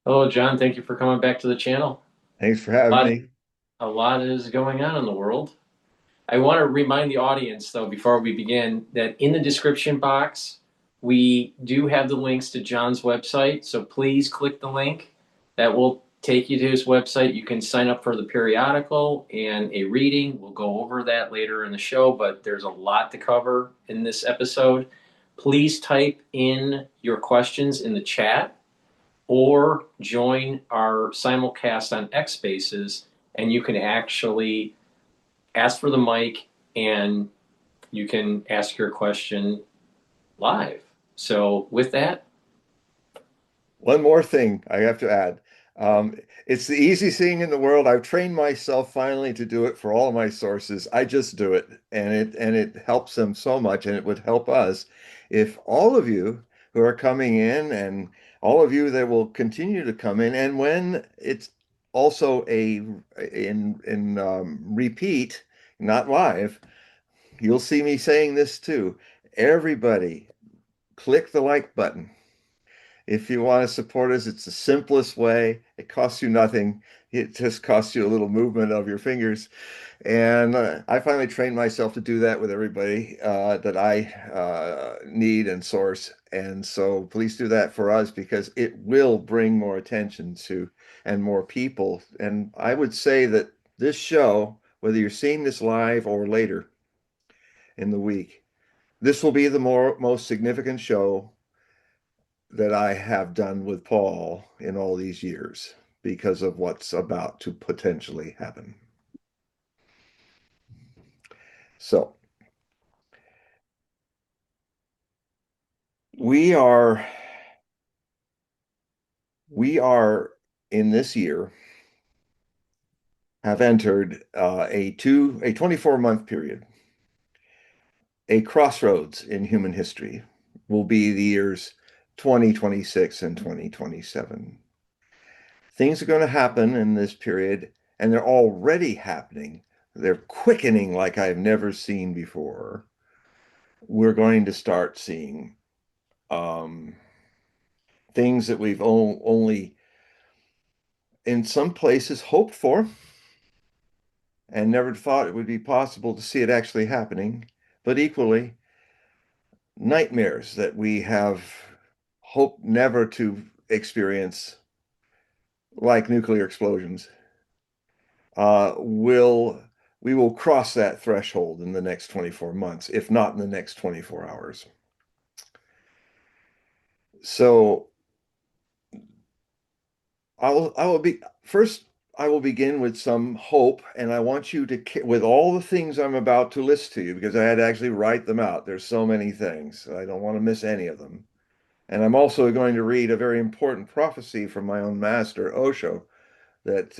Hello, John. Thank you for coming back to the channel. Thanks for A having lot, me. a lot is going on in the world. I want to remind the audience, though, before we begin, that in the description box, we do have the links to John's website. So please click the link. That will take you to his website. You can sign up for the periodical and a reading. We'll go over that later in the show, but there's a lot to cover in this episode. Please type in your questions in the chat or join our simulcast on X Spaces, and you can actually ask for the mic and you can ask your question live. So, with that, One more thing I have to add. Um, it's the easiest thing in the world. I've trained myself finally to do it for all of my sources. I just do it, and it helps them so much, and it would help us if all of you who are coming in and all of you that will continue to come in, and when it's also a in repeat, not live, you'll see me saying this too. Everybody, click the like button. If you want to support us, it's the simplest way. It costs you nothing. It just costs you a little movement of your fingers. And I finally trained myself to do that with everybody that I need and source. And so please do that for us because it will bring more attention to and more people. And I would say that this show, whether you're seeing this live or later in the week, this will be the most significant show that I have done with Paul in all these years because of what's about to potentially happen. So we are we are in this year have entered a 24-month period. A crossroads in human history will be the years 2026 and 2027. Things are going to happen in this period, and they're already happening. They're quickening like I've never seen before. We're going to start seeing um, things that we've only, in some places, hoped for and never thought it would be possible to see it actually happening, but equally, nightmares that we have hoped never to experience, like nuclear explosions, will we will cross that threshold in the next 24 months, if not in the next 24 hours. So I will be first. I will begin with some hope, and I want you to, with all the things I'm about to list to you, because I had to actually write them out. There's so many things. I don't want to miss any of them. And I'm also going to read a very important prophecy from my own master, Osho, that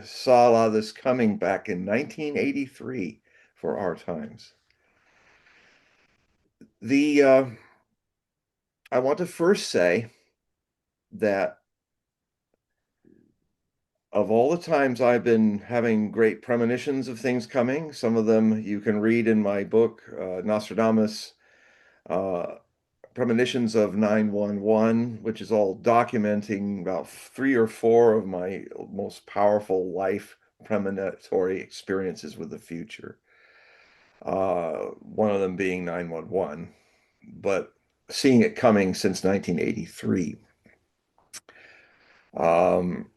saw a lot of this coming back in 1983 for our times. The I want to first say that of all the times I've been having great premonitions of things coming, some of them you can read in my book, Nostradamus, uh, Premonitions of 911, which is all documenting about three or four of my most powerful life premonitory experiences with the future. One of them being 911, but seeing it coming since 1983, um,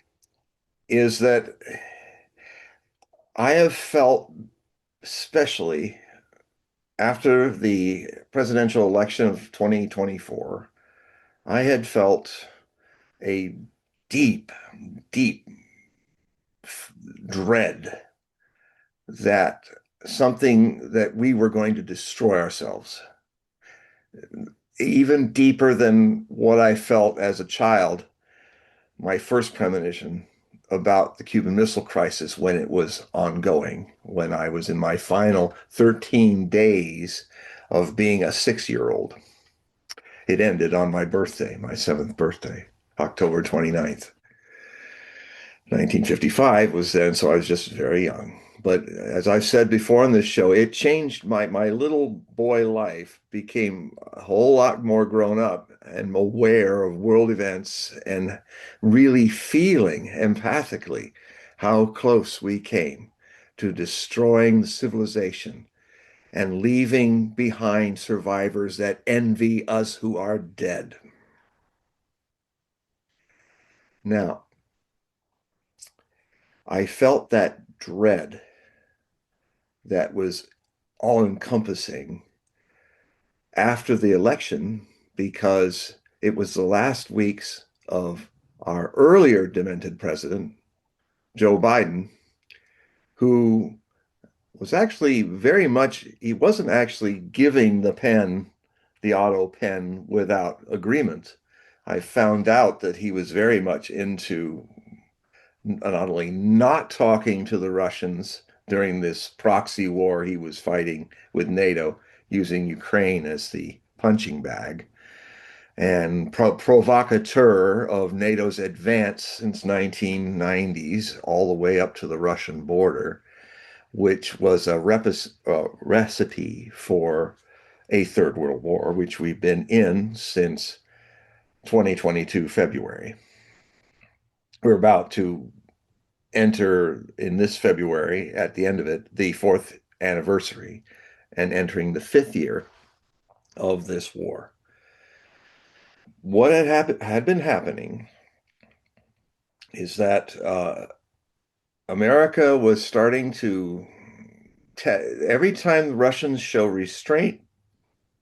is that I have felt, especially after the presidential election of 2024, I had felt a deep, deep dread that something that we were going to destroy ourselves, even deeper than what I felt as a child, my first premonition about the Cuban Missile Crisis when it was ongoing, when I was in my final 13 days of being a 6-year-old. It ended on my birthday, my seventh birthday, October 29th. 1955 was then, so I was just very young. But as I've said before on this show, it changed my little boy life, became a whole lot more grown up and aware of world events and really feeling empathically how close we came to destroying the civilization and leaving behind survivors that envy us who are dead. Now, I felt that dread that was all encompassing after the election because it was the last weeks of our earlier demented president, Joe Biden, who was actually very much, he wasn't actually giving the pen, the auto pen, without agreement. I found out that he was very much into not only not talking to the Russians during this proxy war he was fighting with NATO, using Ukraine as the punching bag, and provocateur of NATO's advance since 1990s, all the way up to the Russian border, which was a recipe for a third world war, which we've been in since 2022 February. We're about to enter in this February, at the end of it, the fourth anniversary and entering the fifth year of this war. What had been happening is that America was starting to, every time the Russians show restraint,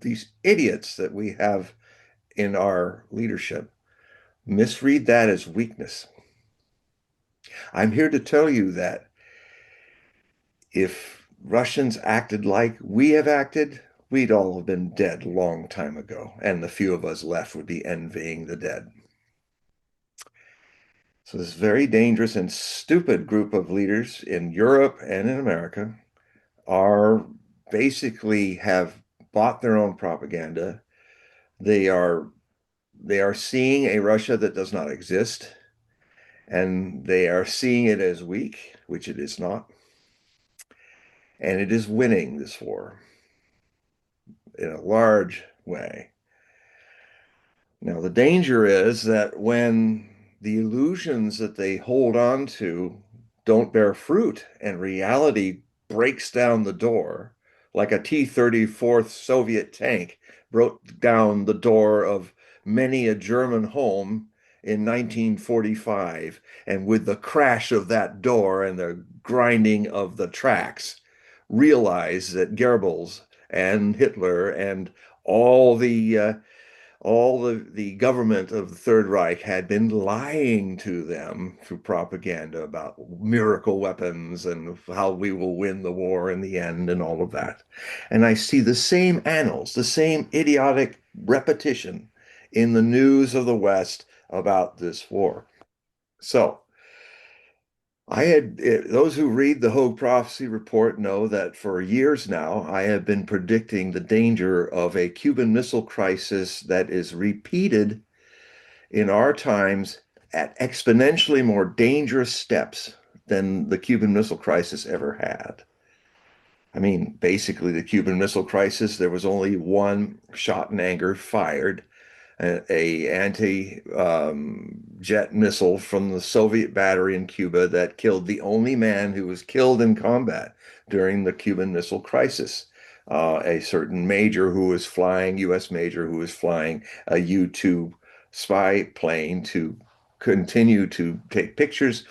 these idiots that we have in our leadership misread that as weakness. I'm here to tell you that if Russians acted like we have acted, we'd all have been dead a long time ago, and the few of us left would be envying the dead. So this very dangerous and stupid group of leaders in Europe and in America are basically have bought their own propaganda. They are they are seeing a Russia that does not exist, and they are seeing it as weak, which it is not, and it is winning this war in a large way. Now, the danger is that when the illusions that they hold on to don't bear fruit and reality breaks down the door, like a T-34 Soviet tank broke down the door of many a German home in 1945, and with the crash of that door and the grinding of the tracks, realize that Goebbels and Hitler and all the government of the Third Reich had been lying to them through propaganda about miracle weapons and how we will win the war in the end and all of that. And I see the same annals, the same idiotic repetition in the news of the West about this war. So those who read the Hogue Prophecy Report know that for years now, I have been predicting the danger of a Cuban Missile Crisis that is repeated in our times at exponentially more dangerous steps than the Cuban Missile Crisis ever had. I mean, basically, the Cuban Missile Crisis, there was only one shot in anger fired, a anti-jet missile from the Soviet battery in Cuba that killed the only man who was killed in combat during the Cuban Missile Crisis. A certain major who was flying, U.S. major who was flying a U-2 spy plane to continue to take pictures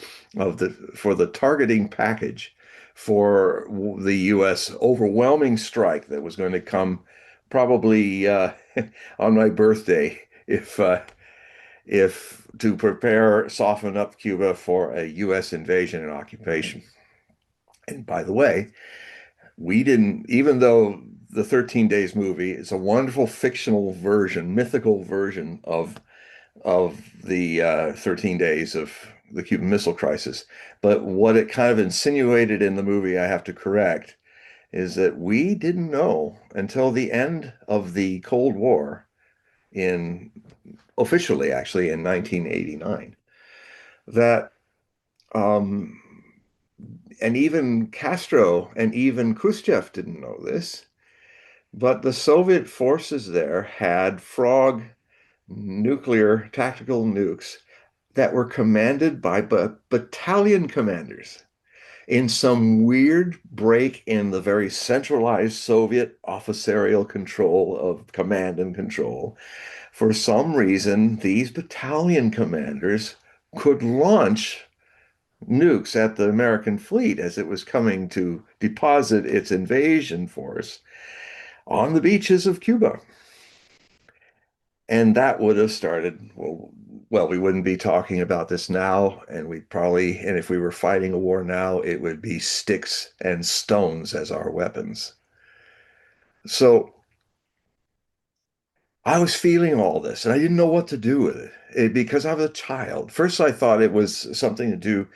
for the targeting package for the U.S. overwhelming strike that was going to come probably on my birthday if to prepare, soften up Cuba for a U.S. invasion and occupation. And by the way, we didn't, even though the 13 Days movie is a wonderful fictional version, mythical version of the 13 Days of the Cuban Missile Crisis. But what it kind of insinuated in the movie, I have to correct, is that we didn't know until the end of the Cold War in officially actually in 1989 that um, and even Castro and even Khrushchev didn't know this, but the Soviet forces there had Frog nuclear tactical nukes that were commanded by battalion commanders in some weird break in the very centralized Soviet officerial control of command and control. For some reason, these battalion commanders could launch nukes at the American fleet as it was coming to deposit its invasion force on the beaches of Cuba. And that would have started, we wouldn't be talking about this now, and and if we were fighting a war now, it would be sticks and stones as our weapons. So I was feeling all this, and I didn't know what to do with because I was a child. First, I thought it was something to do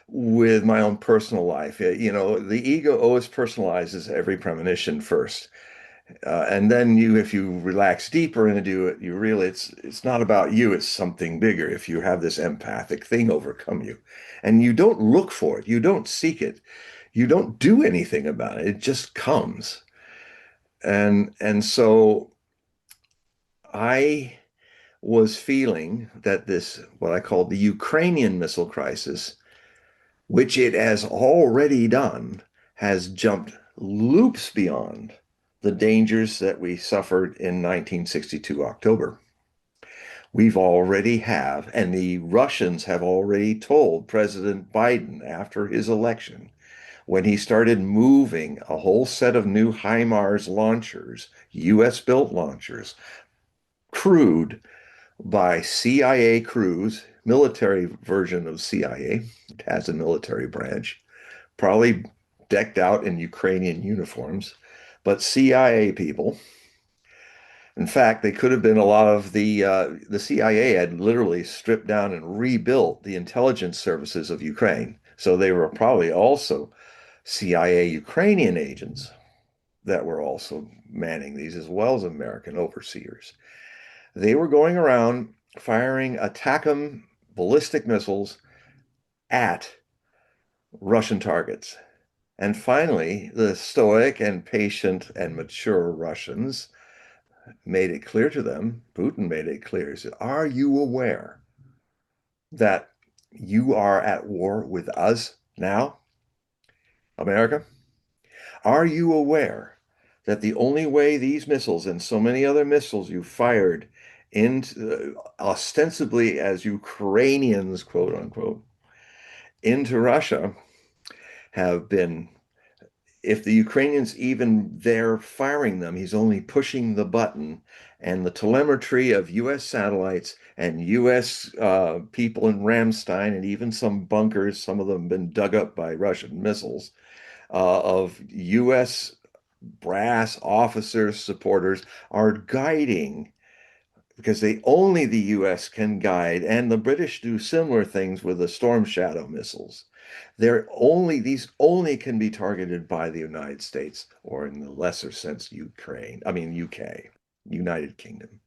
with my own personal life. The ego always personalizes every premonition first. And then if you relax deeper into it, you realize it's not about you, it's something bigger. If you have this empathic thing overcome you, and you don't look for it, you don't seek it, you don't do anything about it, it just comes. And so I was feeling that this, what I called the Ukrainian missile crisis, which it has already done, has jumped loops beyond the dangers that we suffered in 1962 October. We've already have, and the Russians have already told President Biden after his election, when he started moving a whole set of new HIMARS launchers, US built launchers, crewed by CIA crews, military version of CIA, it has a military branch, probably decked out in Ukrainian uniforms, but CIA people. In fact, they could have been a lot of the CIA had literally stripped down and rebuilt the intelligence services of Ukraine. So they were probably also CIA Ukrainian agents that were also manning these as well as American overseers. They were going around firing ATACMS ballistic missiles at Russian targets. And finally, the stoic and patient and mature Russians made it clear to them, Putin made it clear, he said, are you aware that you are at war with us now, America? Are you aware that the only way these missiles and so many other missiles you fired into ostensibly as Ukrainians, quote unquote, into Russia have been, if the Ukrainians even they're firing them, he's only pushing the button, and the telemetry of U.S. satellites and U.S. People in Ramstein and even some bunkers, some of them have been dug up by Russian missiles, of U.S. brass officers, supporters are guiding because only the US can guide, and the British do similar things with the Storm Shadow missiles. These only can be targeted by the United States, or in the lesser sense, UK, United Kingdom.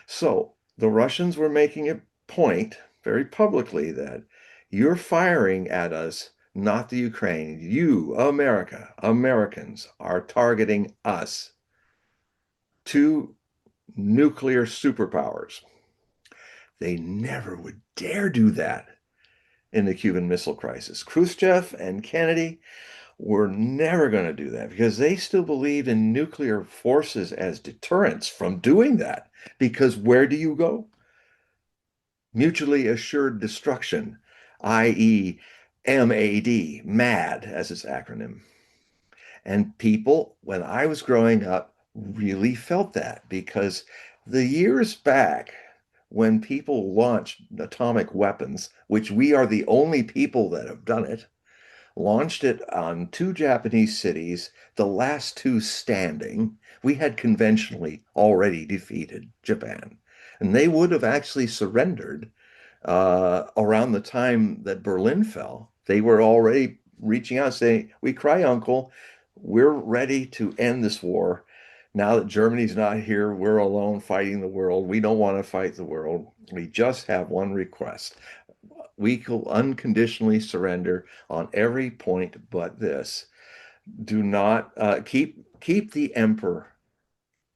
So the Russians were making a point very publicly that you're firing at us, not the Ukraine. You, Americans, are targeting us, two nuclear superpowers. They never would dare do that in the Cuban Missile Crisis. Khrushchev and Kennedy were never going to do that because they still believed in nuclear forces as deterrents from doing that. Because where do you go? Mutually assured destruction, i.e., MAD, MAD as its acronym. And people, when I was growing up, really felt that because the years back when people launched atomic weapons, which we are the only people that have done it, launched it on two Japanese cities, the last two standing. We had conventionally already defeated Japan, and they would have actually surrendered around the time that Berlin fell. They were already reaching out saying, we cry uncle, we're ready to end this war. Now that Germany's not here, we're alone fighting the world. We don't want to fight the world. We just have one request. We will unconditionally surrender on every point but this. Do not keep the emperor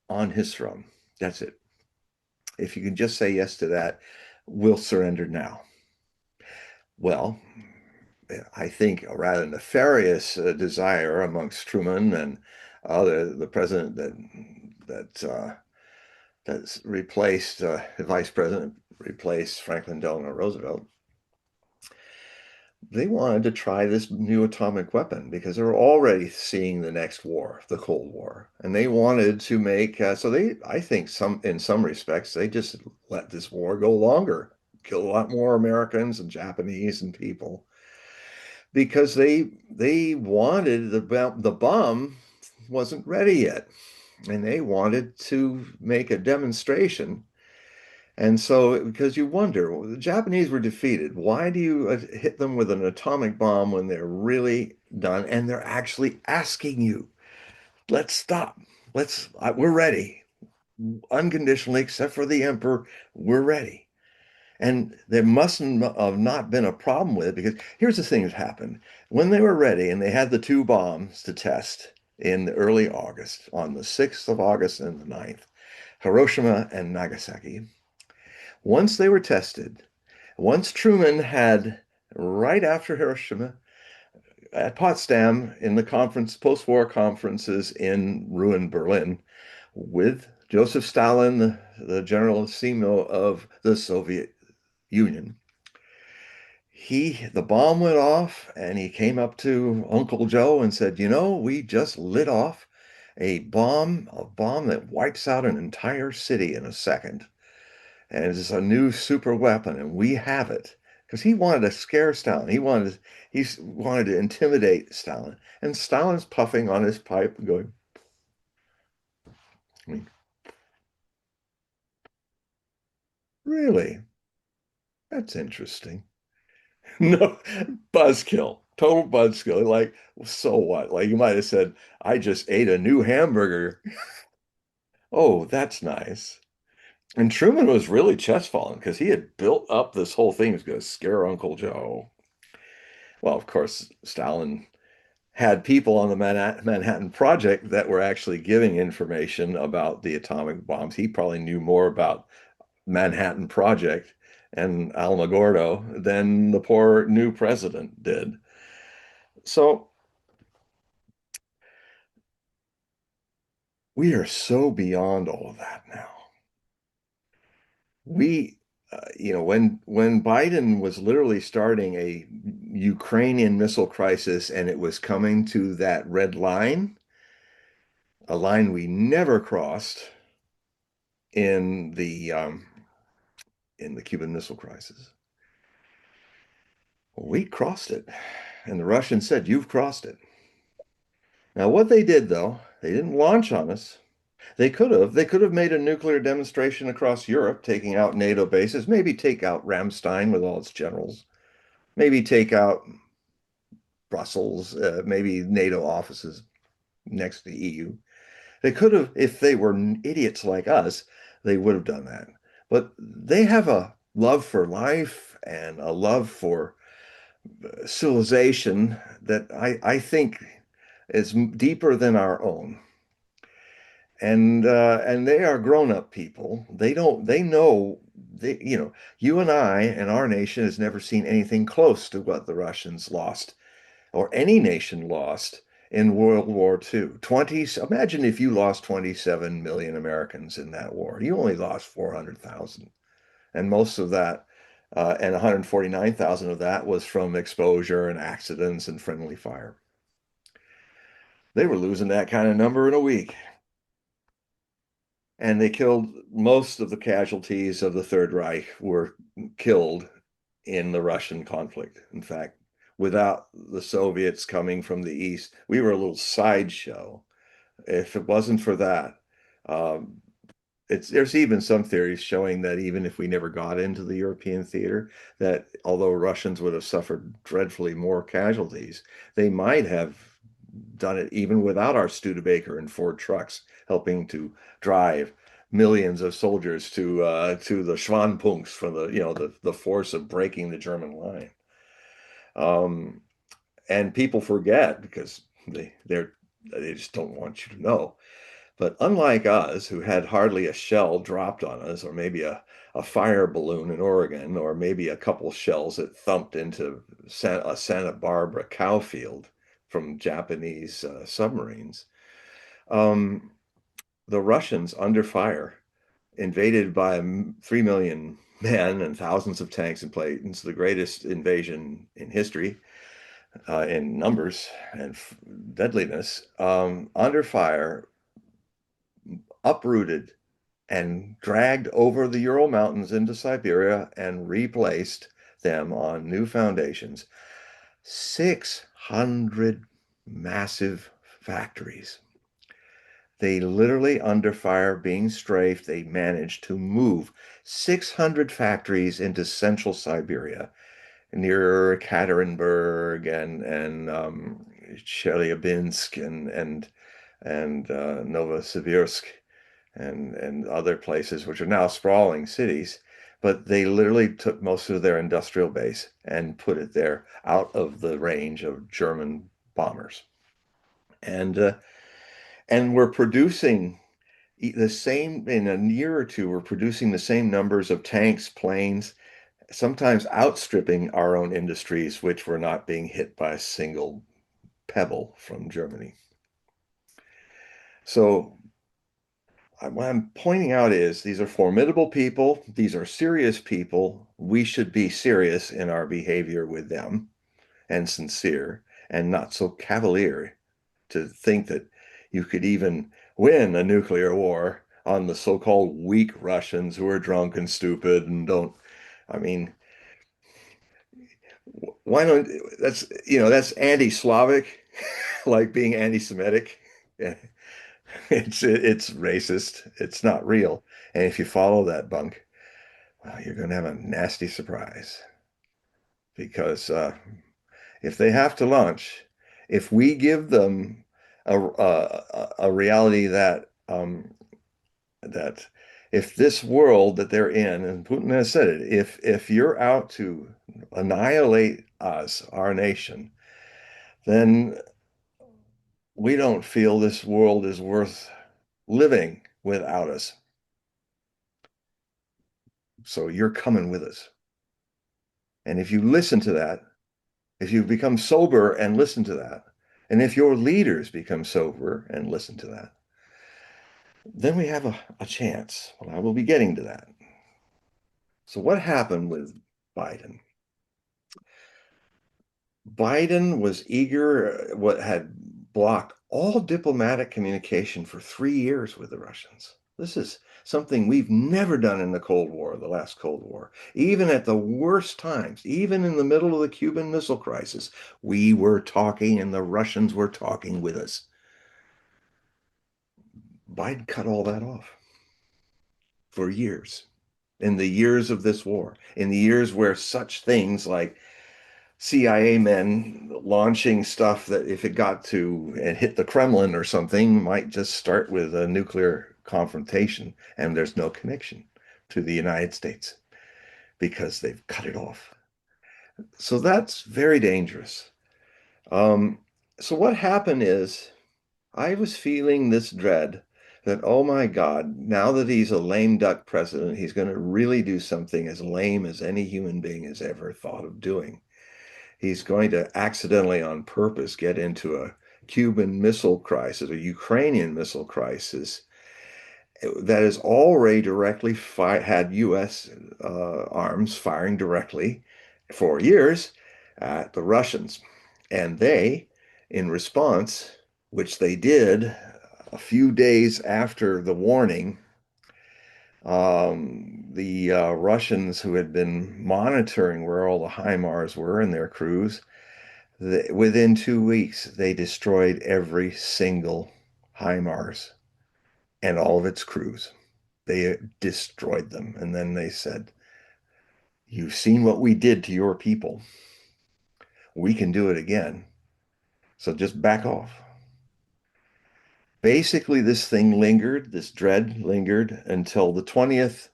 on his throne. That's it. If you can just say yes to that, we'll surrender now. Well, I think a rather nefarious desire amongst Truman and the president that's replaced the vice president replaced Franklin Delano Roosevelt. They wanted to try this new atomic weapon because they were already seeing the next war, the Cold War, and they wanted to make so they I think in some respects they just let this war go longer, kill a lot more Americans and Japanese and people because they wanted the bomb wasn't ready yet, and they wanted to make a demonstration. And so, because you wonder, well, the Japanese were defeated. Why do you hit them with an atomic bomb when they're really done and they're actually asking you, let's stop. We're ready. Unconditionally, except for the emperor, we're ready. And there mustn't have not been a problem with it because here's the thing that happened. When they were ready and they had the two bombs to test in the early August, on the 6th of August and the 9th, Hiroshima and Nagasaki, once they were tested, once Truman had, right after Hiroshima, at Potsdam in the post-war conferences in ruined Berlin, with Joseph Stalin, the generalissimo of the Soviet Union, the bomb went off and he came up to Uncle Joe and said, we just lit off a bomb that wipes out an entire city in a second. And it's a new super weapon, and we have it. Because he wanted to scare Stalin. He wanted to intimidate Stalin. And Stalin's puffing on his pipe and going, I mean, really? That's interesting. No, buzzkill, total buzzkill. Like, so what? Like you might have said, I just ate a new hamburger. Oh, that's nice. And Truman was really chest-fallen because he had built up this whole thing. He was going to scare Uncle Joe. Well, of course, Stalin had people on the Manhattan Project that were actually giving information about the atomic bombs. He probably knew more about Manhattan Project and Alamogordo than the poor new president did. So we are so beyond all of that now. We, when Biden was literally starting a Ukrainian missile crisis and it was coming to that red line, a line we never crossed in the Cuban Missile Crisis. Well, we crossed it, and the Russians said, "You've crossed it." Now, what they did, though, they didn't launch on us. They could have. They could have made a nuclear demonstration across Europe, taking out NATO bases, maybe take out Ramstein with all its generals, maybe take out Brussels, maybe NATO offices next to the EU. They could have, if they were idiots like us, they would have done that. But they have a love for life and a love for civilization that I think is deeper than our own. And they are grown-up people. They know you and I and our nation has never seen anything close to what the Russians lost or any nation lost in World War II. Imagine if you lost 27 million Americans in that war. You only lost 400,000. And most of that, and 149,000 of that was from exposure and accidents and friendly fire. They were losing that kind of number in a week. And they killed most of the casualties of the Third Reich were killed in the Russian conflict. In fact, without the Soviets coming from the East, we were a little sideshow. If it wasn't for that, um, there's even some theories showing that even if we never got into the European theater, that although Russians would have suffered dreadfully more casualties, they might have done it even without our Studebaker and Ford trucks helping to drive millions of soldiers to the Schwanpunks for the force of breaking the German line. Um, and people forget because they just don't want you to know. But unlike us, who had hardly a shell dropped on us, or maybe a fire balloon in Oregon, or maybe a couple shells that thumped into a Santa Barbara cow field from Japanese submarines, um, the Russians, under fire, invaded by 3 million men and thousands of tanks and planes, the greatest invasion in history in numbers and deadliness, under fire, uprooted and dragged over the Ural Mountains into Siberia and replaced them on new foundations. 600 massive factories. They literally, under fire, being strafed, they managed to move 600 factories into central Siberia, near Ekaterinburg and Chelyabinsk and Novosibirsk and other places, which are now sprawling cities. But they literally took most of their industrial base and put it there out of the range of German bombers. And uh, and we're producing the same in a year or two. We're producing the same numbers of tanks, planes, sometimes outstripping our own industries, which were not being hit by a single pebble from Germany. So what I'm pointing out is these are formidable people. These are serious people. We should be serious in our behavior with them and sincere and not so cavalier to think that you could even win a nuclear war on the so-called weak Russians who are drunk and stupid and don't. I mean, why don't that's anti-Slavic, like being anti-Semitic. It's racist. It's not real. And if you follow that bunk, well, you're going to have a nasty surprise because if they have to launch, if we give them a reality that if this world that they're in, and Putin has said it, if you're out to annihilate us, our nation, then we don't feel this world is worth living without us. So you're coming with us. And if you listen to that, if you become sober and listen to that, and if your leaders become sober and listen to that, then we have a chance. Well, I will be getting to that. So what happened with Biden? Biden was eager, what had blocked all diplomatic communication for 3 years with the Russians. This is something we've never done in the Cold War, the last Cold War. Even at the worst times, even in the middle of the Cuban Missile Crisis, we were talking and the Russians were talking with us. Biden cut all that off for years. In the years of this war, in the years where such things like CIA men launching stuff that if it got to and hit the Kremlin or something might just start with a nuclear confrontation, and there's no connection to the United States because they've cut it off. So that's very dangerous. Um, so what happened is I was feeling this dread that, oh my God, now that he's a lame duck president, he's going to really do something as lame as any human being has ever thought of doing. He's going to accidentally, on purpose, get into a Cuban missile crisis, a Ukrainian missile crisis that has already directly had U.S. Arms firing directly for years at the Russians. And they, in response, which they did a few days after the warning, the Russians who had been monitoring where all the HIMARS were and their crews, within 2 weeks, they destroyed every single HIMARS and all of its crews. They destroyed them. And then they said, you've seen what we did to your people. We can do it again. So just back off. Basically, this thing lingered, this dread lingered until the 20th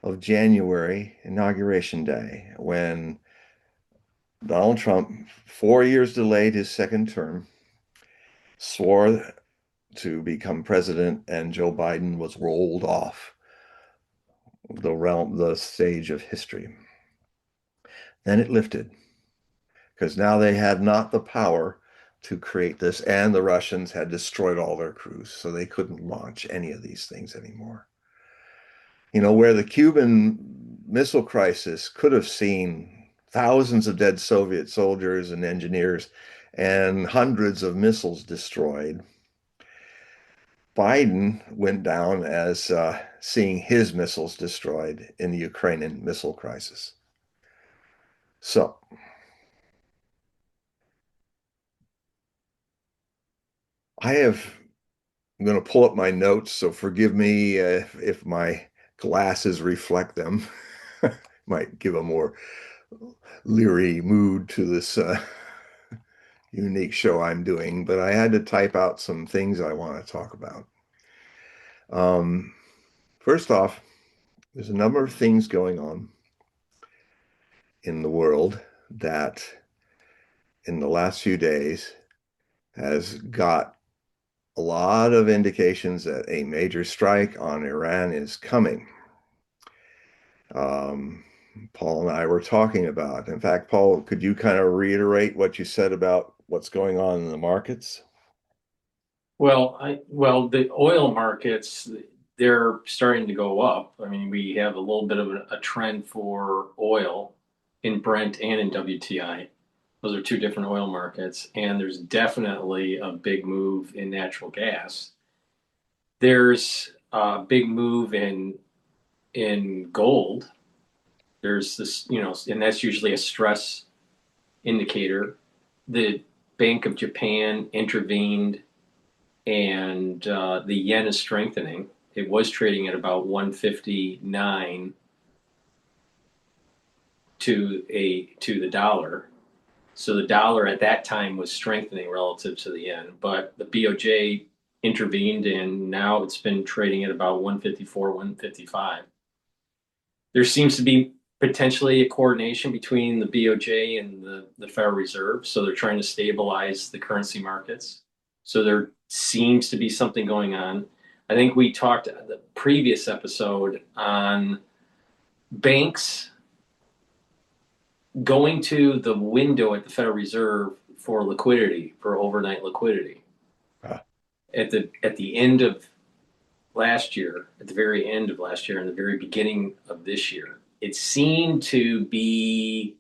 of January, Inauguration Day, when Donald Trump, 4 years delayed his second term, swore to become president, and Joe Biden was rolled off the stage of history. Then it lifted because now they had not the power to create this, and the Russians had destroyed all their crews, so they couldn't launch any of these things anymore. Where the Cuban Missile Crisis could have seen thousands of dead Soviet soldiers and engineers and hundreds of missiles destroyed, Biden went down as seeing his missiles destroyed in the Ukrainian missile crisis. So I'm going to pull up my notes, so forgive me if my glasses reflect them. Might give a more leery mood to this unique show I'm doing, but I had to type out some things I want to talk about. Um, First off, there's a number of things going on in the world that in the last few days has got a lot of indications that a major strike on Iran is coming. Um, Paul and I were talking about. In fact, Paul, could you kind of reiterate what you said about what's going on in the markets? Well, the oil markets, they're starting to go up. I mean, we have a little bit of a trend for oil in Brent and in WTI. Those are two different oil markets, and there's definitely a big move in natural gas. There's a big move in gold. There's this, and that's usually a stress indicator. The Bank of Japan intervened, and the yen is strengthening. It was trading at about 159 to the dollar. So the dollar at that time was strengthening relative to the yen, but the BOJ intervened, and now it's been trading at about 154, 155. There seems to be potentially a coordination between the BOJ and the Federal Reserve. So they're trying to stabilize the currency markets. So there seems to be something going on. I think we talked the previous episode on banks going to the window at the Federal Reserve for liquidity, for overnight liquidity. Uh, At the end of last year, at the very end of last year, and the very beginning of this year, it seemed to be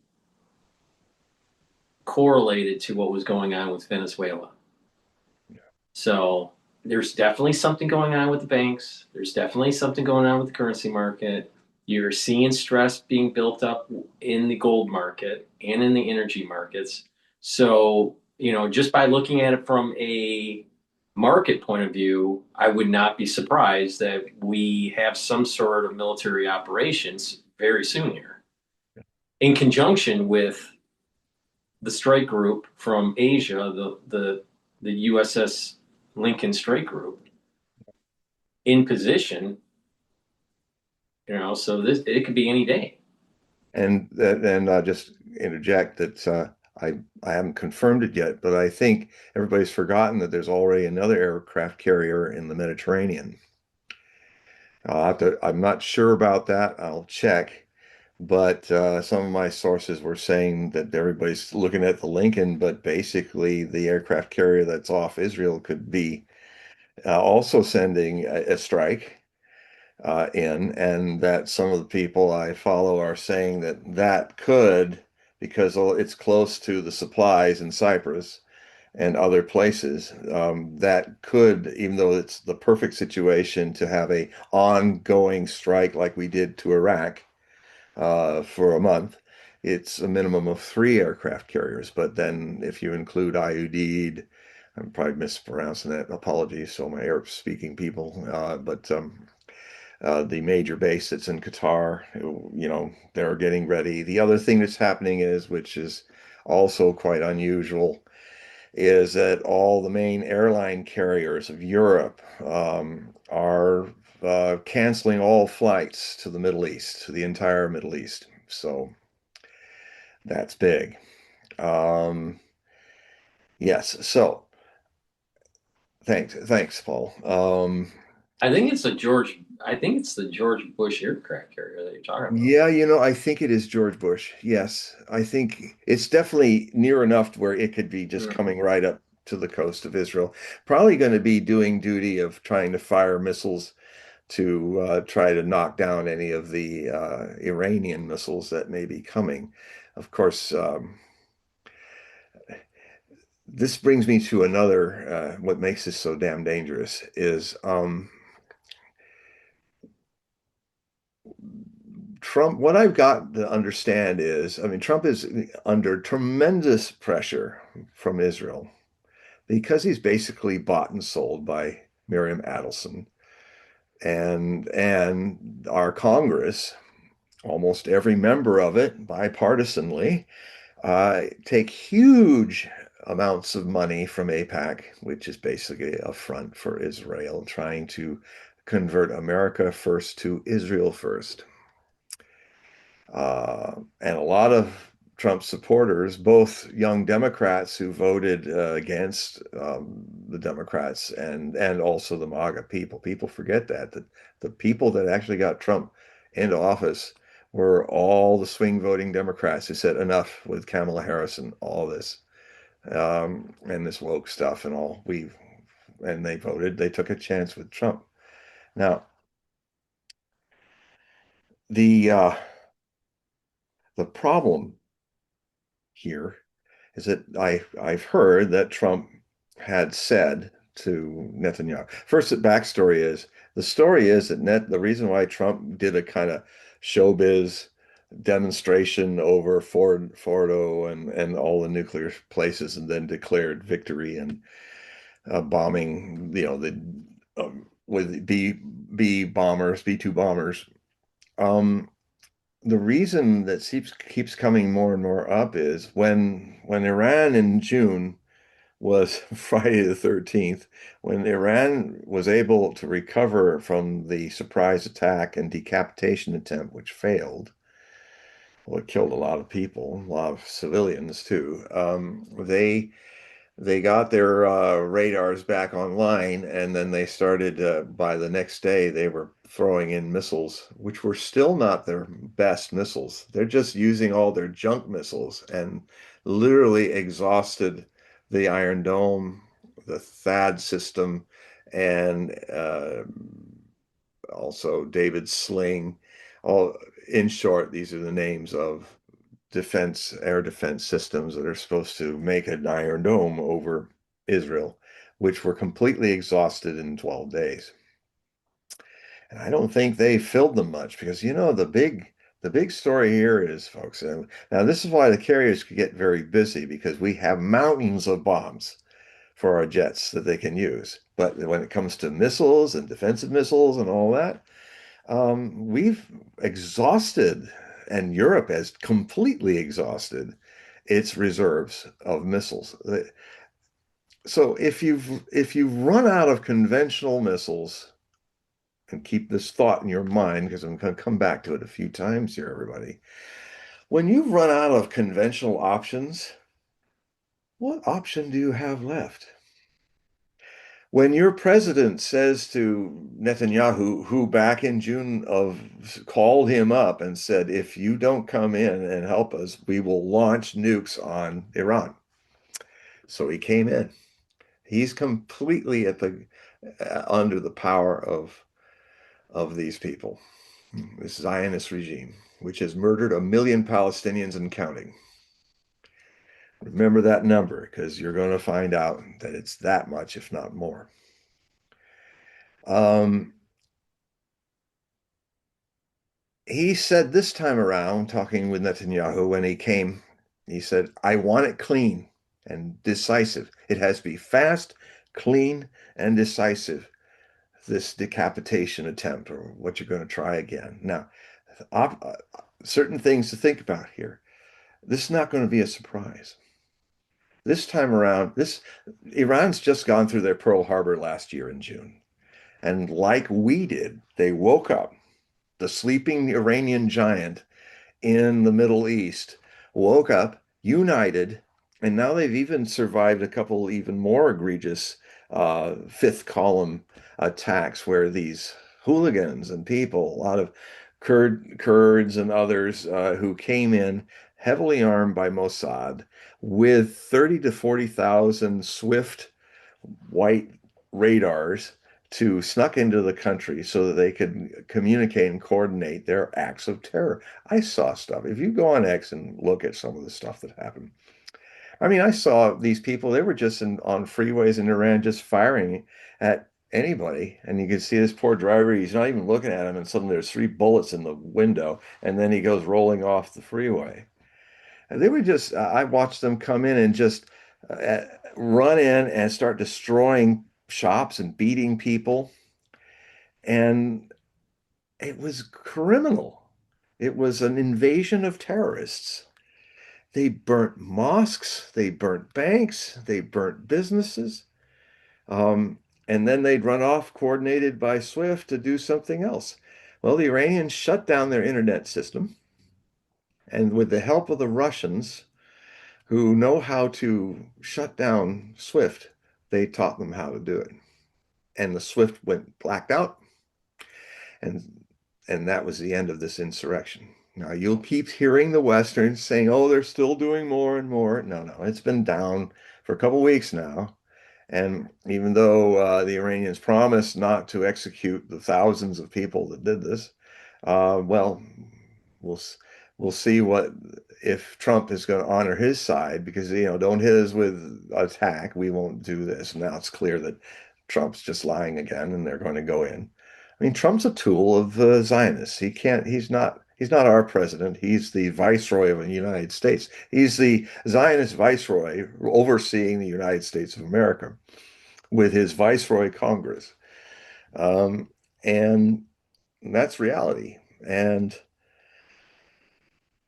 correlated to what was going on with Venezuela. So there's definitely something going on with the banks. There's definitely something going on with the currency market. You're seeing stress being built up in the gold market and in the energy markets. So, just by looking at it from a market point of view, I would not be surprised that we have some sort of military operations very soon here, in conjunction with the strike group from Asia, the USS Lincoln Strike Group, in position. So it could be any day. and just interject that I haven't confirmed it yet, but I think everybody's forgotten that there's already another aircraft carrier in the Mediterranean. I'm not sure about that. I'll check. But some of my sources were saying that everybody's looking at the Lincoln, but basically the aircraft carrier that's off Israel could be also sending a strike in, and that some of the people I follow are saying that that could, because it's close to the supplies in Cyprus and other places, that could, even though it's the perfect situation to have a ongoing strike like we did to Iraq for a month, it's a minimum of three aircraft carriers. But then if you include IUD, I'm probably mispronouncing that. Apologies, so my Arab speaking people. But the major base that's in Qatar, they're getting ready. The other thing that's happening is, which is also quite unusual, is that all the main airline carriers of Europe are canceling all flights to the Middle East, to the entire Middle East. So that's big. Um, yes. So thanks, Paul. I think it's the George Bush aircraft carrier that you're talking about. Yeah, I think it is George Bush. Yes, I think it's definitely near enough to where it could be just Mm. coming right up to the coast of Israel. Probably going to be doing duty of trying to fire missiles to try to knock down any of the Iranian missiles that may be coming. Of course, this brings me to another, what makes this so damn dangerous is Trump, what I've got to understand is, I mean, Trump is under tremendous pressure from Israel because he's basically bought and sold by Miriam Adelson and our Congress, almost every member of it, bipartisanly, take huge amounts of money from AIPAC, which is basically a front for Israel, trying to convert America first to Israel first. And a lot of Trump supporters, both young Democrats who voted against the Democrats and also the MAGA people forget that the people that actually got Trump into office were all the swing voting Democrats who said enough with Kamala Harris and all this and this woke stuff and all. And they voted. They took a chance with Trump. Now the uh, the problem here is that I've heard that Trump had said to Netanyahu. First, the backstory is the story is that the reason why Trump did a kind of showbiz demonstration over Fordo and all the nuclear places, and then declared victory and bombing, the with B bombers, B-2 bombers. Um, the reason that keeps coming more and more up is when Iran in June was Friday the 13th, when Iran was able to recover from the surprise attack and decapitation attempt, which failed. Well, it killed a lot of people, a lot of civilians too. They got their radars back online, and then they started, by the next day, they were throwing in missiles, which were still not their best missiles. They're just using all their junk missiles and literally exhausted the Iron Dome, the THAAD system, and also David's Sling. All in short, these are the names of air defense systems that are supposed to make an Iron Dome over Israel, which were completely exhausted in 12 days. And I don't think they filled them much because the big story here is, folks, and now this is why the carriers could get very busy because we have mountains of bombs for our jets that they can use. But when it comes to missiles and defensive missiles and all that, we've exhausted, and Europe has completely exhausted its reserves of missiles. So if you've run out of conventional missiles, and keep this thought in your mind because I'm going to come back to it a few times here, everybody. When you've run out of conventional options, what option do you have left? When your president says to Netanyahu, who back in June of called him up and said, if you don't come in and help us, we will launch nukes on Iran. So he came in. He's completely at the under the power of these people, this Zionist regime, which has murdered 1 million Palestinians and counting. Remember that number because you're going to find out that it's that much, if not more. Um, he said this time around, talking with Netanyahu when he came, he said, I want it clean and decisive. It has to be fast, clean, and decisive, this decapitation attempt or what you're going to try again. Now, certain things to think about here. This is not going to be a surprise. This time around, this Iran's just gone through their Pearl Harbor last year in June. And like we did, they woke up. The sleeping Iranian giant in the Middle East woke up, united, and now they've even survived a couple even more egregious fifth column attacks where these hooligans and people, a lot of Kurds and others who came in heavily armed by Mossad with 30 to 40,000 swift white radars to snuck into the country so that they could communicate and coordinate their acts of terror. I saw stuff. If you go on X and look at some of the stuff that happened, I mean, I saw these people, they were just on freeways in Iran just firing at anybody. And you could see this poor driver, he's not even looking at him, and suddenly there's three bullets in the window, and then he goes rolling off the freeway. And they were just, I watched them come in and just uh, run in and start destroying shops and beating people. And it was criminal. It was an invasion of terrorists. They burnt mosques, they burnt banks, they burnt businesses. Um, and then they'd run off, coordinated by SWIFT, to do something else. Well, the Iranians shut down their internet system, and with the help of the Russians, who know how to shut down SWIFT, they taught them how to do it. And the SWIFT went blacked out, and that was the end of this insurrection. Now you'll keep hearing the Westerns saying, "Oh, they're still doing more and more." No, no, it's been down for a couple of weeks now. And even though the Iranians promised not to execute the thousands of people that did this, well, we'll we'll see what if Trump is going to honor his side, because don't hit us with attack. We won't do this. Now it's clear that Trump's just lying again, and they're going to go in. I mean, Trump's a tool of the Zionists. He can't. He's not our president. He's the viceroy of the United States. He's the Zionist viceroy overseeing the United States of America with his viceroy Congress. Um, and that's reality. And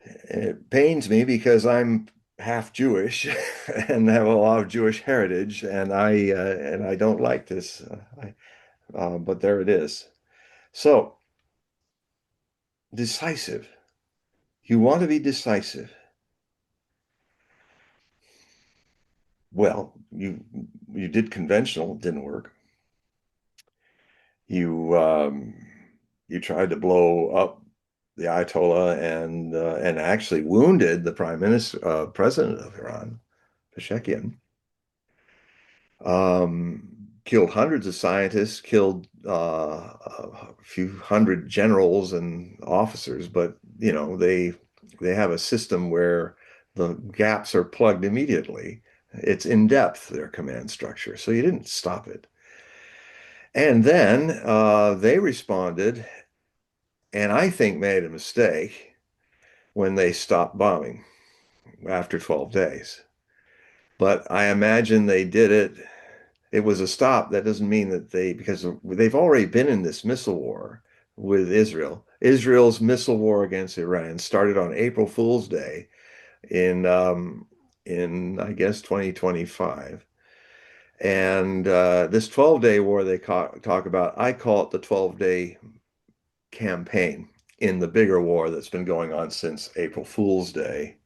it pains me because I'm half Jewish and have a lot of Jewish heritage, and I don't like this. But there it is. So decisive. You want to be decisive. Well, you did conventional, didn't work. You you tried to blow up the Ayatollah and actually wounded the president of Iran, Pezeshkian. Killed hundreds of scientists, killed a few hundred generals and officers, but they have a system where the gaps are plugged immediately. It's in depth, their command structure, so you didn't stop it. And then they responded, and I think made a mistake when they stopped bombing after 12 days. But I imagine they did it. It was a stop. That doesn't mean that because they've already been in this missile war with Israel. Israel's missile war against Iran started on April Fool's Day in I guess 2025. And this 12-day war they talk about, I call it the 12-day campaign in the bigger war that's been going on since April Fool's Day,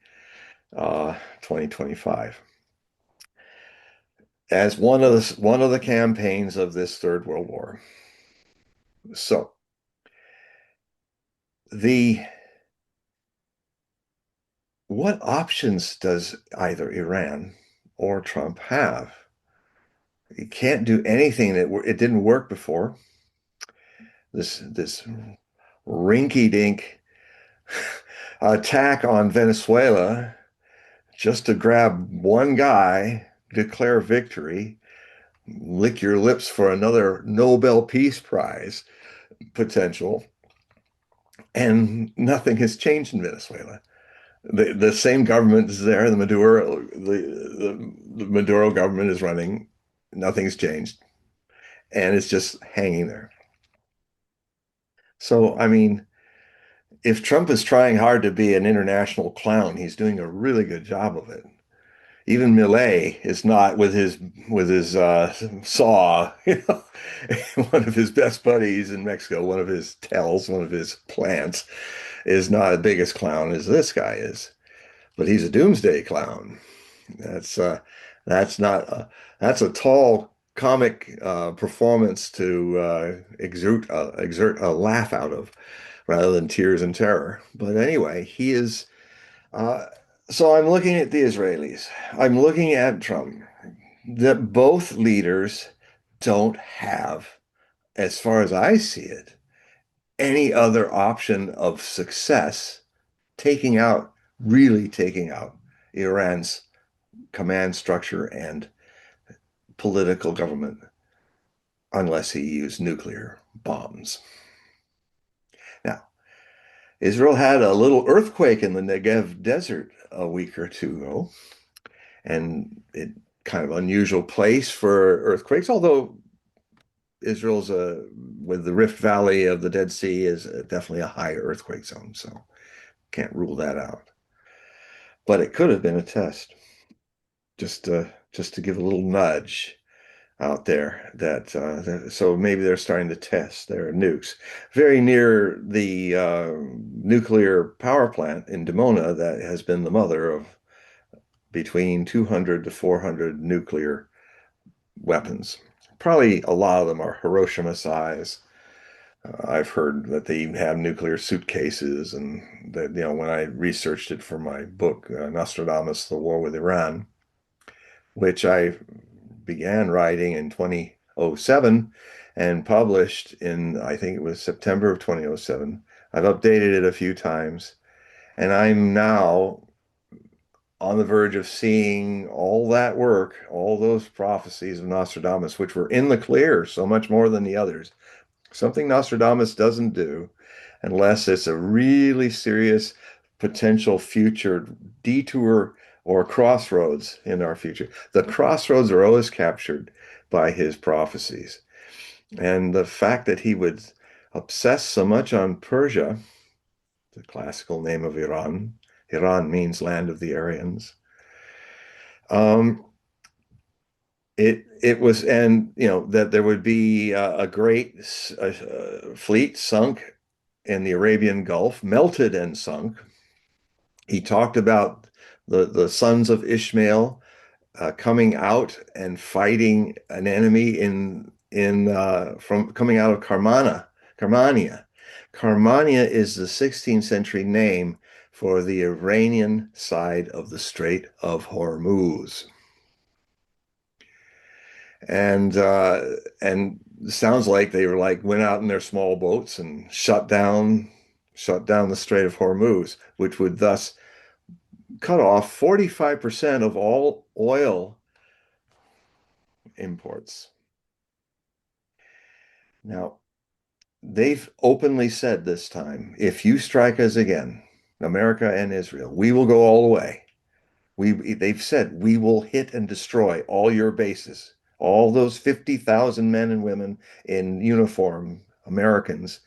2025, as one of the campaigns of this Third World War. So the what options does either Iran or Trump have? You can't do anything that it didn't work before. This rinky-dink attack on Venezuela just to grab one guy, declare victory, lick your lips for another Nobel Peace Prize potential, and nothing has changed in Venezuela. The same government is there. The Maduro government is running. Nothing's changed, and it's just hanging there. So, I mean, if Trump is trying hard to be an international clown, he's doing a really good job of it. even Millet is not with his saw, one of his best buddies in Mexico, one of his tells, one of his plants, is not as big as clown as this guy is. But he's a doomsday clown. That's that's not that's a tall comic performance to exert a laugh out of rather than tears and terror. But anyway, he is. Uh, so I'm looking at the Israelis. I'm looking at Trump. That both leaders don't have, as far as I see it, any other option of success really taking out Iran's command structure and political government unless he used nuclear bombs. Now, Israel had a little earthquake in the Negev desert a week or two ago, and it kind of unusual place for earthquakes, although Israel's with the Rift Valley of the Dead Sea is definitely a high earthquake zone, so can't rule that out. But it could have been a test, just to give a little nudge out there so maybe they're starting to test their nukes very near the nuclear power plant in Dimona that has been the mother of between 200 to 400 nuclear weapons. Probably a lot of them are Hiroshima size. I've heard that they even have nuclear suitcases, and that, when I researched it for my book, Nostradamus, The War with Iran, which I began writing in 2007 and published in, I think it was September of 2007. I've updated it a few times, and I'm now on the verge of seeing all that work, all those prophecies of Nostradamus, which were in the clear so much more than the others. Something Nostradamus doesn't do unless it's a really serious potential future detour or crossroads in our future. The crossroads are always captured by his prophecies. And the fact that he would obsess so much on Persia, the classical name of Iran, Iran means land of the Aryans. Um, it was, and that there would be a great fleet sunk in the Arabian Gulf, melted and sunk. He talked about the sons of Ishmael coming out and fighting an enemy in from coming out of Carmania. Carmania is the 16th century name for the Iranian side of the Strait of Hormuz. And sounds like they were like went out in their small boats and shut down the Strait of Hormuz, which would thus cut off 45% of all oil imports. Now, they've openly said this time, if you strike us again, America and Israel, we will go all the way. They've said we will hit and destroy all your bases. All those 50,000 men and women in uniform, Americans,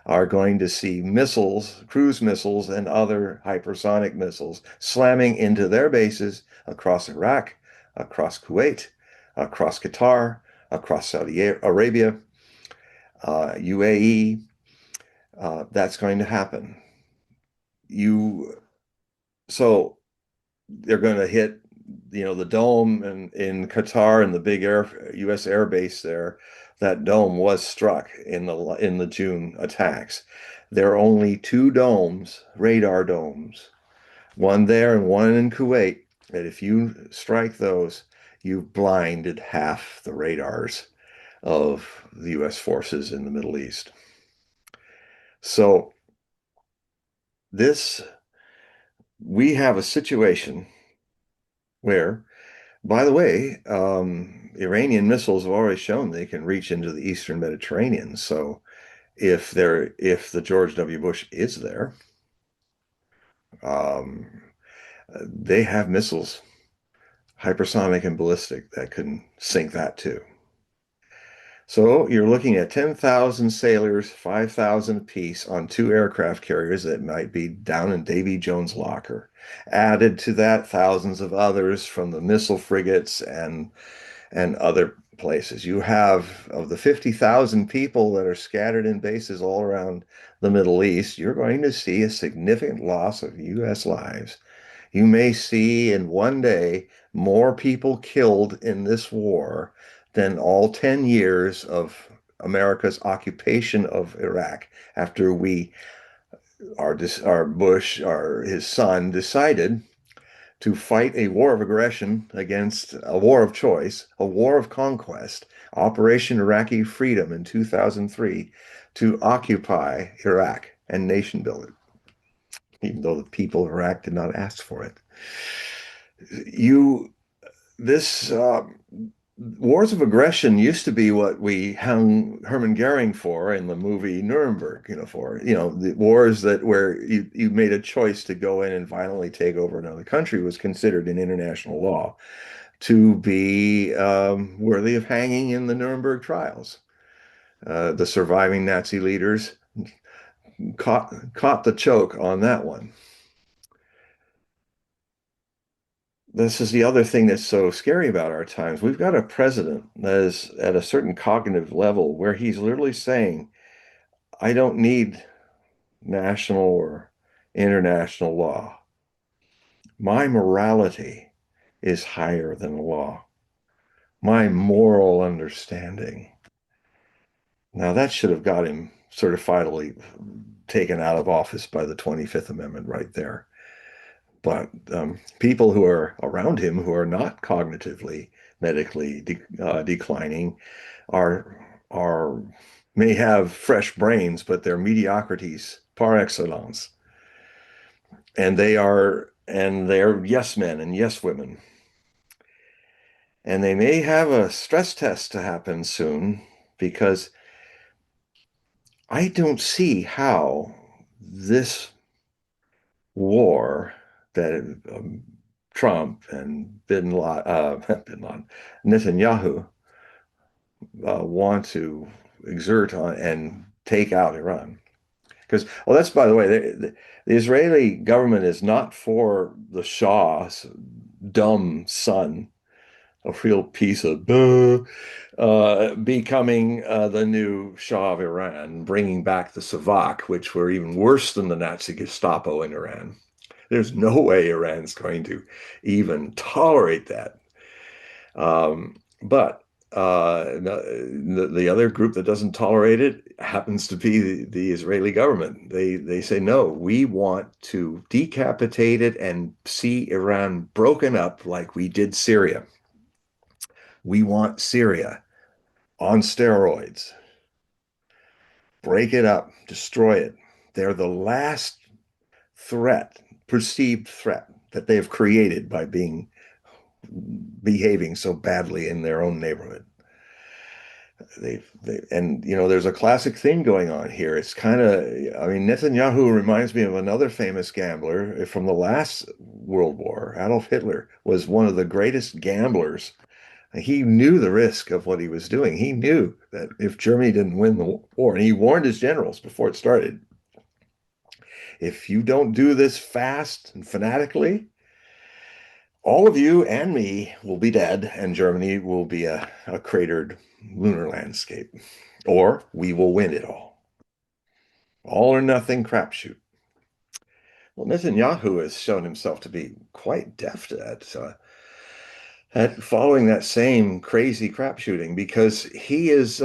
are going to see missiles, cruise missiles, and other hypersonic missiles slamming into their bases across Iraq, across Kuwait, across Qatar, across Saudi Arabia, UAE. That's going to happen. You so they're going to hit, the dome in Qatar and the big U.S. air base there. That dome was struck in the June attacks. There are only two domes, radar domes, one there and one in Kuwait. That if you strike those, you've blinded half the radars of the U.S. forces in the Middle East. So this we have a situation where, by the way, Iranian missiles have already shown they can reach into the Eastern Mediterranean. So if the George W. Bush is there, um, they have missiles, hypersonic and ballistic, that can sink that too. So you're looking at 10,000 sailors, 5,000 apiece on two aircraft carriers that might be down in Davy Jones' locker. Added to that, thousands of others from the missile frigates and other places. You have, of the 50,000 people that are scattered in bases all around the Middle East, you're going to see a significant loss of U.S. lives. You may see in one day more people killed in this war than all 10 years of America's occupation of Iraq after our Bush, his son, decided to fight a war of aggression against a war of choice, a war of conquest, Operation Iraqi Freedom in 2003, to occupy Iraq and nation build it, even though the people of Iraq did not ask for it. You, this Wars of aggression used to be what we hung Hermann Goering for in the movie Nuremberg, the wars that where you made a choice to go in and violently take over another country was considered in international law to be worthy of hanging in the Nuremberg trials. The surviving Nazi leaders caught the choke on that one. This is the other thing that's so scary about our times. We've got a president that is at a certain cognitive level where he's literally saying, I don't need national or international law. My morality is higher than the law. My moral understanding. Now, that should have got him certifiably taken out of office by the 25th Amendment right there. But people who are around him who are not cognitively, medically declining are may have fresh brains, but they're mediocrities par excellence, and they're yes men and yes women, and they may have a stress test to happen soon because I don't see how this war that Trump and Bin Laden, Netanyahu want to exert on and take out Iran. Because, well, that's by the way, the Israeli government is not for the Shah's dumb son, a real piece of becoming the new Shah of Iran, bringing back the Savak, which were even worse than the Nazi Gestapo in Iran. There's no way Iran's going to even tolerate that. But the other group that doesn't tolerate it happens to be the Israeli government. They say, no, we want to decapitate it and see Iran broken up like we did Syria. We want Syria on steroids. Break it up, destroy it. They're the last threat, perceived threat that they have created by behaving so badly in their own neighborhood. And there's a classic thing going on here. It's kind of, I mean, Netanyahu reminds me of another famous gambler from the last World War. Adolf Hitler was one of the greatest gamblers. He knew the risk of what he was doing. He knew that if Germany didn't win the war, and he warned his generals before it started, if you don't do this fast and fanatically, all of you and me will be dead, and Germany will be a cratered lunar landscape, or we will win it all. All or nothing crapshoot. Well, Netanyahu has shown himself to be quite deft at following that same crazy crapshooting because he is,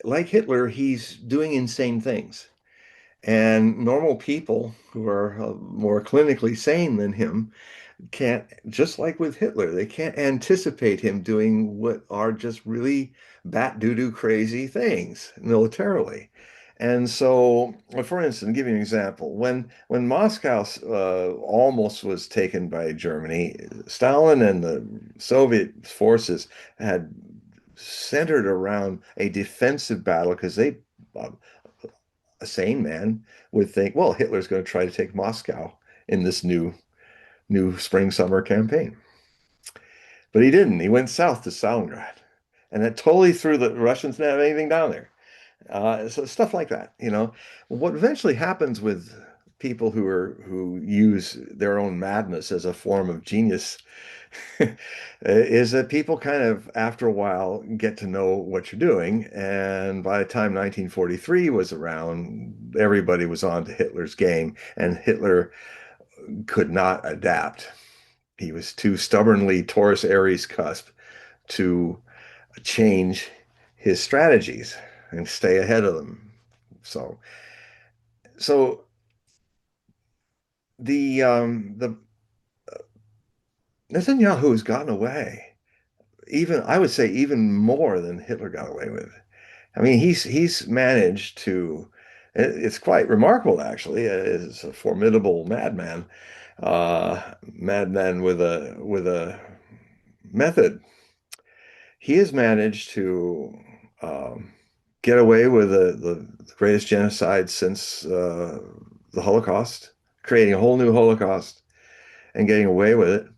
like Hitler, he's doing insane things. And normal people who are more clinically sane than him can't, just like with Hitler, they can't anticipate him doing what are just really bat doo-doo crazy things militarily. And so, for instance, give you an example. When Moscow almost was taken by Germany, Stalin and the Soviet forces had centered around a defensive battle because uh, a sane man would think, well, Hitler's going to try to take Moscow in this new spring summer campaign. But he didn't. He went south to Stalingrad. And it totally threw the Russians didn't have anything down there. So stuff like that, What eventually happens with people who use their own madness as a form of genius is that people kind of, after a while, get to know what you're doing. And by the time 1943 was around, everybody was on to Hitler's game, and Hitler could not adapt. He was too stubbornly Taurus Aries cusp to change his strategies and stay ahead of them. So, so the Netanyahu has gotten away, even I would say even more than Hitler got away with. I mean, he's managed to. It's quite remarkable, actually. It's a formidable madman with a method. He has managed to get away with the greatest genocide since the Holocaust, creating a whole new Holocaust and getting away with it.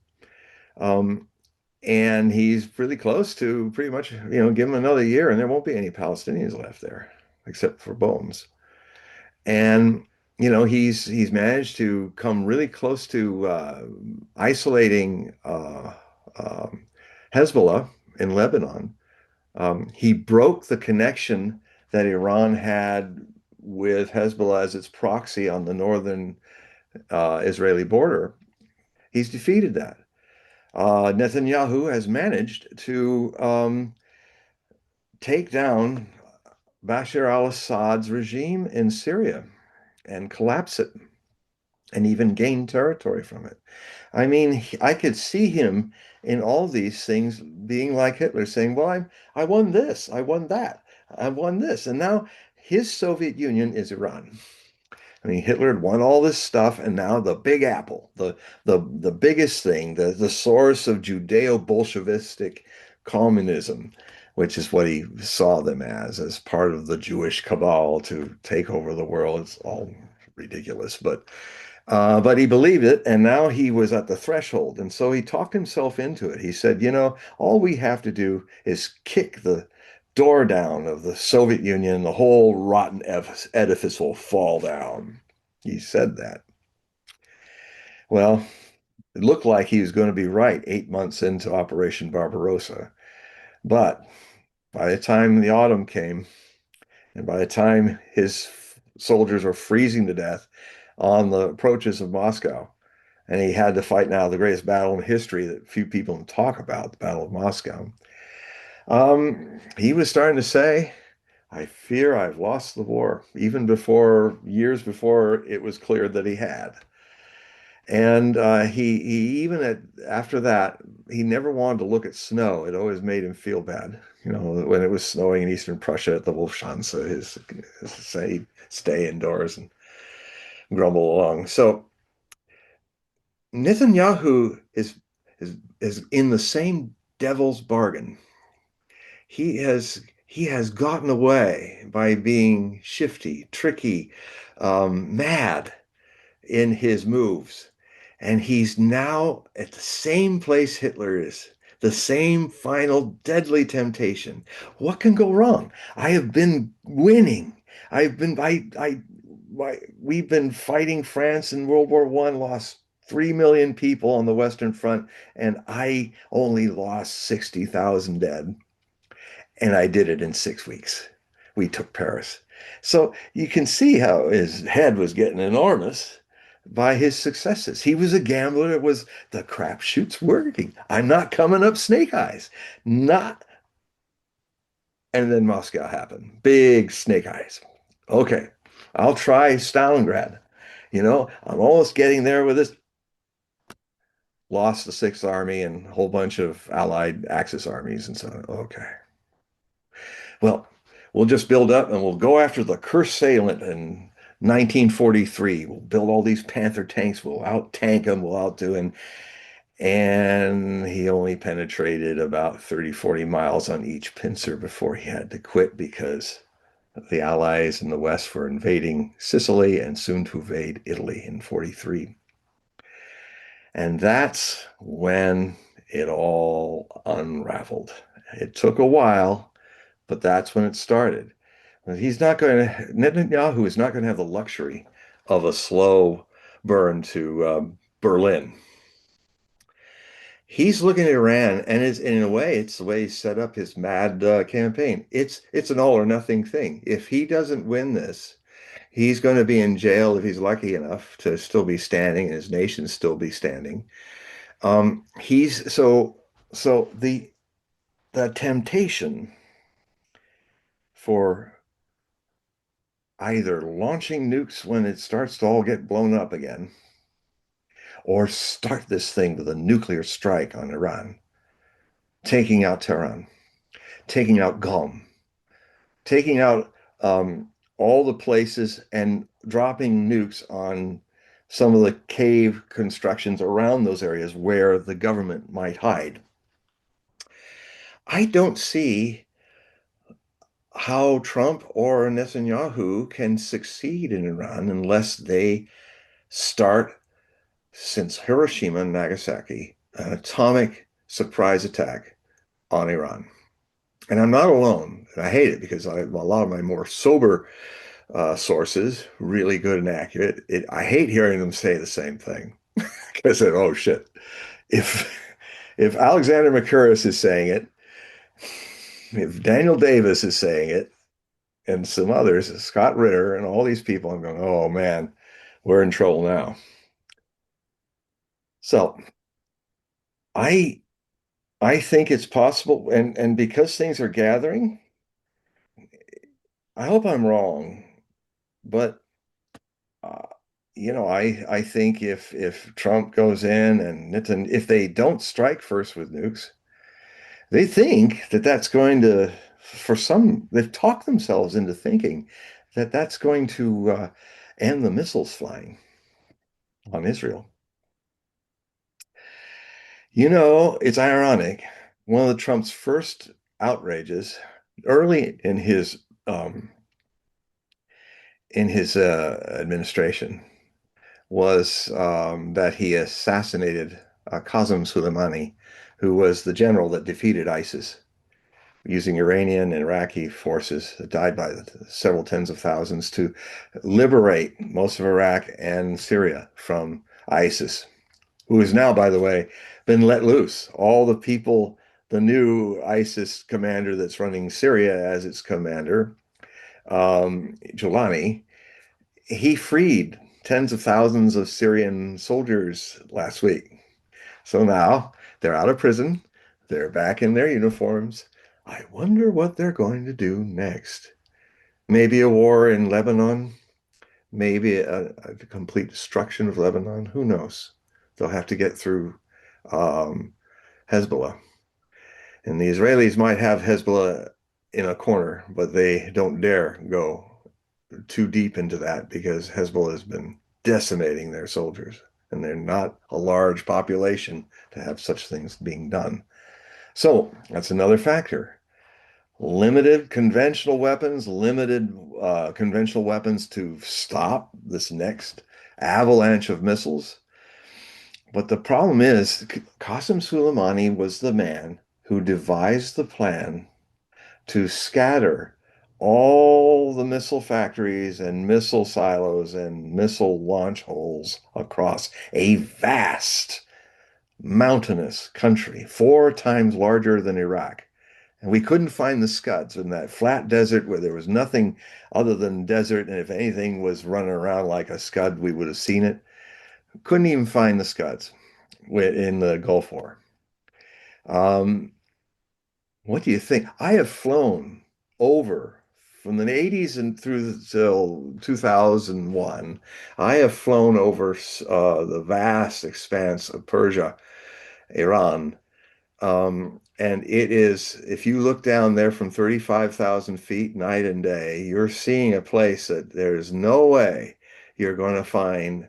Um, and he's really close to pretty much, give him another year and there won't be any Palestinians left there, except for bones. And, he's managed to come really close to isolating Hezbollah in Lebanon. He broke the connection that Iran had with Hezbollah as its proxy on the northern Israeli border. He's defeated that. Netanyahu has managed to take down Bashar al-Assad's regime in Syria and collapse it and even gain territory from it. I mean, I could see him in all these things being like Hitler, saying, "Well, I won this, I won that, I won this," and now his Soviet Union is Iran. I mean, Hitler had won all this stuff, and now the Big Apple, the biggest thing, the source of Judeo-Bolshevistic communism, which is what he saw them as part of the Jewish cabal to take over the world. It's all ridiculous, but he believed it, and now he was at the threshold, and so he talked himself into it. He said, all we have to do is kick the door down of the Soviet Union, the whole rotten edifice will fall down. He said that. Well, it looked like he was going to be right 8 months into Operation Barbarossa. But by the time the autumn came, and by the time his soldiers were freezing to death on the approaches of Moscow, and he had to fight now the greatest battle in history that few people talk about, the Battle of Moscow. He was starting to say, I fear I've lost the war, even years before it was clear that he had. And he even after that, he never wanted to look at snow. It always made him feel bad. When it was snowing in eastern Prussia at the Wolfschanze, his say stay indoors and grumble along. So Netanyahu is in the same devil's bargain. He has gotten away by being shifty, tricky, mad in his moves. And he's now at the same place Hitler is, the same final deadly temptation. What can go wrong? I have been winning. We've been fighting France in World War I, lost 3 million people on the Western Front, and I only lost 60,000 dead. And I did it in 6 weeks. We took Paris. So you can see how his head was getting enormous by his successes. He was a gambler. It was the crapshoot's working. I'm not coming up snake eyes. Not. And then Moscow happened. Big snake eyes. Okay, I'll try Stalingrad. I'm almost getting there with this. Lost the Sixth Army and a whole bunch of Allied Axis armies. And so, okay. Well, we'll just build up and we'll go after the cursed assailant in 1943. We'll build all these Panther tanks. We'll out tank them. We'll outdo him. And he only penetrated about 30, 40 miles on each pincer before he had to quit because the Allies in the West were invading Sicily and soon to invade Italy in 43. And that's when it all unraveled. It took a while, but that's when it started. Netanyahu is not going to have the luxury of a slow burn to Berlin. He's looking at Iran, and in a way, it's the way he set up his mad campaign. It's an all or nothing thing. If he doesn't win this, he's going to be in jail if he's lucky enough to still be standing and his nation still be standing. He's so the temptation for either launching nukes when it starts to all get blown up again, or start this thing with a nuclear strike on Iran, taking out Tehran, taking out Qom, taking out all the places and dropping nukes on some of the cave constructions around those areas where the government might hide. I don't see how Trump or Netanyahu can succeed in Iran unless they start, since Hiroshima and Nagasaki, an atomic surprise attack on Iran. And I'm not alone. And I hate it because a lot of my more sober sources, really good and accurate, I hate hearing them say the same thing because oh shit, if if Alexander Mercouris is saying it, if Daniel Davis is saying it, and some others, Scott Ritter and all these people, I'm going, oh man, we're in trouble now. So I I think it's possible, and because things are gathering, I hope I'm wrong, but uh, I think if Trump goes in and if they don't strike first with nukes, they think that that's going to, for some, they've talked themselves into thinking that that's going to end the missiles flying on Israel. It's ironic. One of the Trump's first outrages early um, in his administration was that he assassinated Qasem Soleimani, who was the general that defeated ISIS using Iranian and Iraqi forces that died by several tens of thousands to liberate most of Iraq and Syria from ISIS, who has now, by the way, been let loose. All the people, the new ISIS commander that's running Syria as its commander, Jolani, he freed tens of thousands of Syrian soldiers last week. So now they're out of prison. They're back in their uniforms. I wonder what they're going to do next. Maybe a war in Lebanon, maybe a complete destruction of Lebanon. Who knows? They'll have to get through um, Hezbollah. And the Israelis might have Hezbollah in a corner, but they don't dare go too deep into that because Hezbollah has been decimating their soldiers, and they're not a large population to have such things being done. So that's another factor. Limited conventional weapons, limited conventional weapons to stop this next avalanche of missiles. But the problem is, Qasem Soleimani was the man who devised the plan to scatter all the missile factories and missile silos and missile launch holes across a vast mountainous country, 4 times larger than Iraq. And we couldn't find the Scuds in that flat desert where there was nothing other than desert. And if anything was running around like a Scud, we would have seen it. Couldn't even find the Scuds in the Gulf War. Um, what do you think? I have flown over from the 80s and through till 2001. I have flown over the vast expanse of Persia, Iran. And it is, if you look down there from 35,000 feet night and day, you're seeing a place that there's no way you're going to find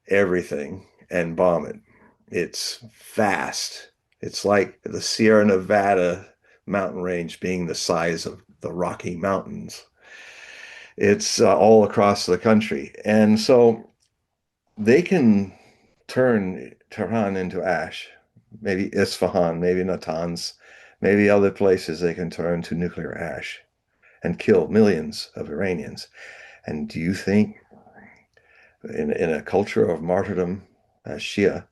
everything and bomb it. It's vast. It's like the Sierra Nevada mountain range being the size of the Rocky Mountains. It's all across the country. And so they can turn Tehran into ash, maybe Isfahan, maybe Natanz, Maybe other places they can turn to nuclear ash and kill millions of Iranians. And do you think in a culture of martyrdom as Shia,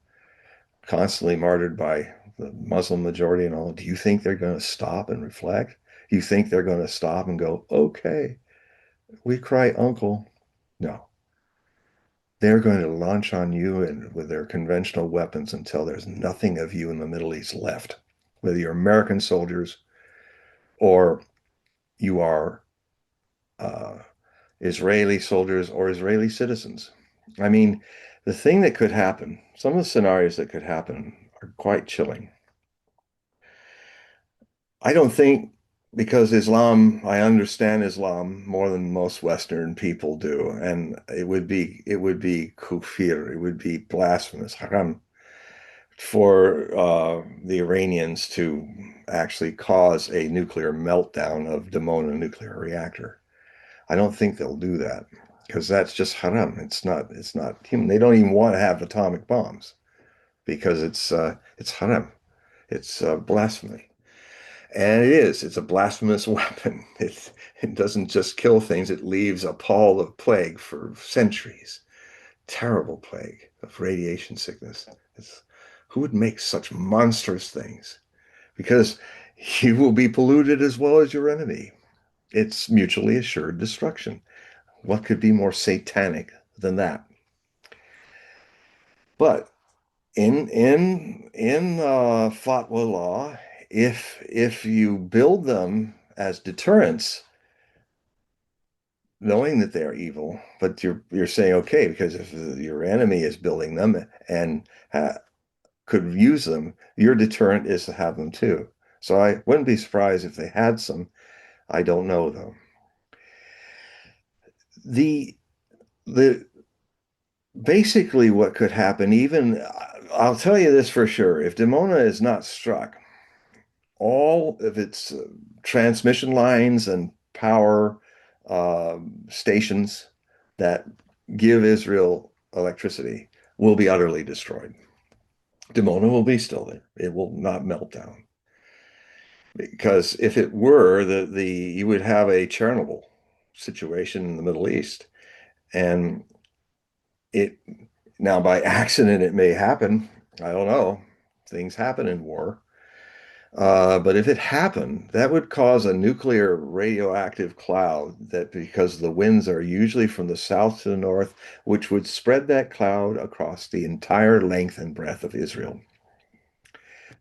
constantly martyred by the Muslim majority and all, do you think they're going to stop and reflect? Do you think they're going to stop and go, okay, we cry uncle? No. They're going to launch on you and with their conventional weapons until there's nothing of you in the Middle East left, whether you're American soldiers or you are uh, Israeli soldiers or Israeli citizens. I mean, the thing that could happen, some of the scenarios that could happen are quite chilling. I don't think because I understand Islam more than most Western people do, and it would be kufir, it would be blasphemous, haram, for the Iranians to actually cause a nuclear meltdown of Dimona nuclear reactor. I don't think they'll do that because that's just haram. It's not human. They don't even want to have atomic bombs because it's haram. It's blasphemy. And it is. It's a blasphemous weapon. It doesn't just kill things, it leaves a pall of plague for centuries. Terrible plague of radiation sickness. Who would make such monstrous things? Because you will be polluted as well as your enemy. It's mutually assured destruction. What could be more satanic than that? But in fatwa law, if you build them as deterrents, knowing that they are evil, but you're saying okay because if your enemy is building them and could use them, your deterrent is to have them too. So I wouldn't be surprised if they had some. I don't know though. The the basically what could happen, even I'll tell you this for sure, if Dimona is not struck, all of its transmission lines and power uh, stations that give Israel electricity will be utterly destroyed. Dimona will be still there. It will not melt down. Because if it were, the you would have a Chernobyl situation in the Middle East. And it now by accident it may happen. I don't know. Things happen in war. But if it happened, that would cause a nuclear radioactive cloud that because the winds are usually from the south to the north, which would spread that cloud across the entire length and breadth of Israel,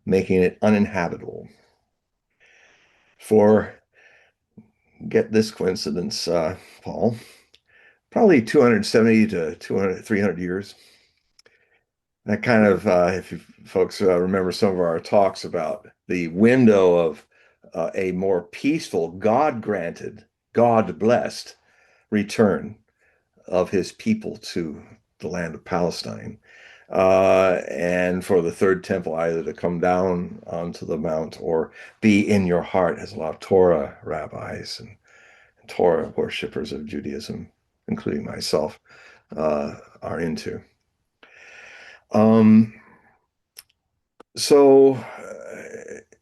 making it uninhabitable. For, get this coincidence, Paul, probably 270 to 200, 300 years. That kind of, if you folks remember some of our talks about the window of a more peaceful, God-granted, God-blessed return of his people to the land of Palestine, and for the third temple either to come down onto the mount or be in your heart, as a lot of Torah rabbis and Torah worshippers of Judaism, including myself, are into. Um, so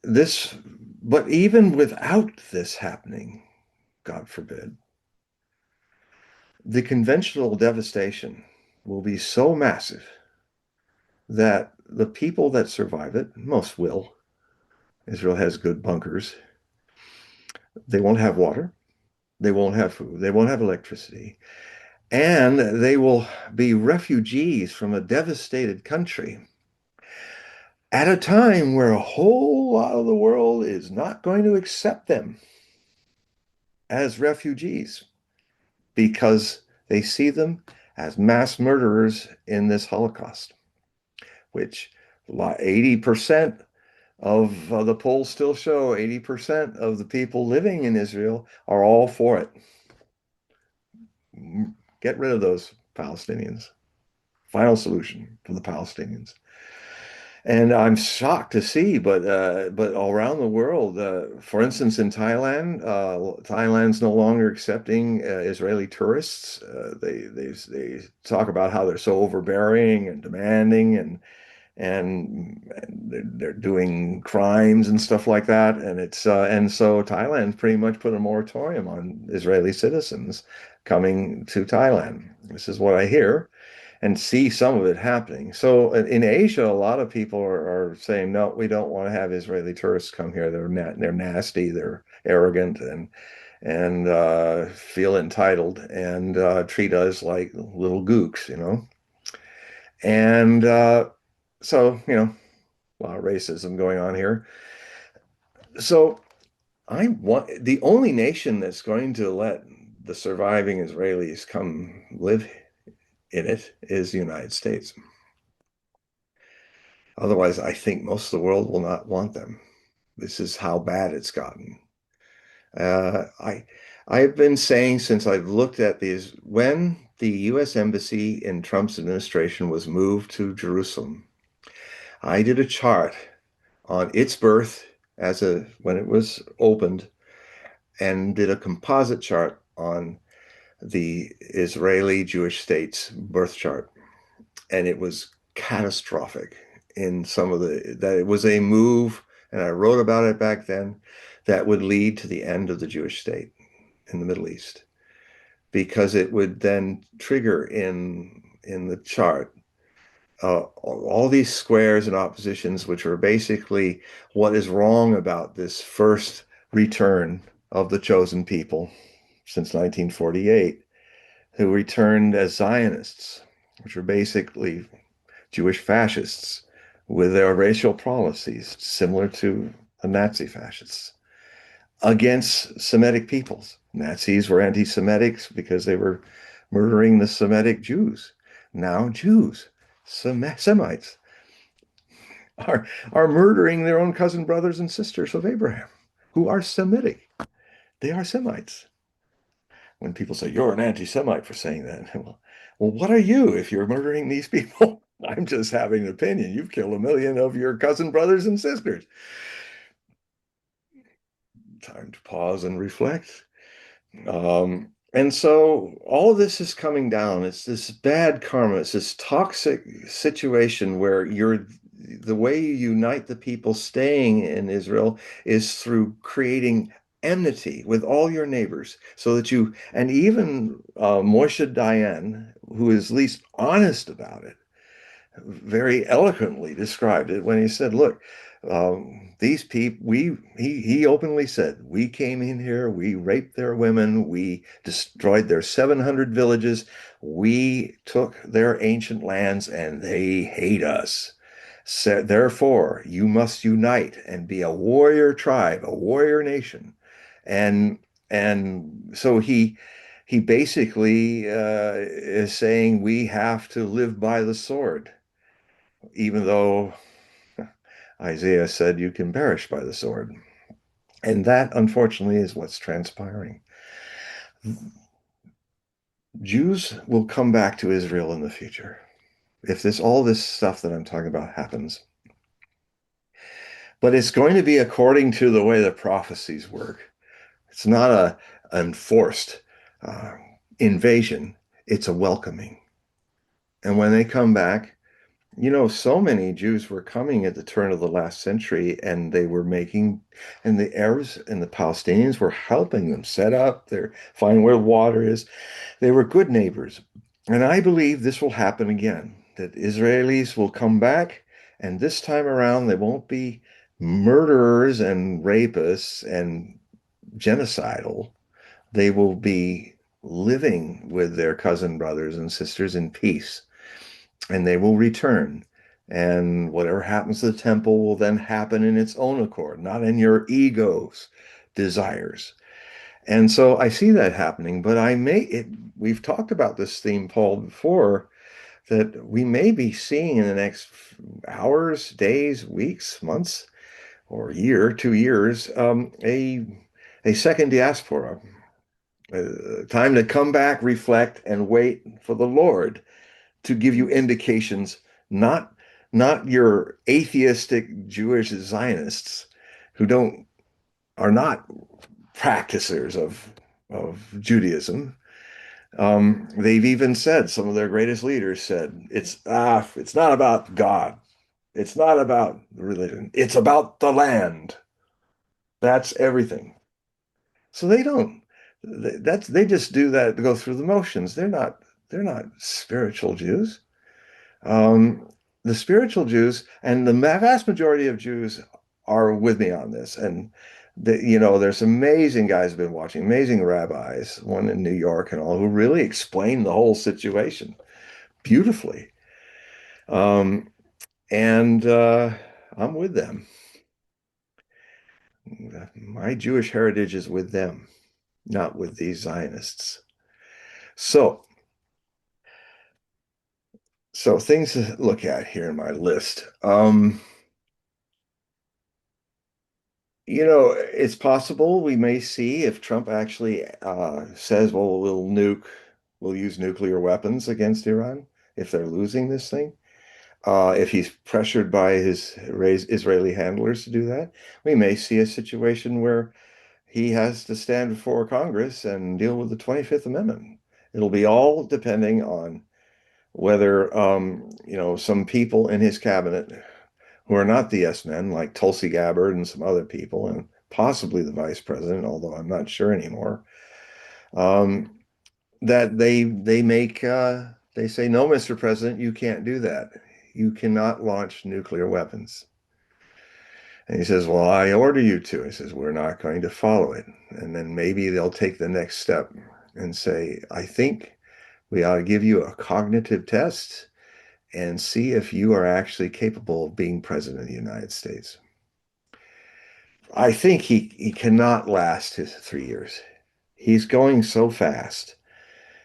this, but even without this happening, God forbid, the conventional devastation will be so massive that the people that survive it, most will, Israel has good bunkers, they won't have water, they won't have food, they won't have electricity, and they will be refugees from a devastated country at a time where a whole lot of the world is not going to accept them as refugees because they see them as mass murderers in this Holocaust, which 80% of the polls still show 80% of the people living in Israel are all for it. Get rid of those Palestinians. Final solution for the Palestinians. And I'm shocked to see, but all around the world, for instance, in Thailand, Thailand's no longer accepting Israeli tourists. They talk about how they're so overbearing and demanding, they're doing crimes and stuff like that. And so Thailand pretty much put a moratorium on Israeli citizens coming to Thailand. This is what I hear and see some of it happening. So in Asia, a lot of people are saying, no, we don't want to have Israeli tourists come here. They're nasty, they're arrogant, and feel entitled and treat us like little gooks, you know. And so, a lot of racism going on here. So I want the only nation that's going to let the surviving Israelis come live in it is the United States. Otherwise, I think most of the world will not want them. This is how bad it's gotten. Uh, I I've been saying since I've looked at these, when the U.S. Embassy in Trump's administration was moved to Jerusalem, I did a chart on its birth when it was opened and did a composite chart on the Israeli Jewish state's birth chart. And it was catastrophic in some of that it was a move, and I wrote about it back then, that would lead to the end of the Jewish state in the Middle East because it would then trigger in the chart all these squares and oppositions, which are basically what is wrong about this first return of the chosen people since 1948, who returned as Zionists, which are basically Jewish fascists with their racial policies similar to the Nazi fascists against Semitic peoples. Nazis were anti-Semitics because they were murdering the Semitic Jews. Now Jews, Semites, are murdering their own cousin brothers and sisters of Abraham, who are Semitic. They are Semites. When people say, you're an anti-Semite for saying that, well, what are you if you're murdering these people? I'm just having an opinion. You've killed a million of your cousin brothers and sisters. Time to pause and reflect. And so all of this is coming down. It's this bad karma. It's this toxic situation where the way you unite the people staying in Israel is through creating enmity with all your neighbors so that and even Moshe Dayan, who is least honest about it, very eloquently described it when he said, look, these people, he openly said, we came in here, we raped their women, we destroyed their 700 villages, we took their ancient lands, and they hate us. So, therefore, you must unite and be a warrior tribe, a warrior nation. And so he basically is saying we have to live by the sword, even though Isaiah said you can perish by the sword. And that, unfortunately, is what's transpiring. Jews will come back to Israel in the future if all this stuff that I'm talking about happens. But it's going to be according to the way the prophecies work. It's not an enforced uh, invasion, it's a welcoming. And when they come back, so many Jews were coming at the turn of the last century, and and the Arabs and the Palestinians were helping them set up find where water is. They were good neighbors. And I believe this will happen again, that Israelis will come back, and this time around, they won't be murderers and rapists and genocidal. They will be living with their cousin brothers and sisters in peace, and they will return. And whatever happens to the temple will then happen in its own accord, not in your ego's desires. And so I see that happening, but we've talked about this theme, Paul, before, that we may be seeing in the next hours, days, weeks, months, or year, 2 years, a second diaspora, time to come back, reflect, and wait for the Lord to give you indications, not your atheistic Jewish Zionists who don't are not practicers of Judaism. They've even said, some of their greatest leaders said, it's not about God. It's not about religion. It's about the land. That's everything. So they don't. They just do that to go through the motions. They're not spiritual Jews. Um, the spiritual Jews and the vast majority of Jews are with me on this. And there's amazing guys who've been watching, amazing rabbis, one in New York and all, who really explain the whole situation beautifully. Um, and I'm with them. My Jewish heritage is with them, not with these Zionists. So, so things to look at here in my list. It's possible we may see if Trump actually says, well, we'll use nuclear weapons against Iran if they're losing this thing. If he's pressured by his Israeli handlers to do that, we may see a situation where he has to stand before Congress and deal with the 25th Amendment. It'll be all depending on whether, some people in his cabinet who are not the yes men, like Tulsi Gabbard and some other people, and possibly the vice president, although I'm not sure anymore, um, that they say, no, Mr. President, you can't do that. You cannot launch nuclear weapons. And he says, well, I order you to. He says, we're not going to follow it. And then maybe they'll take the next step and say, I think we ought to give you a cognitive test and see if you are actually capable of being president of the United States. I think he cannot last his 3 years. He's going so fast.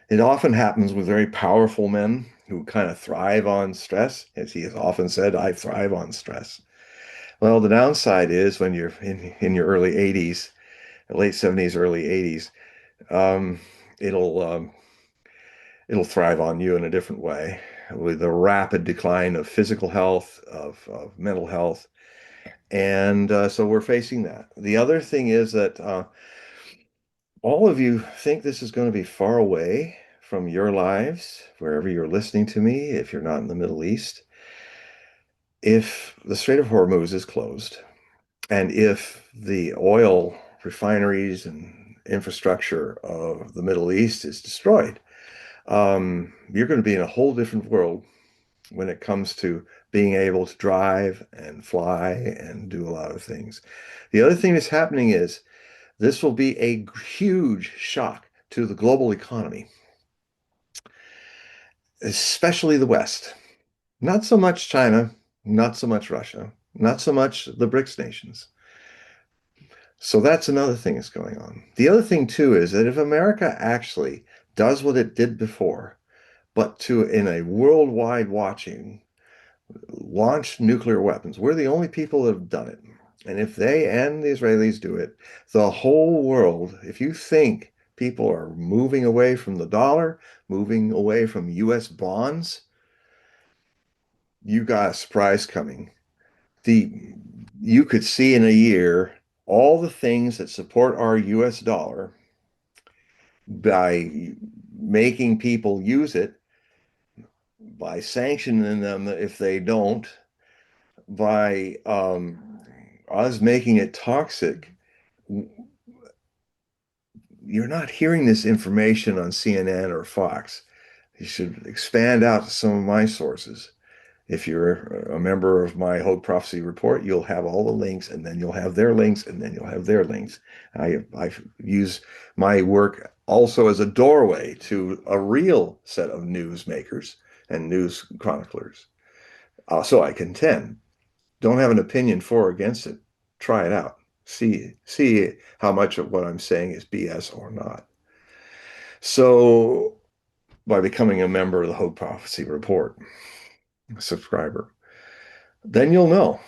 It often happens with very powerful men who kind of thrive on stress. As he has often said, I thrive on stress. Well, the downside is when you're in your early 80s, late 70s, early 80s, um, it'll it'll thrive on you in a different way with a rapid decline of physical health, of mental health. And so we're facing that. The other thing is that all of you think this is going to be far away from your lives, wherever you're listening to me, if you're not in the Middle East. If the Strait of Hormuz is closed, and if the oil refineries and infrastructure of the Middle East is destroyed, you're going to be in a whole different world when it comes to being able to drive and fly and do a lot of things. The other thing that's happening is this will be a huge shock to the global economy, especially the West. Not so much China, not so much Russia, not so much the BRICS nations. So that's another thing that's going on. The other thing too is that if America actually does what it did before, but in a worldwide watching, launch nuclear weapons, we're the only people that have done it. And if they and the Israelis do it, the whole world, if you think people are moving away from the dollar, moving away from US bonds, you got a surprise coming. The You could see in a year all the things that support our US dollar by making people use it, by sanctioning them if they don't, by us making it toxic. You're not hearing this information on CNN or Fox. You should expand out to some of my sources. If you're a member of my Hogue Prophecy Report, you'll have all the links, and then you'll have their links, and then you'll have their links. I use my work also as a doorway to a real set of newsmakers and news chroniclers. So I contend. Don't have an opinion for or against it. Try it out. See how much of what I'm saying is BS or not. So by becoming a member of the Hope Prophecy Report, a subscriber, then you'll know.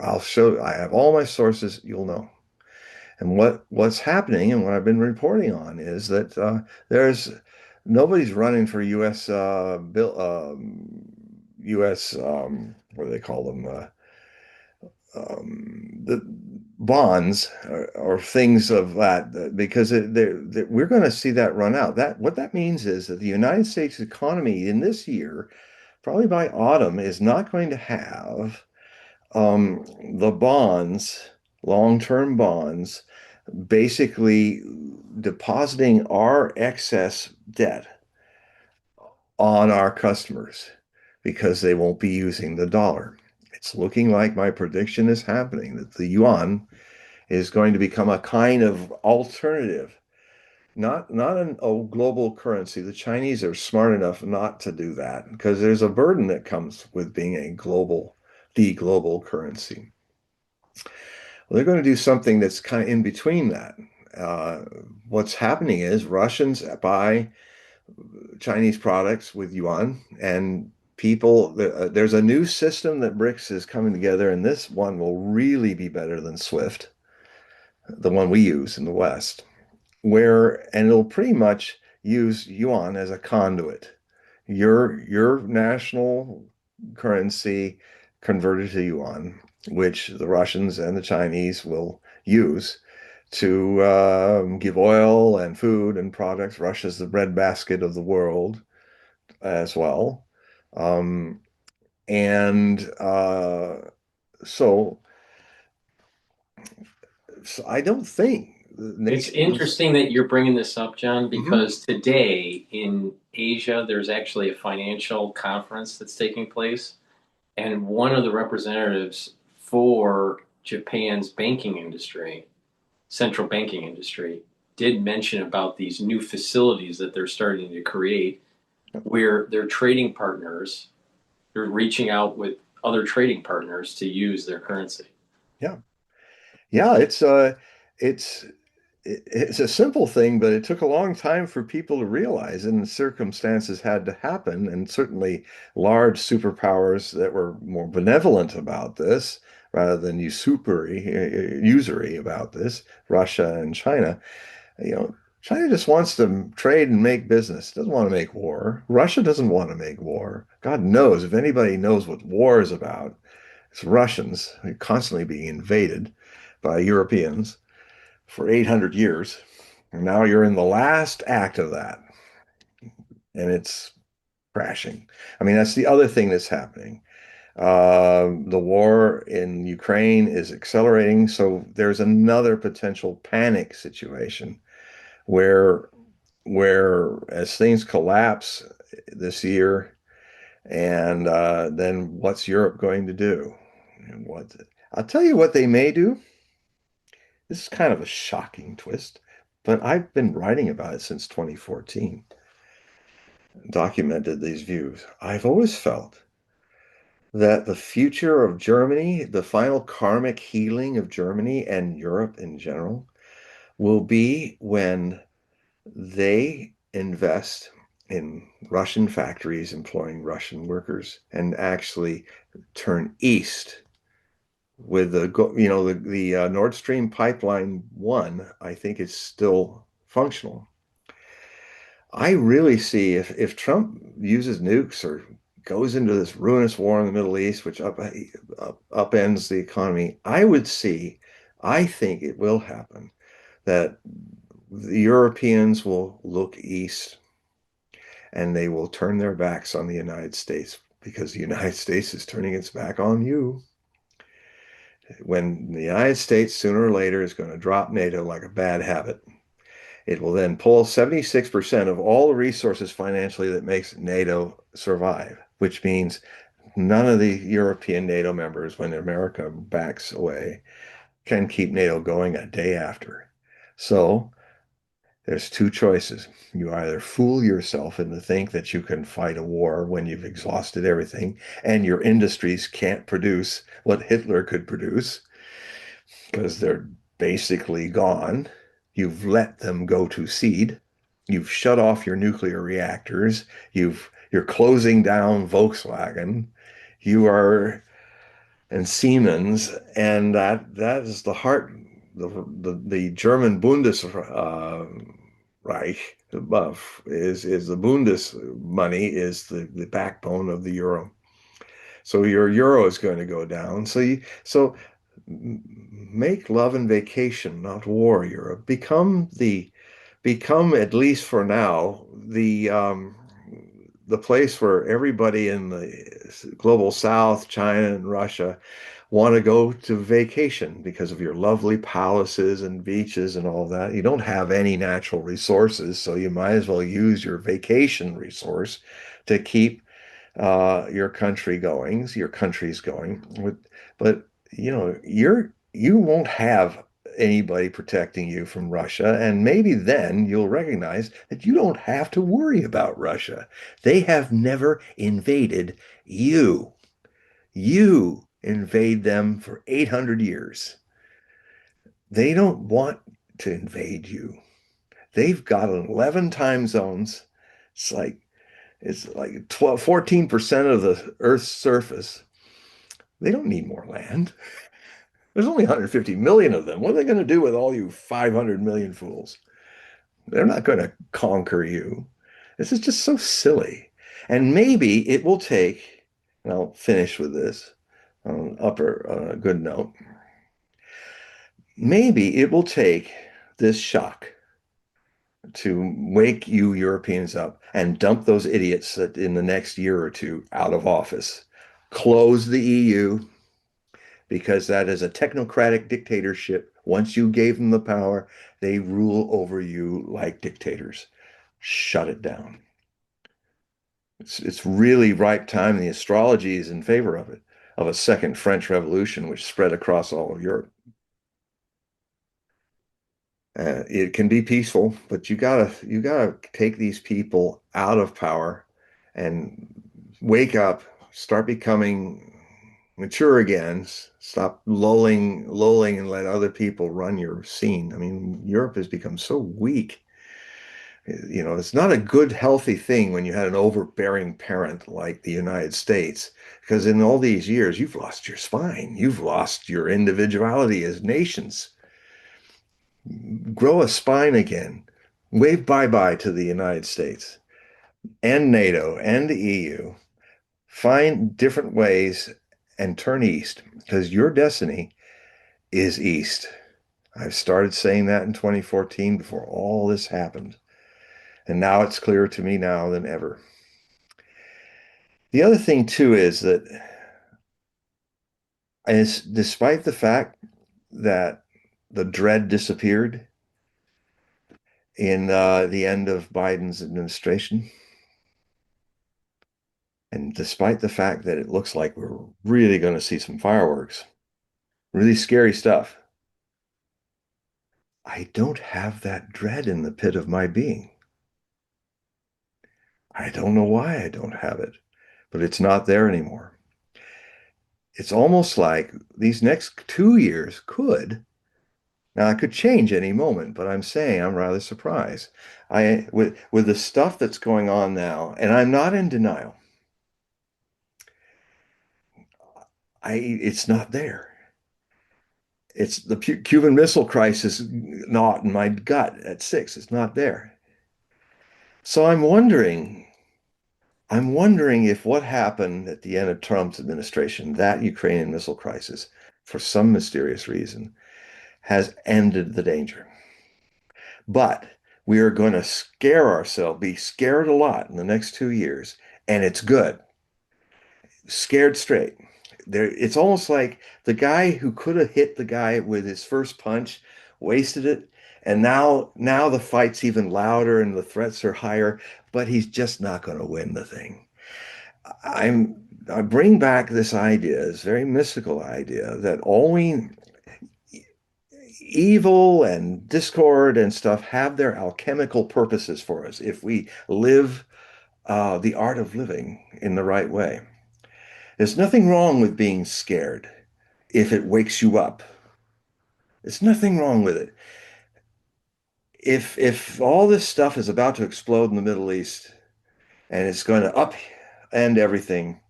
I have all my sources, you'll know. And what's happening and what I've been reporting on is that there's nobody's running for U.S. U.S. What do they call them? The bonds or things of that because we're going to see that run out. What that means is that the United States economy in this year, probably by autumn, is not going to have the bonds, long-term bonds, basically depositing our excess debt on our customers because they won't be using the dollar. It's looking like my prediction is happening, that the yuan is going to become a kind of alternative, not a global currency. The Chinese are smart enough not to do that because there's a burden that comes with being the global currency. Well, they're going to do something that's kind of in between that. Uh, what's happening is Russians buy Chinese products with yuan, and there's a new system that BRICS is coming together, and this one will really be better than SWIFT, the one we use in the West, and it'll pretty much use yuan as a conduit. Your national currency converted to yuan, which the Russians and the Chinese will use to give oil and food and products. Russia's the breadbasket of the world as well. Um, and so, so I don't think the It's nations. interesting that you're bringing this up, John, Mhm. because today in Asia, there's actually a financial conference that's taking place. And one of the representatives for Japan's banking industry, central banking industry, did mention about these new facilities that they're starting to create where their trading partners, they're reaching out with other trading partners to use their currency. Yeah. Yeah, it's it's a simple thing, but it took a long time for people to realize, and circumstances had to happen, and certainly large superpowers that were more benevolent about this rather than usury about this, Russia and China. You know, China just wants to trade and make business, doesn't want to make war. Russia doesn't want to make war. God knows, if anybody knows what war is about, it's Russians constantly being invaded by Europeans for 800 years. And now you're in the last act of that, and it's crashing. I mean, that's the other thing that's happening. The war in Ukraine is accelerating, so there's another potential panic situation where as things collapse this year, and then what's Europe going to do? And what I'll tell you what they may do. This is kind of a shocking twist, but I've been writing about it since 2014, documented these views. I've always felt that the future of Germany, the final karmic healing of Germany and Europe in general, will be when they invest in Russian factories employing Russian workers and actually turn east with the Nord Stream pipeline 1, I think it's still functional. I really see if Trump uses nukes or goes into this ruinous war in the Middle East, which upends the economy, I think it will happen that the Europeans will look east and they will turn their backs on the United States because the United States is turning its back on you. When the United States sooner or later is going to drop NATO like a bad habit, it will then pull 76% of all the resources financially that makes NATO survive, which means none of the European NATO members, when America backs away, can keep NATO going a day after. So there's two choices. You either fool yourself into think that you can fight a war when you've exhausted everything and your industries can't produce what Hitler could produce because they're basically gone. You've let them go to seed. You've shut off your nuclear reactors. You're closing down Volkswagen. You are and Siemens, and that is the heart. The German Reich is the Bundes money is the backbone of the euro. So your euro is going to go down. So make love and vacation, not war, Europe. Become at least for now the place where everybody in the global South, China and Russia want to go to vacation because of your lovely palaces and beaches and all that. You don't have any natural resources, so you might as well use your vacation resource to keep your countries going. But you won't have anybody protecting you from Russia, and maybe then you'll recognize that you don't have to worry about Russia. They have never invaded you. You invade them for 800 years. They don't want to invade you. They've got 11 time zones. It's like it's like 12, 14% of the Earth's surface. They don't need more land. There's only 150 million of them. What are they going to do with all you 500 million fools? They're not going to conquer you. This is just so silly. And maybe it will take, and I'll finish with this on a good note. Maybe it will take this shock to wake you Europeans up and dump those idiots that in the next year or two out of office. Close the EU because that is a technocratic dictatorship. Once you gave them the power, they rule over you like dictators. Shut it down. It's really ripe time, and the astrology is in favor of it, of a second French Revolution, which spread across all of Europe. It can be peaceful, but you gotta take these people out of power and wake up, start becoming mature again, stop lolling and let other people run your scene. I mean, Europe has become so weak. It's not a good, healthy thing when you had an overbearing parent like the United States, because in all these years, you've lost your spine, you've lost your individuality as nations. Grow a spine again. Wave bye-bye to the United States and NATO and the EU. Find different ways and turn east because your destiny is east. I've started saying that in 2014 before all this happened. And now it's clearer to me now than ever. The other thing too is that despite the fact that the dread disappeared in the end of Biden's administration, and despite the fact that it looks like we're really going to see some fireworks, really scary stuff, I don't have that dread in the pit of my being. I don't know why I don't have it, but it's not there anymore. It's almost like these next 2 years now it could change any moment, but I'm saying I'm rather surprised. With the stuff that's going on now, and I'm not in denial. It's not there. It's the Cuban Missile Crisis not in my gut at 6. It's not there. So I'm wondering if what happened at the end of Trump's administration, that Ukrainian missile crisis, for some mysterious reason, has ended the danger. But we are going to be scared a lot in the next 2 years, and it's good. Scared straight. It's almost like the guy who could have hit the guy with his first punch wasted it, and now the fight's even louder and the threats are higher, but he's just not going to win the thing. I bring back this idea, this very mystical idea that all evil and discord and stuff have their alchemical purposes for us if we live the art of living in the right way. There's nothing wrong with being scared if it wakes you up. There's nothing wrong with it. If all this stuff is about to explode in the Middle East and it's going to upend everything,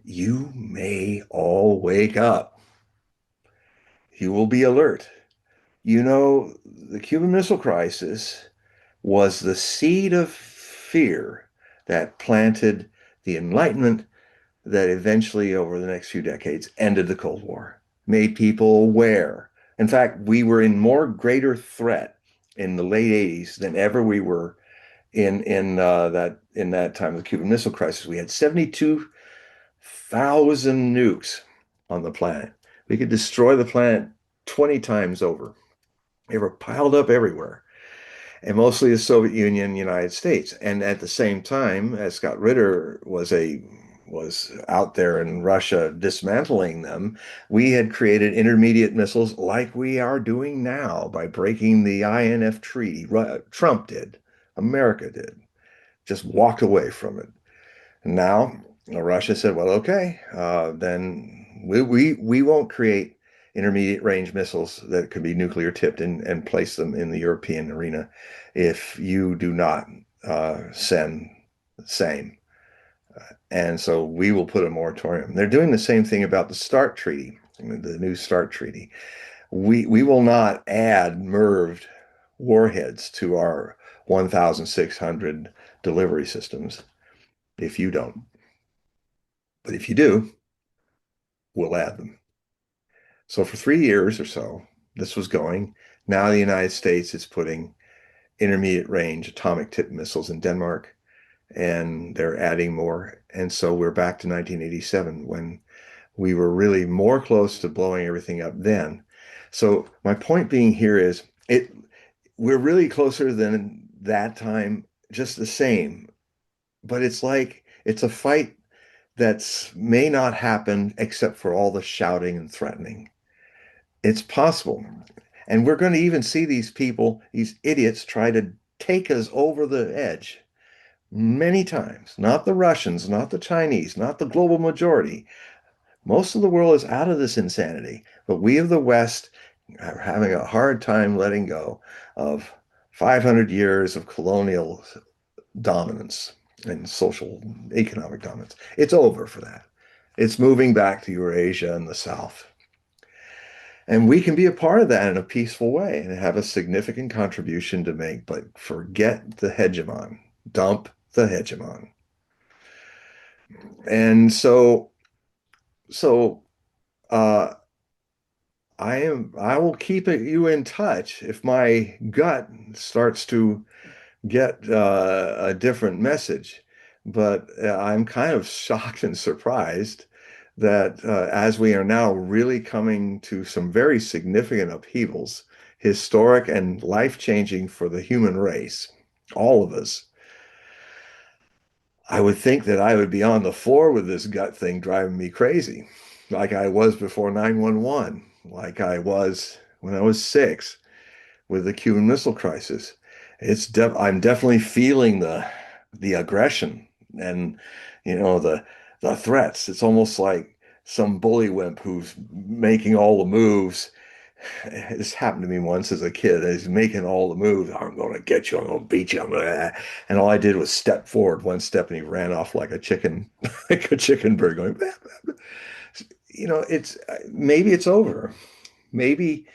you may all wake up. You will be alert. The Cuban Missile Crisis was the seed of fear that planted the Enlightenment that eventually, over the next few decades, ended the Cold War, made people aware. In fact, we were in more greater threat in the late 80s than ever we were in that time of the Cuban Missile Crisis. We had 72,000 nukes on the planet. We could destroy the planet 20 times over. They were piled up everywhere, and mostly the Soviet Union, United States. And at the same time, as Scott Ritter was out there in Russia dismantling them, we had created intermediate missiles like we are doing now by breaking the INF Treaty. Trump did, America did, just walked away from it. And now Russia said, "Well, okay, then we won't create intermediate range missiles that could be nuclear tipped and place them in the European arena if you do not send the same." And so we will put a moratorium. They're doing the same thing about the START Treaty, the new START Treaty. We will not add MIRV warheads to our 1,600 delivery systems if you don't. But if you do, we'll add them. So for 3 years or so, this was going. Now the United States is putting intermediate range atomic tip missiles in Denmark, and they're adding more. And so we're back to 1987 when we were really more close to blowing everything up then. So my point being here is we're really closer than that time, just the same. But it's like it's a fight that's may not happen except for all the shouting and threatening. It's possible. And we're going to even see these people, these idiots, try to take us over the edge many times. Not the Russians, not the Chinese, not the global majority. Most of the world is out of this insanity, but we of the West are having a hard time letting go of 500 years of colonial dominance and social economic dominance. It's over for that. It's moving back to Eurasia and the South. And we can be a part of that in a peaceful way and have a significant contribution to make, but forget the hegemon. Dump the hegemon. And so uh I will keep you in touch if my gut starts to get a different message. But I'm kind of shocked and surprised that as we are now really coming to some very significant upheavals, historic and life-changing for the human race, all of us, I would think that I would be on the floor with this gut thing driving me crazy, like I was before 9/11, like I was when I was 6 with the Cuban Missile Crisis. I'm definitely feeling the aggression and the threats. It's almost like some bullywimp who's making all the moves. This happened to me once as a kid. He's making all the moves. I'm going to get you. I'm going to beat you. And all I did was step forward one step, and he ran off like a chicken, like a chicken bird going. Bah, bah, bah. It's maybe it's over. Maybe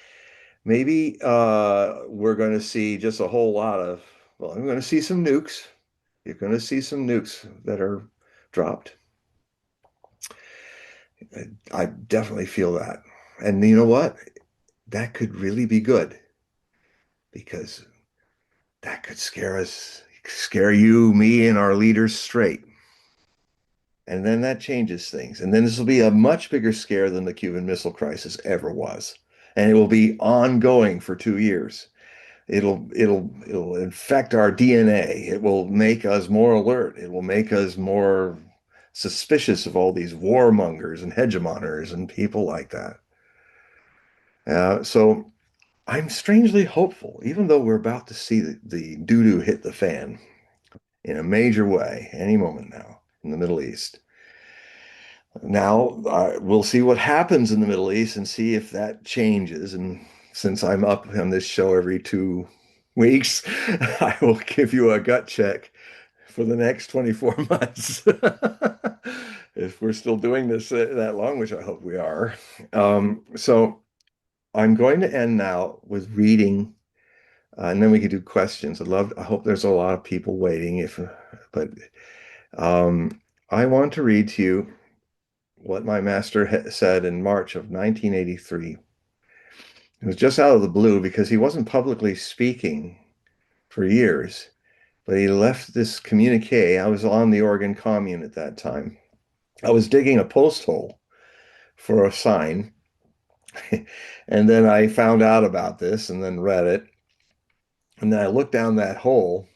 we're going to see just a whole lot of. Well, I'm going to see some nukes. You're going to see some nukes that are dropped. I definitely feel that. And you know what? That could really be good because that could scare you, me, and our leaders straight. And then that changes things. And then this will be a much bigger scare than the Cuban Missile Crisis ever was. And it will be ongoing for 2 years. It'll infect our DNA. It will make us more alert. It will make us more suspicious of all these warmongers and hegemoners and people like that. So I'm strangely hopeful, even though we're about to see the doo-doo hit the fan in a major way any moment now in the Middle East. Now, we'll see what happens in the Middle East and see if that changes. And since I'm up on this show every 2 weeks, I will give you a gut check for the next 24 months. If we're still doing this that long, which I hope we are. So I'm going to end now with reading, and then we can do questions. I hope there's a lot of people waiting. But I want to read to you what my master said in March of 1983. It was just out of the blue because he wasn't publicly speaking for years. but he left this communique. I was on the Oregon Commune at that time. I was digging a post hole for a sign, and then I found out about this and then read it. And then I looked down that hole.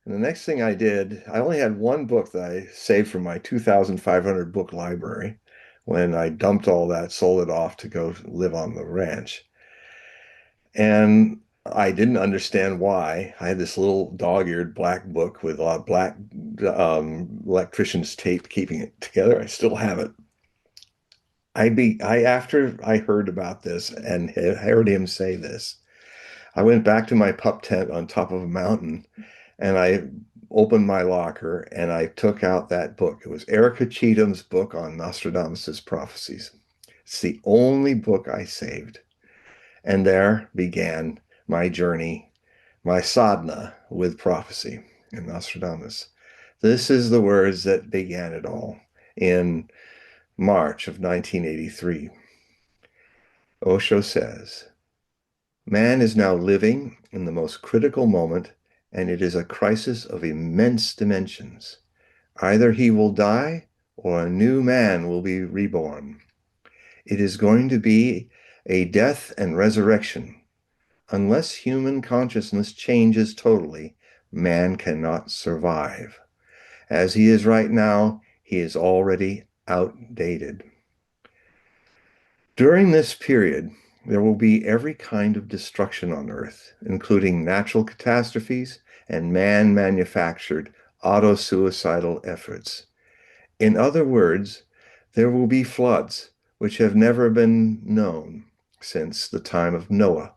And the next thing I did, I only had one book that I saved from my 2,500 book library when I dumped all that, sold it off to go live on the ranch. And I didn't understand why. I had this little dog-eared black book with a lot of black electrician's tape keeping it together. I still have it. After I heard about this and heard him say this, I went back to my pup tent on top of a mountain and I opened my locker and I took out that book. It was Erica Cheatham's book on Nostradamus's prophecies. It's the only book I saved. And there began my journey, my sadhana with prophecy and Nostradamus. This is the words that began it all in March of 1983. Osho says, man is now living in the most critical moment, and it is a crisis of immense dimensions. Either he will die or a new man will be reborn. It is going to be a death and resurrection. Unless human consciousness changes totally, man cannot survive. As he is right now, he is already outdated. During this period, there will be every kind of destruction on Earth, including natural catastrophes and man-manufactured auto-suicidal efforts. In other words, there will be floods which have never been known since the time of Noah,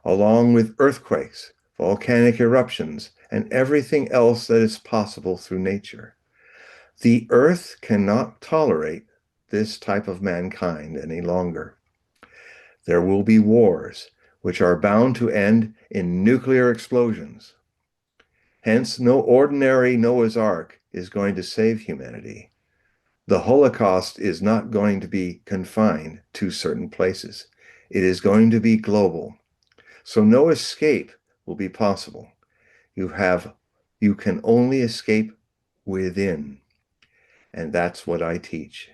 along with earthquakes, volcanic eruptions, and everything else that is possible through nature. The Earth cannot tolerate this type of mankind any longer. There will be wars, which are bound to end in nuclear explosions. Hence, no ordinary Noah's Ark is going to save humanity. The Holocaust is not going to be confined to certain places. It is going to be global. So no escape will be possible. You can only escape within. And that's what I teach.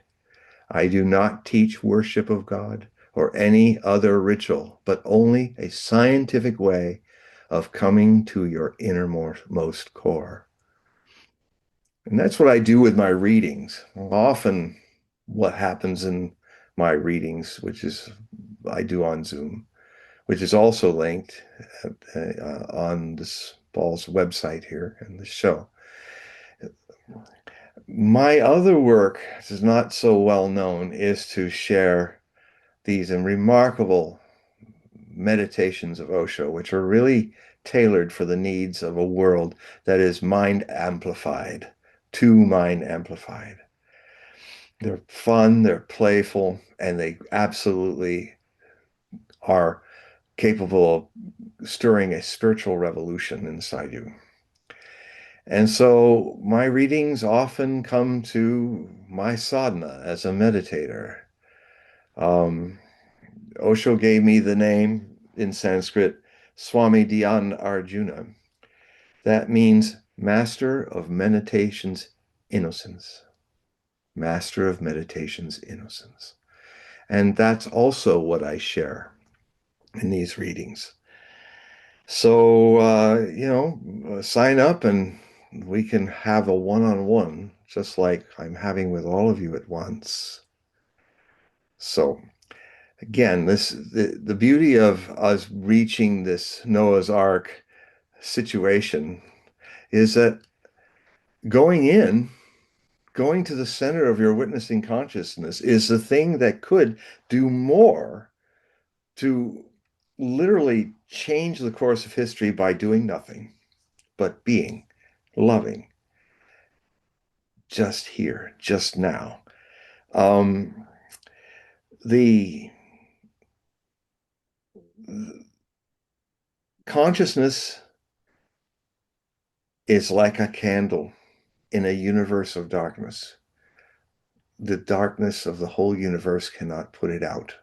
I do not teach worship of God or any other ritual, but only a scientific way of coming to your innermost core. And that's what I do with my readings. Often what happens in my readings, which is I do on Zoom, which is also linked on this Paul's website here in the show. My other work, which is not so well known, is to share these remarkable meditations of Osho, which are really tailored for the needs of a world that is mind amplified, too mind amplified. They're fun, they're playful, and they absolutely are capable of stirring a spiritual revolution inside you. And so my readings often come to my sadhana as a meditator. Um, Osho gave me the name in Sanskrit, Swami Dhyan Arjuna. That means Master of Meditation's Innocence. Master of Meditation's Innocence. And that's also what I share in these readings. So, sign up and we can have a one-on-one, just like I'm having with all of you at once. So, again, the beauty of us reaching this Noah's Ark situation is that going to the center of your witnessing consciousness is the thing that could do more to literally change the course of history by doing nothing, but being, loving, just here, just now. Um, the consciousness is like a candle in a universe of darkness. The darkness of the whole universe cannot put it out.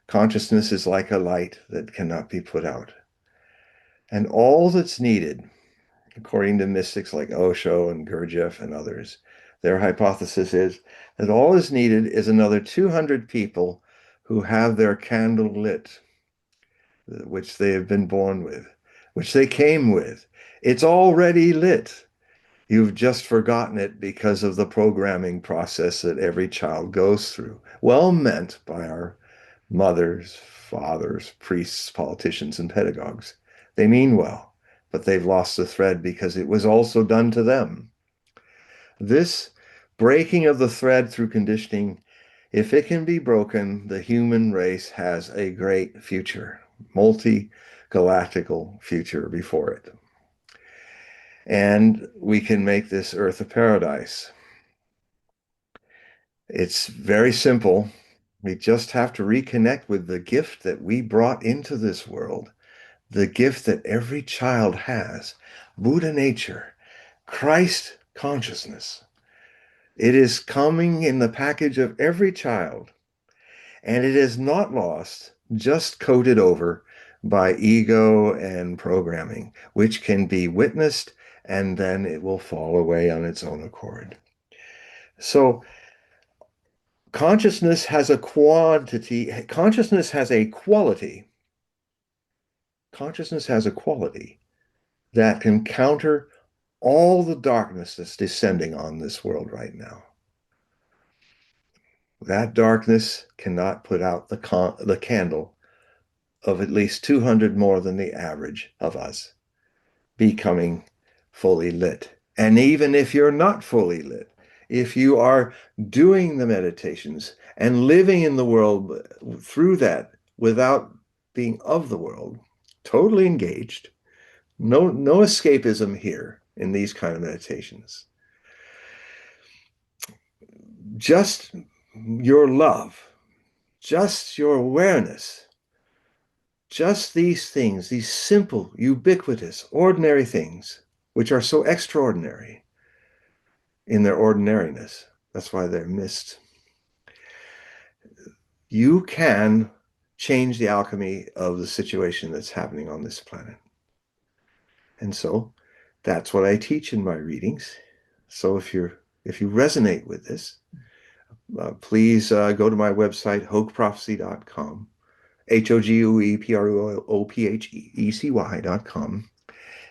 Consciousness is like a light that cannot be put out. And all that's needed, according to mystics like Osho and Gurdjieff and others, their hypothesis is that all is needed is another 200 people who have their candle lit, which they have been born with, which they came with. It's already lit. You've just forgotten it because of the programming process that every child goes through. Well meant by our mothers, fathers, priests, politicians, and pedagogues. They mean well, but they've lost the thread because it was also done to them. This breaking of the thread through conditioning, if it can be broken, the human race has a great future, multi-galactical future before it. And we can make this earth a paradise. It's very simple. We just have to reconnect with the gift that we brought into this world, the gift that every child has, Buddha nature, Christ consciousness. It is coming in the package of every child, and it is not lost, just coated over by ego and programming, which can be witnessed and then it will fall away on its own accord. So consciousness has a quantity, consciousness has a quality, consciousness has a quality that can counter all the darkness that's descending on this world right now. That darkness cannot put out the candle of at least 200 more than the average of us becoming fully lit. And even if you're not fully lit, if you are doing the meditations and living in the world through that without being of the world, totally engaged, no escapism here in these kind of meditations. Just your love, just your awareness, just these things, these simple, ubiquitous, ordinary things, which are so extraordinary in their ordinariness. That's why they're missed. You can change the alchemy of the situation that's happening on this planet. And so that's what I teach in my readings. So if you resonate with this, please go to my website, hogueprophecy.com, HOGUEPROPHECY.com,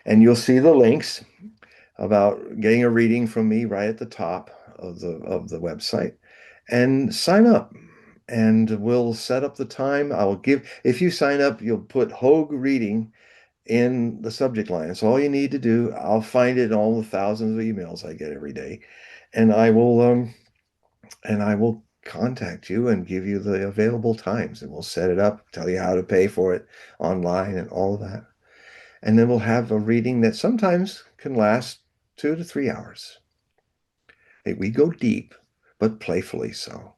and you'll see the links about getting a reading from me right at the top of the website. And sign up and we'll set up the time. If you sign up, you'll put Hogue reading in the subject line. It's all you need to do. I'll find it in all the thousands of emails I get every day. And I will contact you and give you the available times and we'll set it up, tell you how to pay for it online and all of that. And then we'll have a reading that sometimes can last 2 to 3 hours. We go deep, but playfully so.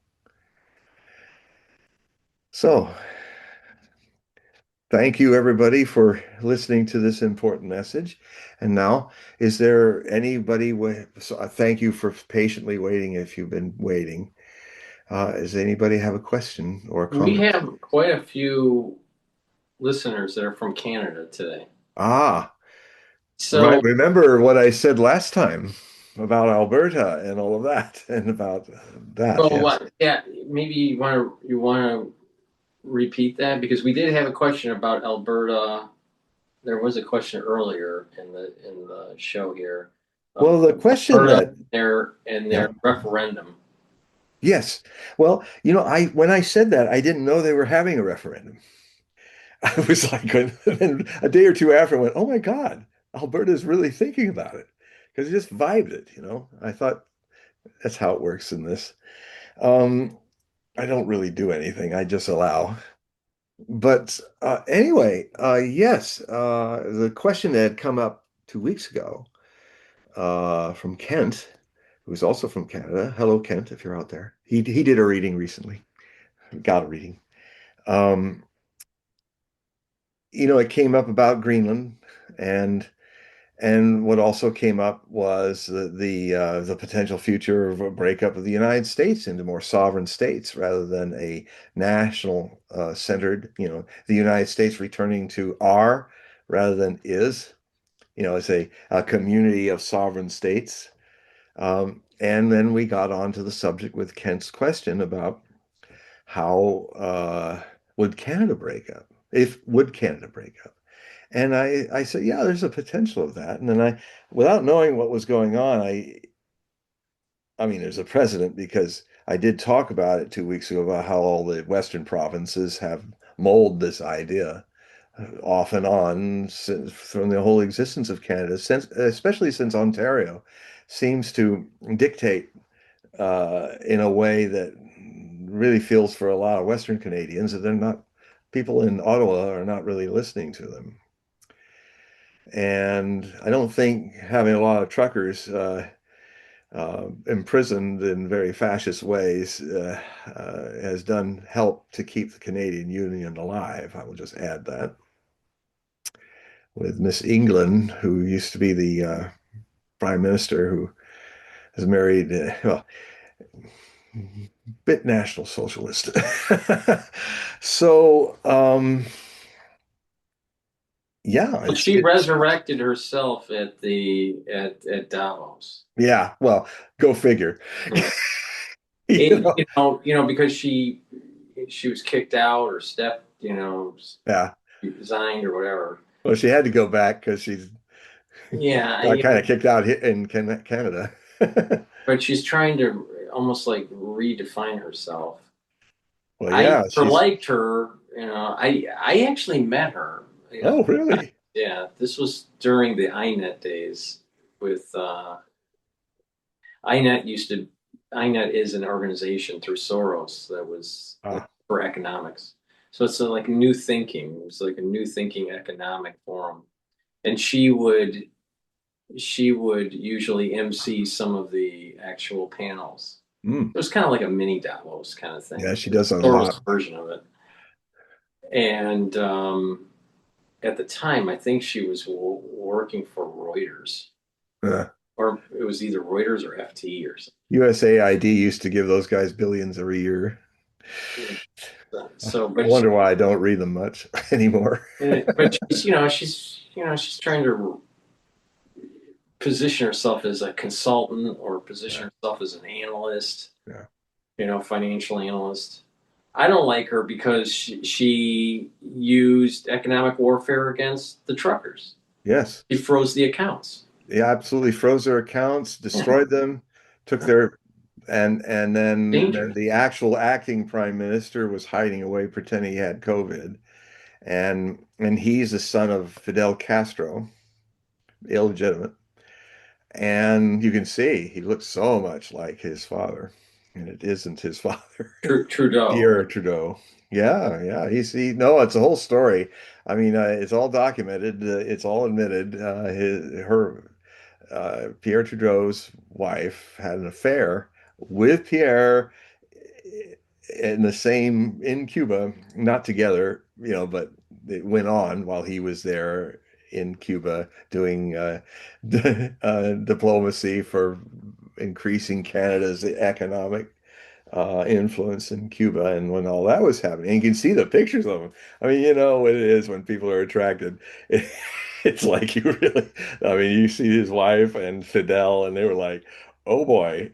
So, thank you everybody for listening to this important message. And now, is there anybody so thank you for patiently waiting if you've been waiting. Does anybody have a question or a We comment? have quite a few listeners that are from Canada today. Ah, right. So, Remember what I said last time about Alberta and all of that, and about that, well, yes. what? Yeah, maybe you want to repeat that because we did have a question about Alberta. There was a question earlier in the show here Well, about the question Alberta that, and their yeah, referendum. yes. Well, I when I said that, I didn't know they were having a referendum. I was like, and a day or two after, I went, oh my God, Alberta's really thinking about it because it just vibed it. I thought that's how it works in this. Um, I don't really do anything. I just allow. But anyway, yes, the question that had come up 2 weeks ago from Kent, who's also from Canada. Hello, Kent, if you're out there. He did a reading recently. Got a reading. Um, it came up about Greenland, and what also came up was the potential future of a breakup of the United States into more sovereign states rather than a national centered, the United States returning to our rather than is. It's a community of sovereign states. And then we got on to the subject with Kent's question about how would Canada break up? If would Canada break up? And I said, yeah, there's a potential of that. And then without knowing what was going on, I mean, there's a precedent because I did talk about it 2 weeks ago about how all the Western provinces have molded this idea off and on from the whole existence of Canada, especially since Ontario seems to dictate in a way that really feels for a lot of Western Canadians that they're not, people in Ottawa are not really listening to them. And I don't think having a lot of truckers imprisoned in very fascist ways has done help to keep the Canadian Union alive. I will just add that. With Miss England, who used to be the prime minister, who is married, well, bit National Socialist. So, yeah, Well, she resurrected herself at the at Davos. yeah, well, go figure. Yeah. You know, Because she was kicked out or stepped, yeah. she resigned or whatever. Well, she had to go back because she's Yeah, got kind of kicked out in Canada. but she's trying to almost like redefine herself. Well, I yeah, never she's, liked her. I actually met her. oh, really? Yeah, this was during the INET days with INET used to INET is an organization through Soros that was like Ah, for economics. So it's like new thinking. It was like a new thinking economic forum. And she would usually MC some of the actual panels. mm. It was kind of like a mini Davos kind of Yeah, thing, she does a Soros lot. version of it. And at the time, I think she was working for Reuters, Uh, or it was either Reuters or FT or USAID used to give those guys billions every year. something. I So, wonder why I don't read them much anymore. but she's trying to position herself as a consultant or position Yeah, herself as an analyst, yeah. financial analyst. I don't like her because she used economic warfare against the truckers. Yes. She froze the accounts. They absolutely froze their accounts, destroyed them, took their and then Dangerous. the actual acting prime minister was hiding away pretending he had COVID. And he's the son of Fidel Castro, illegitimate. And you can see he looks so much like his father. And it isn't his father, Trudeau. Pierre Trudeau. Yeah, yeah. No, it's a whole story. I mean, it's all documented. It's all admitted. Pierre Trudeau's wife had an affair with Pierre in Cuba, not together, but it went on while he was there in Cuba doing diplomacy for increasing Canada's economic influence in Cuba. And when all that was happening, and you can see the pictures of them. I mean, you know what it is when people are attracted. It's like you really, I mean, you see his wife and Fidel, and they were like, oh boy,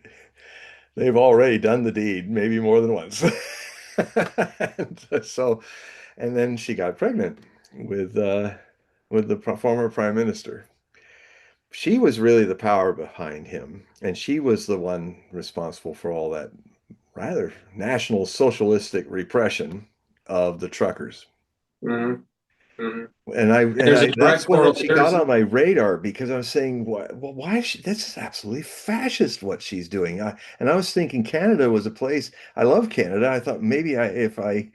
they've already done the deed, maybe more than once. And so, and then she got pregnant with uh, with the former prime minister. She was really the power behind him, and she was the one responsible for all that rather national socialistic repression of the truckers. Mm-hmm. Mm-hmm. And There's a I direct that's when correl. she got There's on my radar because I was saying, why is she, this is absolutely fascist what she's doing. And I was thinking Canada was a place, I love Canada. I thought maybe if I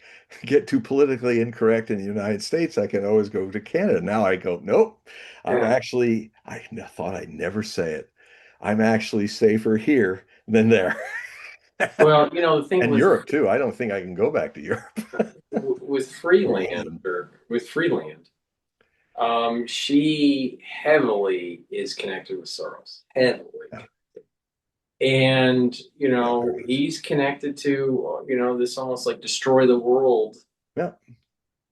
get too politically incorrect in the United States, I can always go to Canada. Now I go, nope, yeah. I thought I'd never say it. I'm actually safer here than there. Well, the thing And Europe too. I don't think I can go back to Europe with or Freeland England. or with Freeland, she heavily is connected with Soros. Heavily. Yeah, And, yeah, very much. he's connected to, this almost like destroy the world Yeah.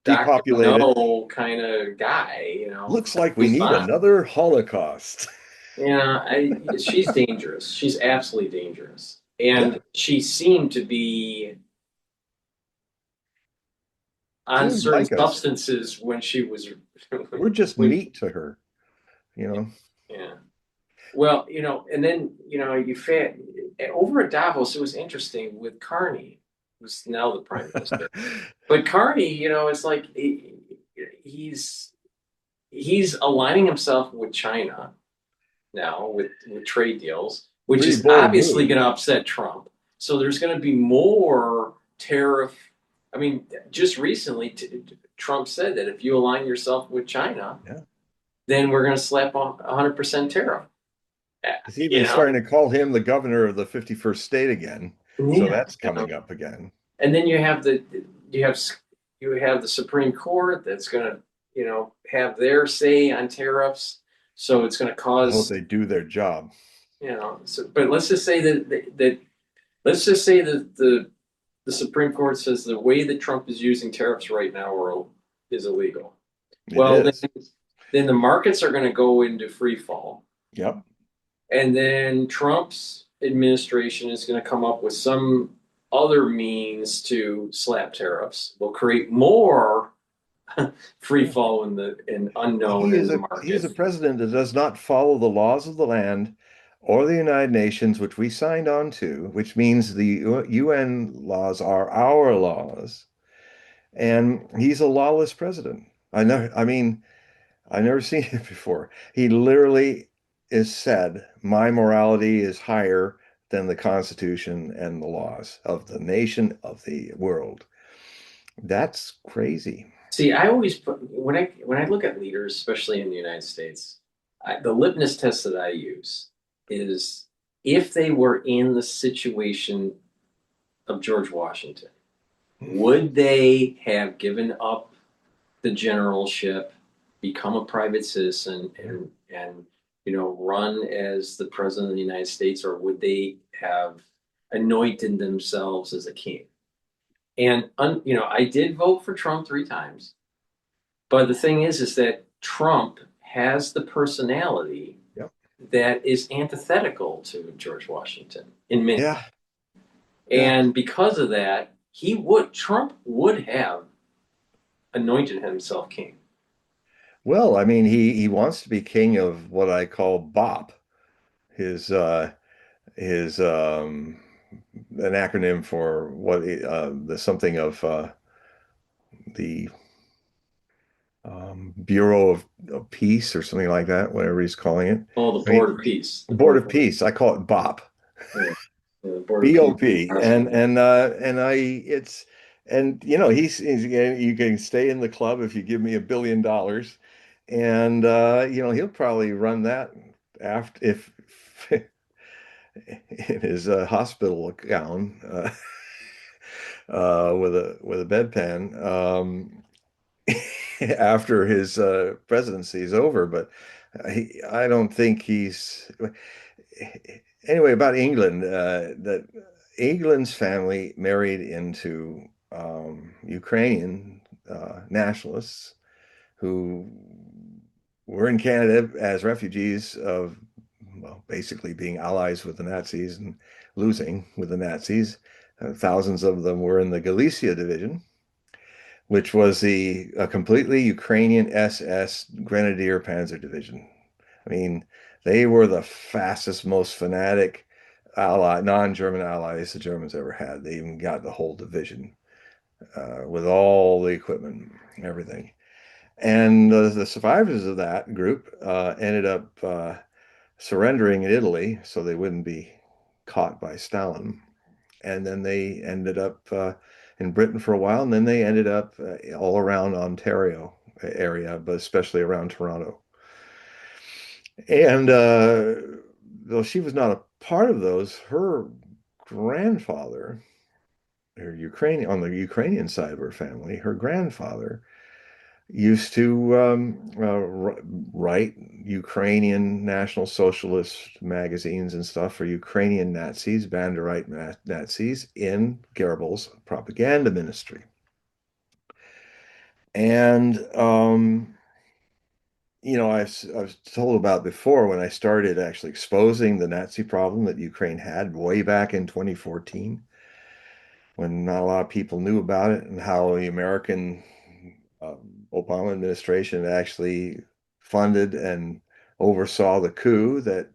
Dr. depopulated. No kind of guy, Looks like we who's need fine. another Holocaust. She's dangerous. She's absolutely dangerous. Yeah, And she seemed to be she on didn't certain like us. substances when she was, We're just when, meat to her, you know. yeah. Well, and then, over at Davos, it was interesting with Carney, who's now the prime minister. But Carney, it's like he's he's aligning himself with China now with trade deals, which Pretty is bold obviously move. going to upset Trump. So there's going to be more tariff. I mean, just recently, Trump said that if you align yourself with China, Yeah. then we're going to slap on 100% tariff. He's You even know, starting to call him the governor of the 51st state again. So yeah. that's coming up again. And then you have you have the Supreme Court that's going to have their say on tariffs. So it's going to I hope cause they do their job. So, but let's just say that let's just say that the Supreme Court says the way that Trump is using tariffs right now is illegal. It Well, is. then the markets are going to go into free fall, Yep. and then Trump's administration is going to come up with some other means to slap tariffs. Will create more free Yeah. fall in unknown in the He's a market. president that does not follow the laws of the land or the United Nations, which we signed on to, which means the UN laws are our laws. And he's a lawless president. I mean, I've never seen it before. He literally is said, my morality is higher than the Constitution and the laws of the nation of the world. That's crazy. See, I always put when I look at leaders, especially in the United States, the litmus test that I use is if they were in the situation of George Washington, would they have given up the generalship, become a private citizen, Yeah. and run as the president of the United States, or would they have anointed themselves as a king? And I did vote for Trump 3 times. But the thing is that Trump has the personality Yep. that is antithetical to George Washington in many. Yeah. Yeah. And because of that, Trump would have anointed himself king. Well, I mean, he wants to be king of what I call BOP, his his an acronym for what the something of the Bureau of Peace or something like that, whatever he's calling it. Oh, the I mean, Board of Peace. The Board Board of Peace. I call it BOP. yeah, the Board of Peace. BOP. And I it's and he's you can stay in the club if you give me $1 billion. And he'll probably run that after if in his hospital gown with a bedpan after his presidency is over. But I don't think he's anyway about England. That England's family married into Ukrainian nationalists who were in Canada as refugees of, well, basically being allies with the Nazis and losing with the Nazis. Thousands of them were in the Galicia division, which was the completely Ukrainian SS Grenadier Panzer Division. I mean, they were the fastest, most fanatic non-German allies the Germans ever had. They even got the whole division with all the equipment, everything. And the survivors of that group ended up surrendering in Italy so they wouldn't be caught by Stalin. And then they ended up in Britain for a while, and then they ended up all around Ontario area, but especially around Toronto. And though she was not a part of those, her grandfather, her Ukrainian on the Ukrainian side of her family, her grandfather used to write Ukrainian National Socialist magazines and stuff for Ukrainian Nazis, Banderite Nazis in Goebbels' propaganda ministry. And I was told about before when I started actually exposing the Nazi problem that Ukraine had way back in 2014, when not a lot of people knew about it, and how the American Obama administration actually funded and oversaw the coup that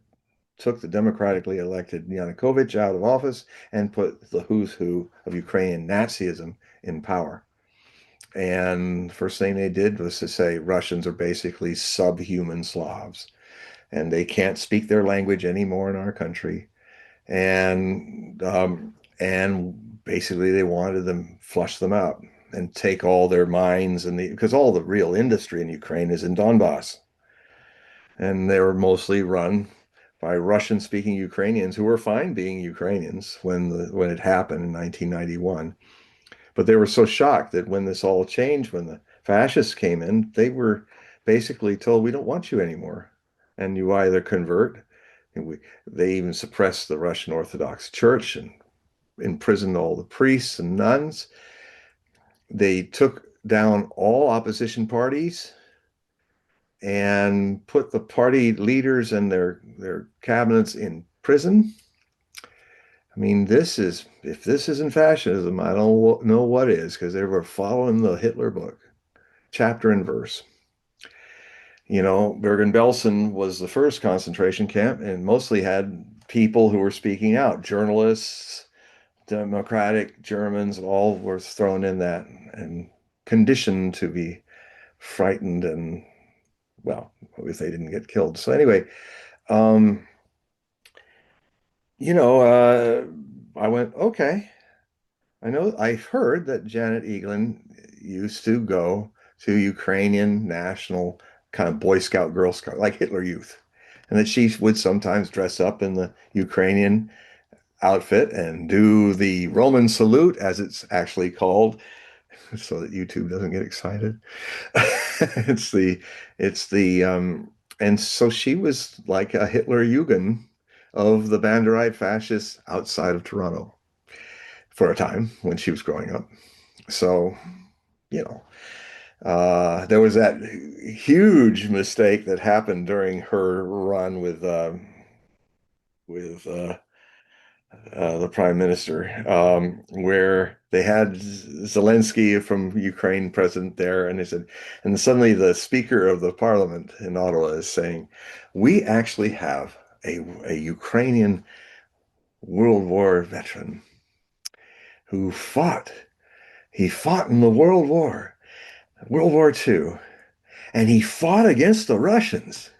took the democratically elected Yanukovych out of office and put the who's who of Ukrainian Nazism in power. And the first thing they did was to say Russians are basically subhuman Slavs and they can't speak their language anymore in our country. And basically they wanted them flush them out and take all their mines and because all the real industry in Ukraine is in Donbass, and they were mostly run by Russian-speaking Ukrainians who were fine being Ukrainians when it happened in 1991. But they were so shocked that when this all changed, when the fascists came in, they were basically told, "We don't want you anymore, and you either convert." And they even suppressed the Russian Orthodox Church and imprisoned all the priests and nuns. They took down all opposition parties and put the party leaders and their cabinets in prison. I mean, if this isn't fascism, I don't know what is, because they were following the Hitler book, chapter and verse. Bergen-Belsen was the first concentration camp and mostly had people who were speaking out, journalists, democratic Germans, all were thrown in that and conditioned to be frightened and, well, if they didn't get killed. So anyway, um, you know, I went, okay. I've heard that Janet Eaglin used to go to Ukrainian national kind of Boy Scout, Girl Scout, like Hitler Youth, and that she would sometimes dress up in the Ukrainian outfit and do the Roman salute, as it's actually called, so that YouTube doesn't get excited. It's and so she was like a Hitler Jugend of the Banderite fascists outside of Toronto for a time when she was growing up. So, you know, there was that huge mistake that happened during her run with the prime minister, where they had Zelensky from Ukraine present there, and they said, and suddenly the Speaker of the Parliament in Ottawa is saying, "We actually have a Ukrainian World War veteran who fought. He fought in the World War II, and he fought against the Russians."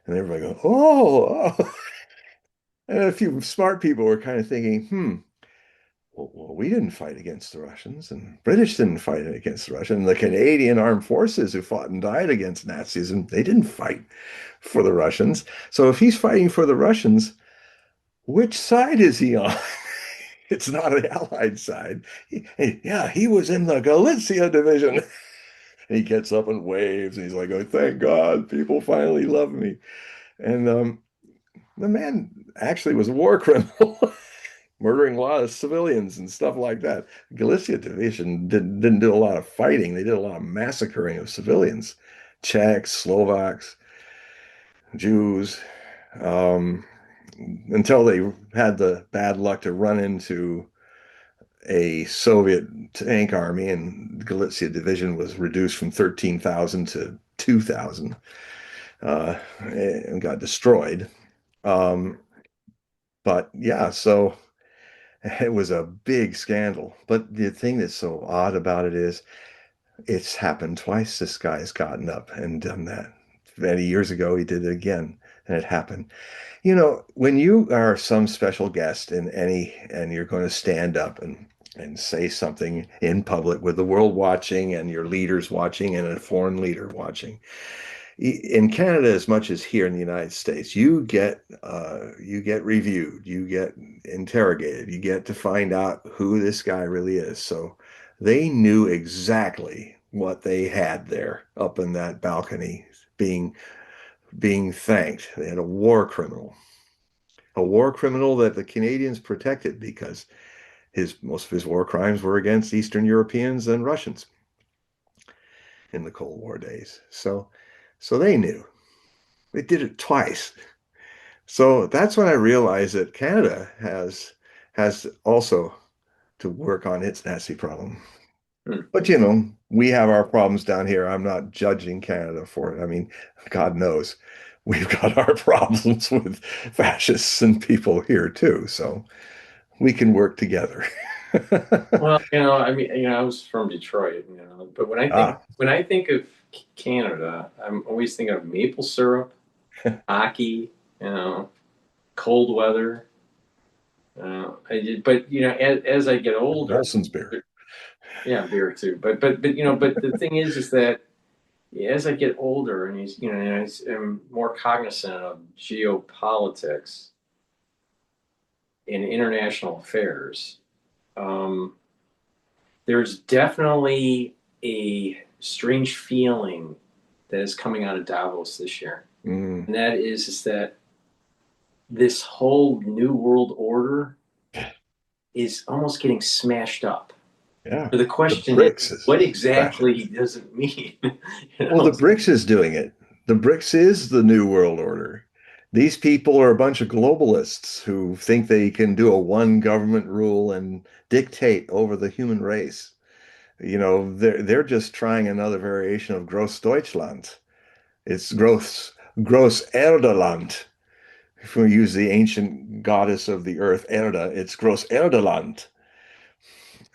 And everybody goes, "Oh, oh." And a few smart people were kind of thinking, well, we didn't fight against the Russians, and British didn't fight against the Russians. And the Canadian armed forces who fought and died against Nazism, they didn't fight for the Russians. So if he's fighting for the Russians, which side is he on? It's not an Allied side. Yeah, he was in the Galicia division. And he gets up and waves, and he's like, "Oh, thank God, people finally love me." And the man actually was a war criminal, murdering a lot of civilians and stuff like that. Galicia division didn't do a lot of fighting. They did a lot of massacring of civilians, Czechs, Slovaks, Jews, um, until they had the bad luck to run into a Soviet tank army, and the Galicia division was reduced from 13,000 to 2,000, and got destroyed. Um, but yeah, so it was a big scandal. But the thing that's so odd about it is it's happened twice. This guy has gotten up and done that. Many years ago, he did it again, and it happened. When you are some special guest and you're going to stand up and say something in public with the world watching and your leaders watching and a foreign leader watching, in Canada as much as here in the United States, you get reviewed, you get interrogated, you get to find out who this guy really is. So they knew exactly what they had there up in that balcony being thanked. They had a war criminal that the Canadians protected because his most of his war crimes were against Eastern Europeans and Russians. in the Cold War days. So they knew. They did it twice. So that's when I realized that Canada has also to work on its Nazi problem. Hmm. But we have our problems down here. I'm not judging Canada for it. I mean, God knows we've got our problems with fascists and people here too. So we can work together. Well, I mean, I was from Detroit, but Ah, when I think of Canada, I'm always thinking of maple syrup, hockey, you know, cold weather. But as I get older, Molson's beer. yeah, beer too. But the thing is that as I get older and I'm more cognizant of geopolitics and international affairs. Um, there's definitely a strange feeling that is coming out of Davos this year, Mm, and that is that this whole new world order is almost getting smashed up. yeah. So the The question is, BRICS is what smashing. exactly does it mean? you Well, know? the BRICS is doing it. The BRICS is the new world order. These people are a bunch of globalists who think they can do a one government rule and dictate over the human race. They're just trying another variation of Gross Deutschland. It's Gross Erdeland. If we use the ancient goddess of the earth, Erda, it's Gross Erdeland.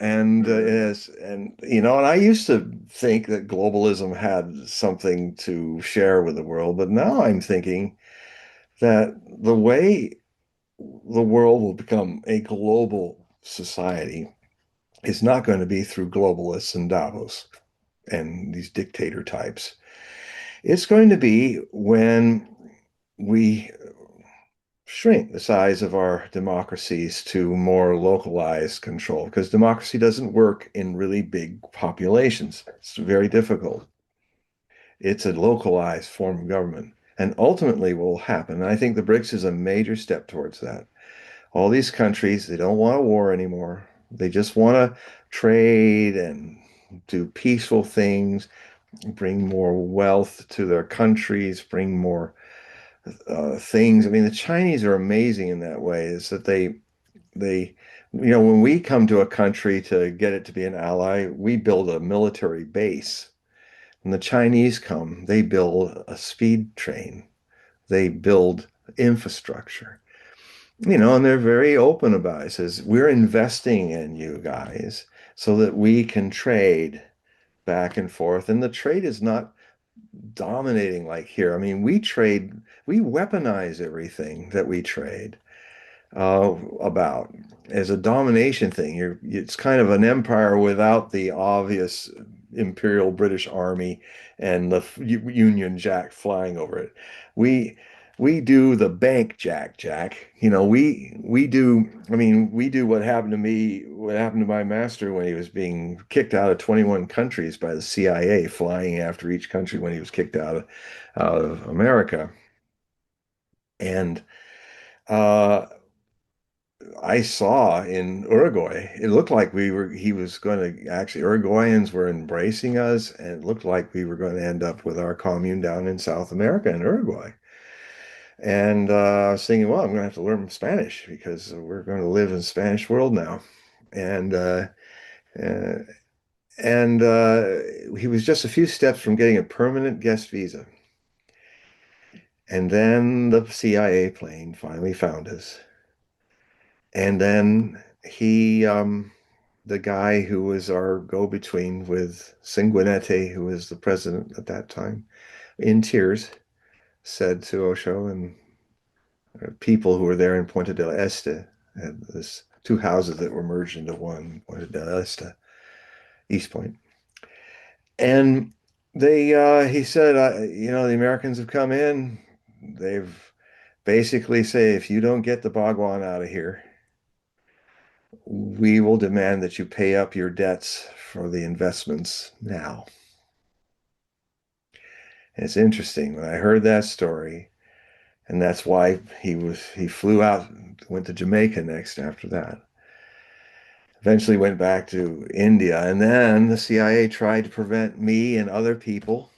And Mm. yes, and I used to think that globalism had something to share with the world, but now I'm thinking that the way the world will become a global society is not going to be through globalists and Davos and these dictator types. It's going to be when we shrink the size of our democracies to more localized control because democracy doesn't work in really big populations. It's very difficult. It's a localized form of government. And ultimately, what will happen, and I think the BRICS is a major step towards that. All these countries, they don't want a war anymore. They just want to trade and do peaceful things, bring more wealth to their countries, bring more things. I mean, the Chinese are amazing in that way, is that they when we come to a country to get it to be an ally, we build a military base. When the Chinese come, they build a speed train. They build infrastructure. And they're very open about it. It says, we're investing in you guys so that we can trade back and forth. And the trade is not dominating like here. I mean, we weaponize everything that we trade about as a domination thing. It's kind of an empire without the obvious Imperial British Army and the Union Jack flying over it. We we do the bank jack. We do. I mean, we do what happened to me, what happened to my master when he was being kicked out of 21 countries by the CIA, flying after each country when he was kicked out of America. And uh, I saw in Uruguay, it looked like he was going to actually, Uruguayans were embracing us, and it looked like we were going to end up with our commune down in South America in Uruguay. And I was thinking, well, I'm going to have to learn Spanish because we're going to live in a Spanish world now. And uh, and he was just a few steps from getting a permanent guest visa. And then the CIA plane finally found us. And then the guy who was our go-between with Sanguinetti, who was the president at that time, in tears, said to Osho and people who were there in Puente del Este, had this two houses that were merged into one, Puente del Este, East Point. And he said, the Americans have come in. They've basically say, if you don't get the Bhagwan out of here, we will demand that you pay up your debts for the investments now. And it's interesting when I heard that story, and that's why he flew out, went to Jamaica next after that. Eventually went back to India, and then the CIA tried to prevent me and other people,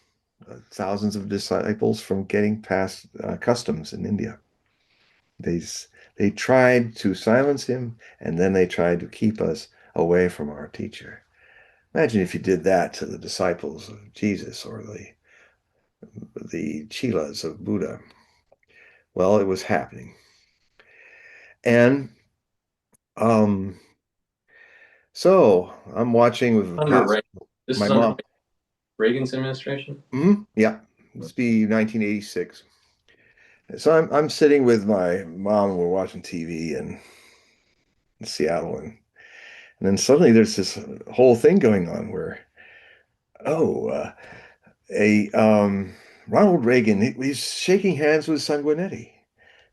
thousands of disciples, from getting past customs in India. They they tried to silence him, and then they tried to keep us away from our teacher. Imagine if you did that to the disciples of Jesus or the chelas of Buddha. Well, it was happening. And um, so I'm watching with Under past Reagan. This my is under mom. Reagan's administration. Yeah, this be 1986. So I'm sitting with my mom and we're watching TV in Seattle, and then suddenly there's this whole thing going on where, oh, a Ronald Reagan, he's shaking hands with Sanguinetti.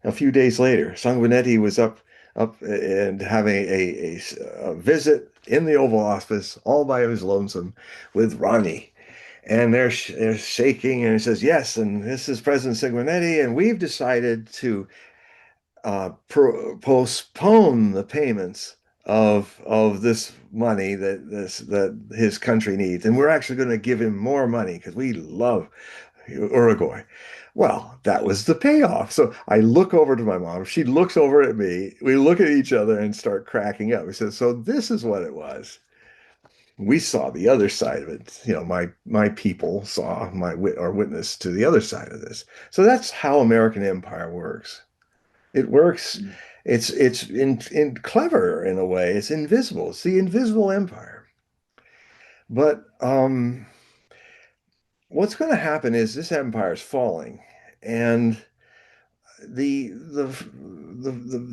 A few days later, Sanguinetti was up and having a visit in the Oval Office all by his lonesome with Ronnie. And they're shaking, and he says, yes, and this is President Sanguinetti, and we've decided to postpone the payments of this money that his country needs, and we're actually going to give him more money because we love Uruguay. Well, that was the payoff. So I look over to my mom. She looks over at me. We look at each other and start cracking up. We said, "So this is what it was." We saw the other side of it. My people saw my wit or witness to the other side of this. So that's how American empire works. It works. It's in clever in a way. It's invisible. It's the invisible empire. But what's going to happen is this empire is falling, and the the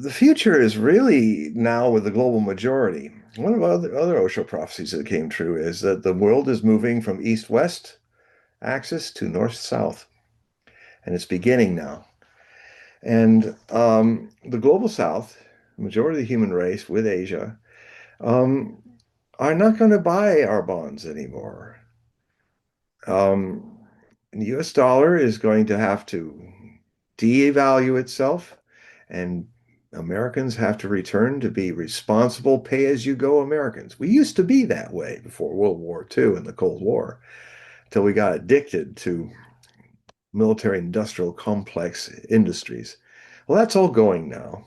the future is really now with the global majority. One of other Osho prophecies that came true is that the world is moving from east-west axis to north-south, and it's beginning now. And the global south, the majority of the human race with Asia, um, are not going to buy our bonds anymore. The US dollar is going to have to devalue itself, and Americans have to return to be responsible, pay-as-you-go Americans. We used to be that way before World War II and the Cold War, till we got addicted to military industrial complex industries. Well, that's all going now.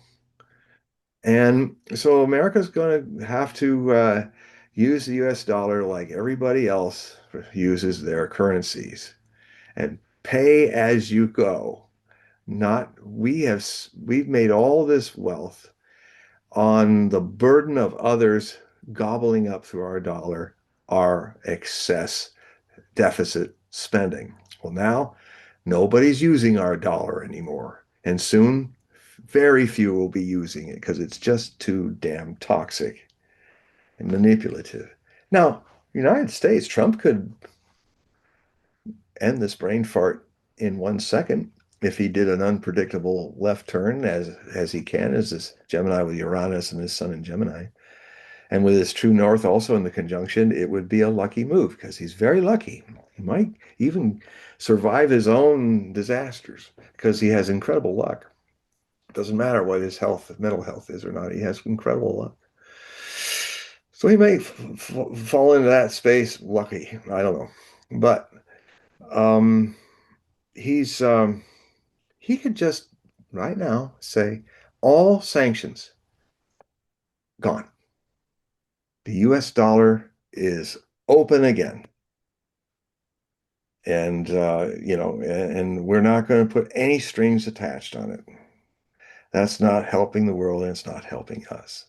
And so America's going to have to use the US dollar like everybody else uses their currencies and pay as you go. Not we've made all this wealth on the burden of others gobbling up through our dollar our excess deficit spending. Well, now nobody's using our dollar anymore, and soon very few will be using it because it's just too damn toxic and manipulative. Now, United States, Trump could end this brain fart in 1 second if he did an unpredictable left turn as he can, as this Gemini with Uranus and his sun in Gemini. And with his true north also in the conjunction, it would be a lucky move because he's very lucky. He might even survive his own disasters because he has incredible luck. It doesn't matter what his health, mental health is or not. He has incredible luck. So he may fall into that space lucky. I don't know. But um, he's he could just right now say all sanctions gone. The US dollar is open again. And and we're not going to put any strings attached on it. That's not helping the world, and it's not helping us.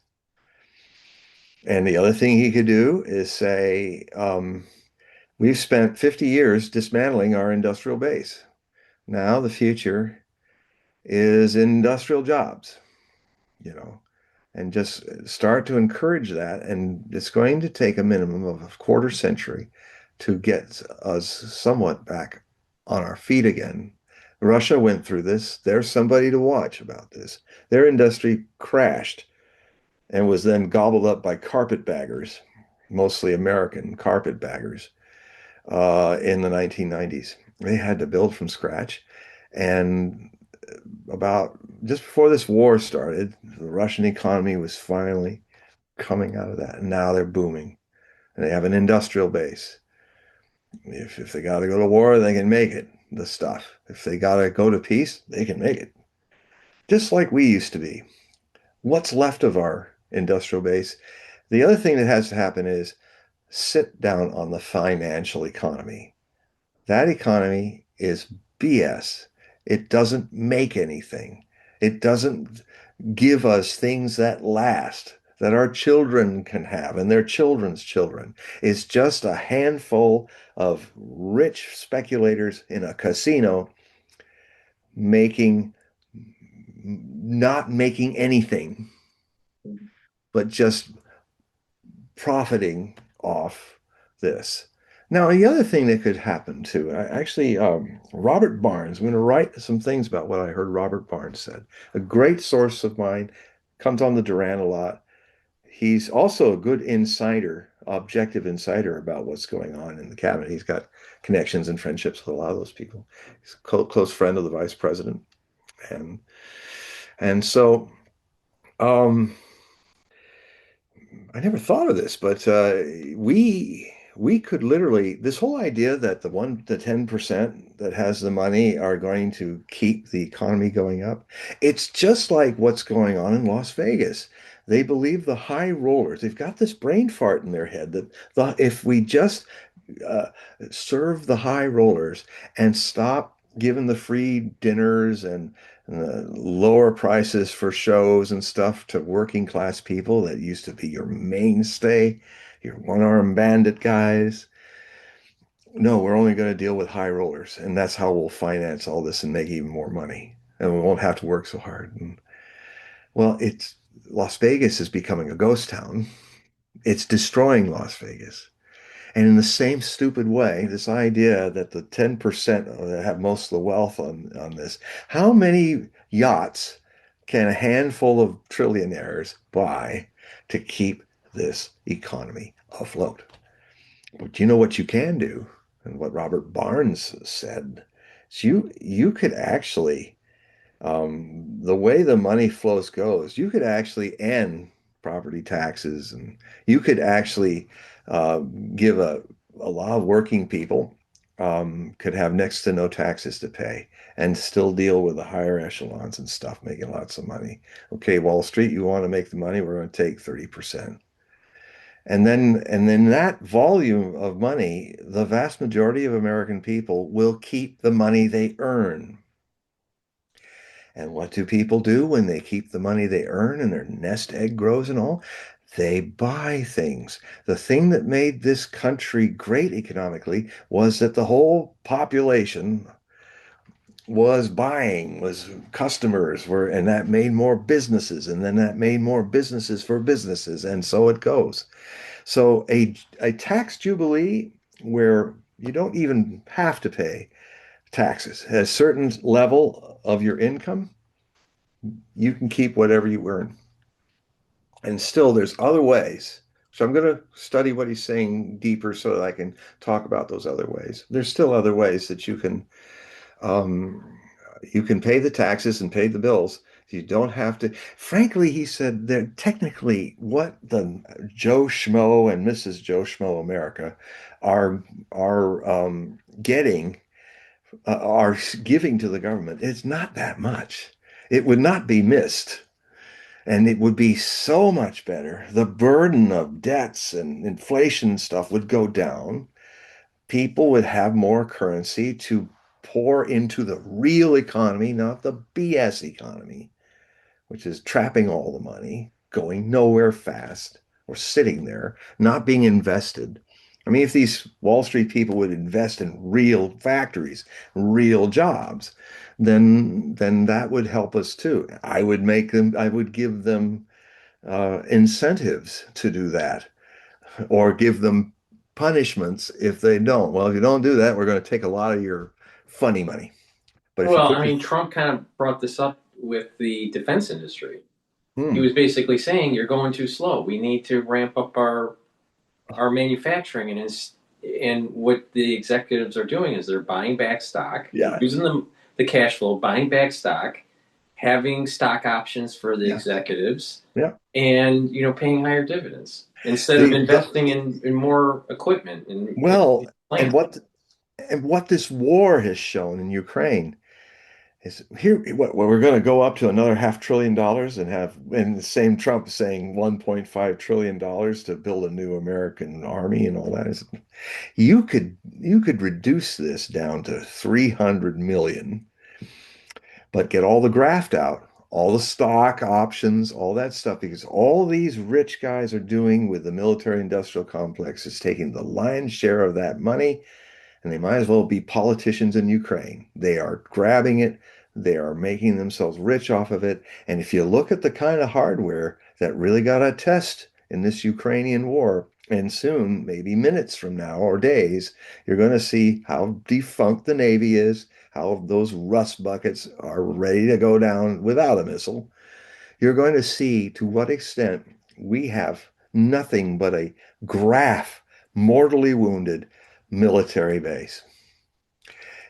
And the other thing he could do is say, we've spent 50 years dismantling our industrial base. Now the future is industrial jobs, you know, and just start to encourage that. And it's going to take a minimum of a quarter century to get us somewhat back on our feet again. Russia went through this. There's somebody to watch about this. Their industry crashed and was then gobbled up by carpetbaggers, mostly American carpetbaggers, in the 1990s. They had to build from scratch. And about just before this war started, the Russian economy was finally coming out of that. And now they're booming and they have an industrial base. If they got to go to war, they can make it, the stuff. If they got to go to peace, they can make it. Just like we used to be. What's left of our industrial base? The other thing that has to happen is sit down on the financial economy. That economy is BS. It doesn't make anything. It doesn't give us things that last, that our children can have and their children's children. It's just a handful of rich speculators in a casino making, not making anything, but just profiting off this. Now, the other thing that could happen too, Robert Barnes, I'm going to write some things about what I heard Robert Barnes said. A great source of mine, comes on the Duran a lot. He's also a good insider, objective insider about what's going on in the cabinet. He's got connections and friendships with a lot of those people. He's a close friend of the vice president. And and so um, I never thought of this, but we could literally, this whole idea that the 10% that has the money are going to keep the economy going up. It's just like what's going on in Las Vegas. They believe the high rollers, they've got this brain fart in their head that if we just uh, serve the high rollers and stop giving the free dinners and lower prices for shows and stuff to working class people that used to be your mainstay, your one-armed bandit guys. No, we're only going to deal with high rollers, and that's how we'll finance all this and make even more money, and we won't have to work so hard. And, well, it's Las Vegas is becoming a ghost town. It's destroying Las Vegas. And in the same stupid way, this idea that the 10% that have most of the wealth on this, how many yachts can a handful of trillionaires buy to keep this economy afloat? But you know what you can do, and what Robert Barnes said, is you could actually the way the money flows goes, you could actually end property taxes and you could actually uh, give a lot of working people could have next to no taxes to pay and still deal with the higher echelons and stuff, making lots of money. Okay, Wall Street, you want to make the money, we're going to take 30%. And then that volume of money, the vast majority of American people will keep the money they earn. And what do people do when they keep the money they earn and their nest egg grows and all? They buy things. The thing that made this country great economically was that the whole population was buying, was customers were, and that made more businesses, and then that made more businesses for businesses, and so it goes. So a tax jubilee where you don't even have to pay taxes at a certain level of your income, you can keep whatever you earn. And still, there's other ways. So I'm going to study what he's saying deeper so that I can talk about those other ways. There's still other ways that um, you can pay the taxes and pay the bills. You don't have to. Frankly, he said that technically what the Joe Schmo and Mrs. Joe Schmo America are getting are giving to the government. It's not that much. It would not be missed. And it would be so much better. The burden of debts and inflation and stuff would go down. People would have more currency to pour into the real economy, not the BS economy, which is trapping all the money, going nowhere fast, or sitting there, not being invested. I mean, if these Wall Street people would invest in real factories, real jobs, then that would help us too. I would give them incentives to do that, or give them punishments if they don't. Well, if you don't do that, we're going to take a lot of your funny money. But if you Well, put I your mean, Trump kind of brought this up with the defense industry. He hmm, was basically saying you're going too slow. We need to ramp up our manufacturing, and what the executives are doing is they're buying back stock, yeah, using the cash flow, buying back stock, having stock options for the Yeah. executives, Yeah. and paying higher dividends instead of The investing in more equipment and well, and land. what this war has shown in Ukraine is here what we're going to go up to another $500 billion and have and the same Trump saying $1.5 trillion to build a new American army and all that. You could reduce this down to 300 million, but get all the graft out, all the stock options, all that stuff, because all these rich guys are doing with the military industrial complex is taking the lion's share of that money, and they might as well be politicians in Ukraine. They are grabbing it, they are making themselves rich off of it. And if you look at the kind of hardware that really got a test in this Ukrainian war, and soon, maybe minutes from now or days, you're going to see how defunct the Navy is, how those rust buckets are ready to go down without a missile. You're going to see to what extent we have nothing but a graph, mortally wounded military base.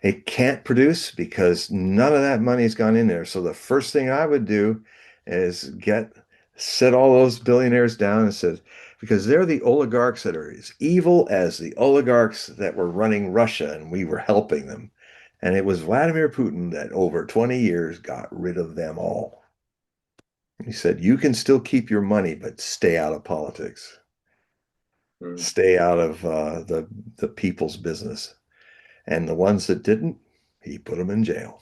It can't produce because none of that money's gone in there. So the first thing I would do is sit all those billionaires down and said, because they're the oligarchs that are as evil as the oligarchs that were running Russia and we were helping them. And it was Vladimir Putin that over 20 years got rid of them all. He said, you can still keep your money, but stay out of politics. Mm. Stay out of the people's business. And the ones that didn't, he put them in jail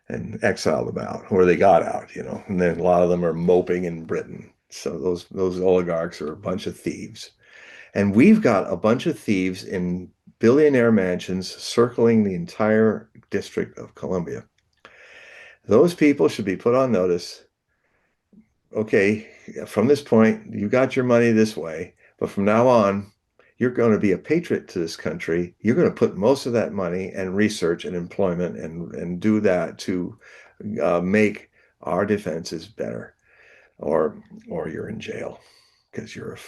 and exiled them out, or they got out. And then a lot of them are moping in Britain. So those oligarchs are a bunch of thieves. And we've got a bunch of thieves in billionaire mansions circling the entire District of Columbia. Those people should be put on notice. Okay, from this point, you got your money this way, but from now on, you're going to be a patriot to this country. You're going to put most of that money and research and employment and do that to make our defenses better, or you're in jail because you are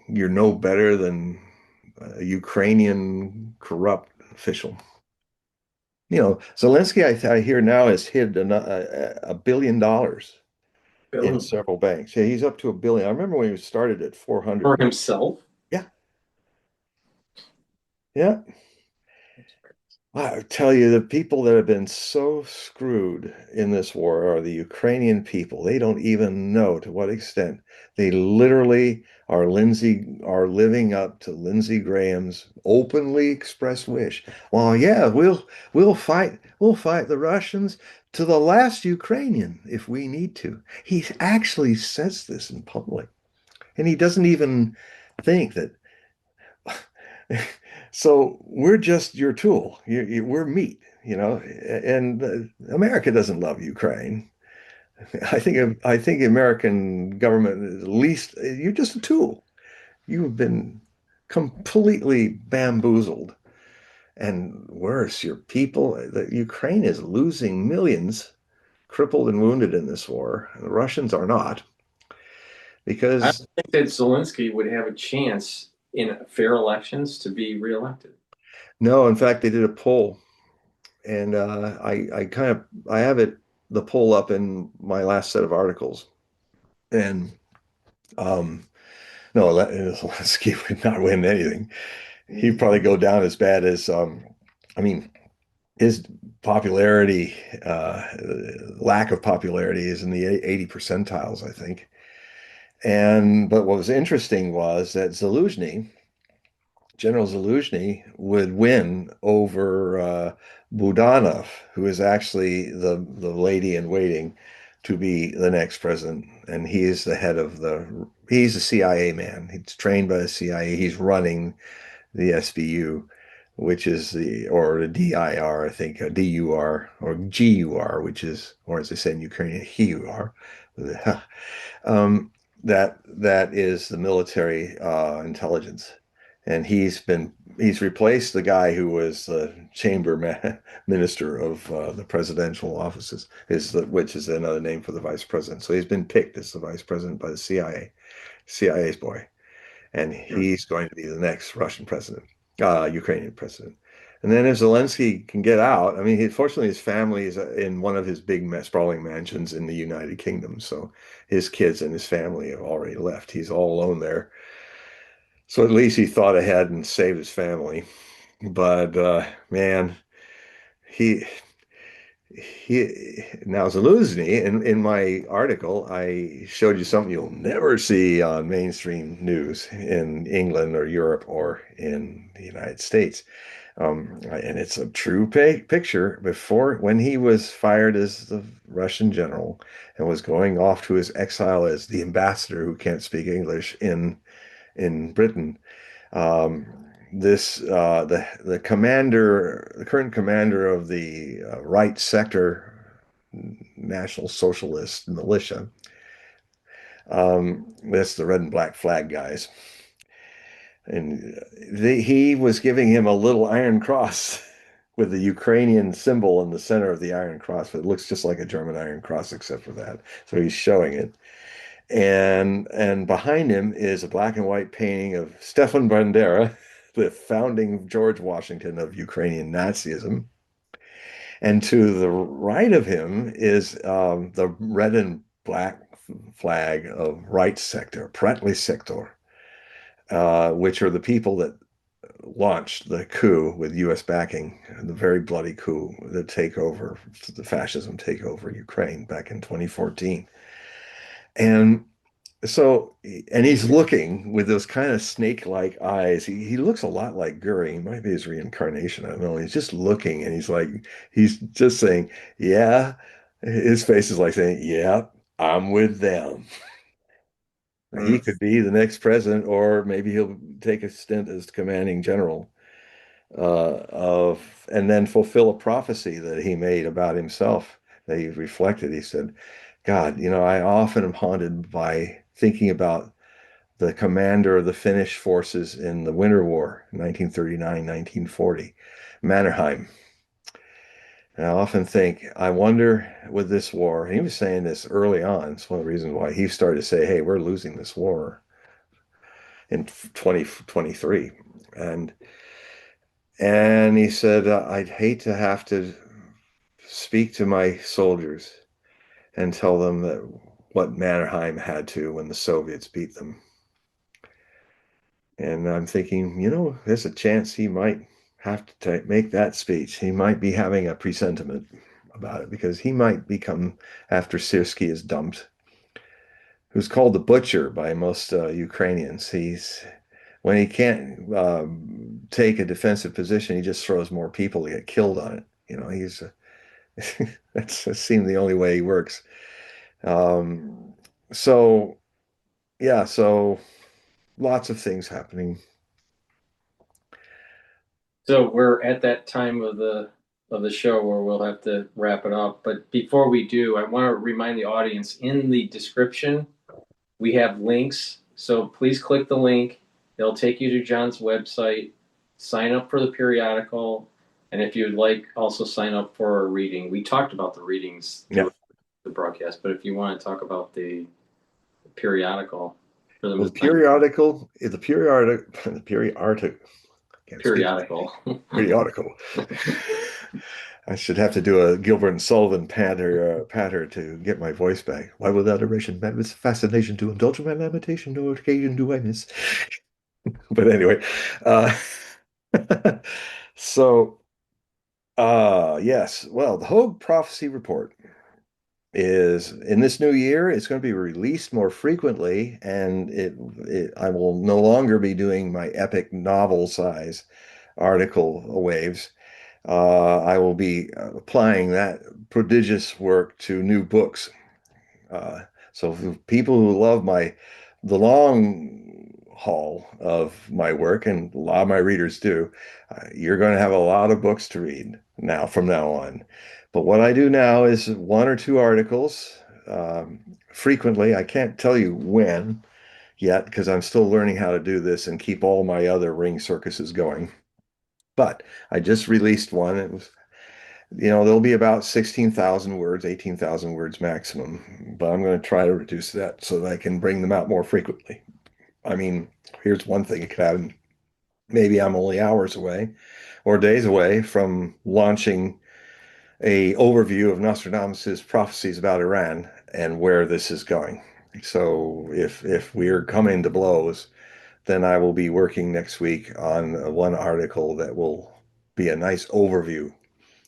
you're no better than a Ukrainian corrupt official. Zelensky, I hear now has hid $1 billion in Billion several banks. Yeah, he's up to 1 billion. I remember when he started at for 400 million. himself. Yeah, yeah. I tell you, the people that have been so screwed in this war are the Ukrainian people. They don't even know to what extent they literally are living up to Lindsey Graham's openly expressed wish. Well, yeah, we'll fight the Russians to the last Ukrainian if we need to. He actually says this in public, and he doesn't even think that. So we're just your tool. We're meat. And America doesn't love Ukraine. I think the American government is at least you're just a tool. You have been completely bamboozled. And worse, your people, the Ukraine is losing millions, crippled and wounded in this war. The Russians are not, I because don't think that Zelensky would have a chance in fair elections to be reelected. no, in fact, they did a poll and I have the poll up in my last set of articles, and um, no, Zelensky would not win anything. He'd probably go down as bad as I mean, his popularity, lack of popularity, is in the 80 percentiles, I think. And but what was interesting was that General Zaluzhny would win over Budanov, who is actually the lady in waiting to be the next president. And he is he's a CIA man. He's trained by the CIA. He's running the SBU, which is or the DIR, I think, DUR or GUR, which is, or as they say in Ukrainian, HUR. That is the military intelligence, and he's replaced the guy who was the minister of the presidential offices, which is another name for the vice president. So he's been picked as the vice president by the CIA's boy, and Hmm. he's going to be the next Russian president, Ukrainian president. And then if Zelensky can get out, I mean, fortunately, his family is in one of his big sprawling mansions in the United Kingdom. So his kids and his family have already left. He's all alone there. So at least he thought ahead and saved his family. But man, he now Zelensky, in my article, I showed you something you'll never see on mainstream news in England or Europe or in the United States. And it's a true picture before when he was fired as the Russian general and was going off to his exile as the ambassador who can't speak English in Britain. Um, this the commander, the current commander of the right sector National Socialist militia. That's the red and black flag guys. And he was giving him a little iron cross with the Ukrainian symbol in the center of the iron cross, but it looks just like a German iron cross except for that. So he's showing it. And behind him is a black and white painting of Stefan Bandera, the founding George Washington of Ukrainian Nazism. And to the right of him is the red and black flag of right sector, Prattli sector, which are the people that launched the coup with U.S. backing, the very bloody coup, the fascism takeover Ukraine back in 2014. And so, and he's looking with those kind of snake-like eyes. He looks a lot like Goering. He might be his reincarnation. I don't know. He's just looking and he's just saying, yeah. His face is like saying, yeah, I'm with them. He Mm. could be the next president, or maybe he'll take a stint as commanding general and then fulfill a prophecy that he made about himself that he reflected. He said, God, I often am haunted by thinking about the commander of the Finnish forces in the Winter War, 1939, 1940, Mannerheim. And I often think, I wonder with this war, and he was saying this early on, it's one of the reasons why he started to say, hey, we're losing this war in 2023. And he said, I'd hate to have to speak to my soldiers and tell them that what Mannerheim had to when the Soviets beat them. And I'm thinking, there's a chance he might have to make that speech. He might be having a presentiment about it because he might become, after Sirski is dumped, who's called the butcher by most Ukrainians. When he can't take a defensive position, he just throws more people to get killed on it. He's that seems the only way he works. Um, so yeah, so lots of things happening. So we're at that time of the show where we'll have to wrap it up. But before we do, I want to remind the audience in the description we have links. So please click the link. It'll take you to John's website. Sign up for the periodical, and if you'd like, also sign up for a reading. We talked about the readings Yeah. through the broadcast, but if you want to talk about the periodical for Well, the the periodic, the periodic, can't speak today. periodical. Periodical. I should have to do a Gilbert and Sullivan patter to get my voice back. Why without adoration, mad with fascination to indulge in my lamentation, no occasion do I miss. But anyway, uh, so yes, well, the Hogue Prophecy Report is in this new year. It's going to be released more frequently, and I will no longer be doing my epic novel size article waves. I will be applying that prodigious work to new books. Uh, so for people who love the long haul of my work, and a lot of my readers do, you're going to have a lot of books to read from now on. But what I do now is one or two articles frequently. I can't tell you when yet because I'm still learning how to do this and keep all my other ring circuses going. But I just released one. It was there'll be about 16,000 words, 18,000 words maximum, but I'm going to try to reduce that so that I can bring them out more frequently. I mean, here's one thing it could happen. maybe I'm only hours away or days away from launching a overview of Nostradamus's prophecies about Iran and where this is going. So if we're coming to blows, then I will be working next week on one article that will be a nice overview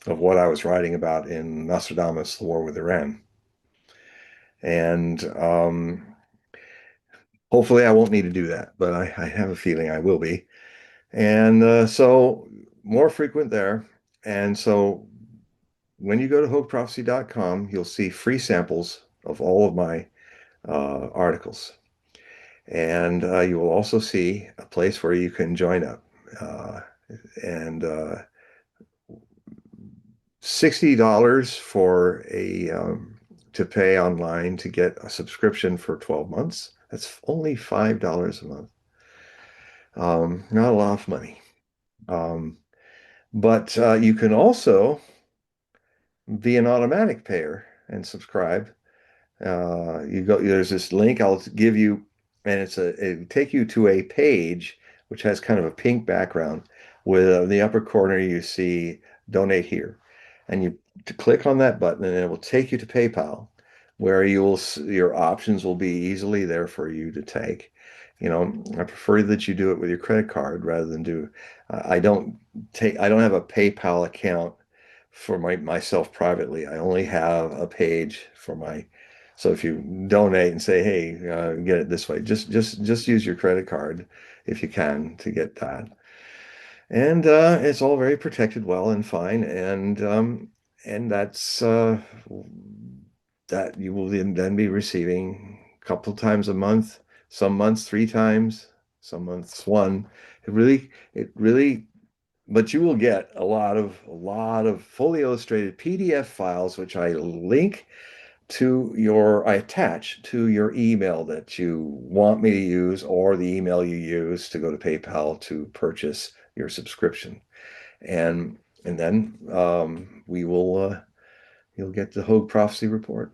of what I was writing about in Nostradamus, the War with Iran. And hopefully I won't need to do that, but I have a feeling I will be. And so more frequent there. And so when you go to hoagprophecy.com, you'll see free samples of all of my articles. And you will also see a place where you can join up. Uh, and $60 for a to pay online to get a subscription for 12 months. That's only $5 a month. Not a lot of money. Um, but you can also be an automatic payer and subscribe. You go, there's this link I'll give you, and it'll take you to a page which has kind of a pink background. With in the upper corner, you see donate here, and you to click on that button, and it will take you to PayPal, where your options will be easily there for you to take. You know, I prefer that you do it with your credit card rather than do. I don't have a PayPal account for myself privately. I only have a page for my. So if you donate and say, "Hey, get it this way," just use your credit card if you can to get that. And it's all very protected, well and fine. And that's that you will then be receiving a couple times a month, some months three times, some months one. It really, but you will get a lot of fully illustrated PDF files, which I attach to your email that you want me to use, or the email you use to go to PayPal to purchase your subscription. And then we will you'll get the Hogue Prophecy Report.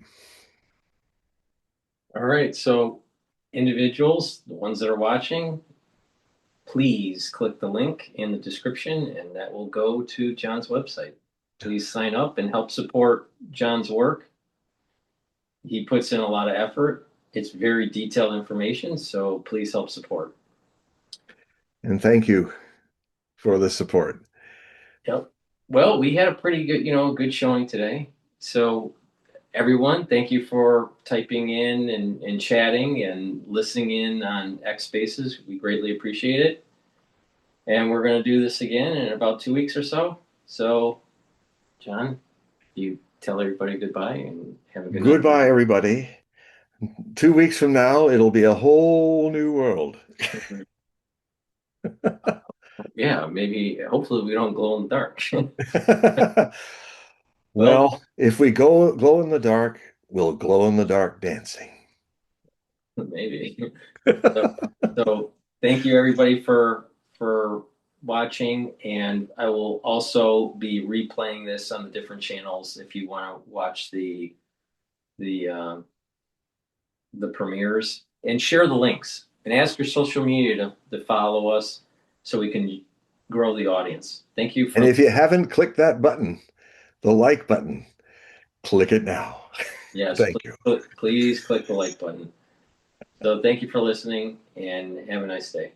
All right, so individuals, the ones that are watching, please click the link in the description and that will go to John's website. Please sign up and help support John's work. He puts in a lot of effort. It's very detailed information, so please help support. And thank you for the support. Yep. Well, we had a pretty good, good showing today. So everyone, thank you for typing in and chatting and listening in on X Spaces. We greatly appreciate it. And we're going to do this again in about 2 weeks or so. So, John, you tell everybody goodbye and have a good night. Goodbye, everybody. 2 weeks from now, it'll be a whole new world. Yeah, maybe, hopefully, we don't glow in the dark. Well, Well, if we go glow in the dark, we'll glow in the dark dancing. maybe. So, so thank you everybody for watching, and I will also be replaying this on the different channels if you want to watch the uh, the premieres and share the links and ask your social media to follow us so we can grow the audience. Thank you And for if you haven't clicked that button, the like button, click it now. yes, Thank you. please click the like button. So thank you for listening and have a nice day.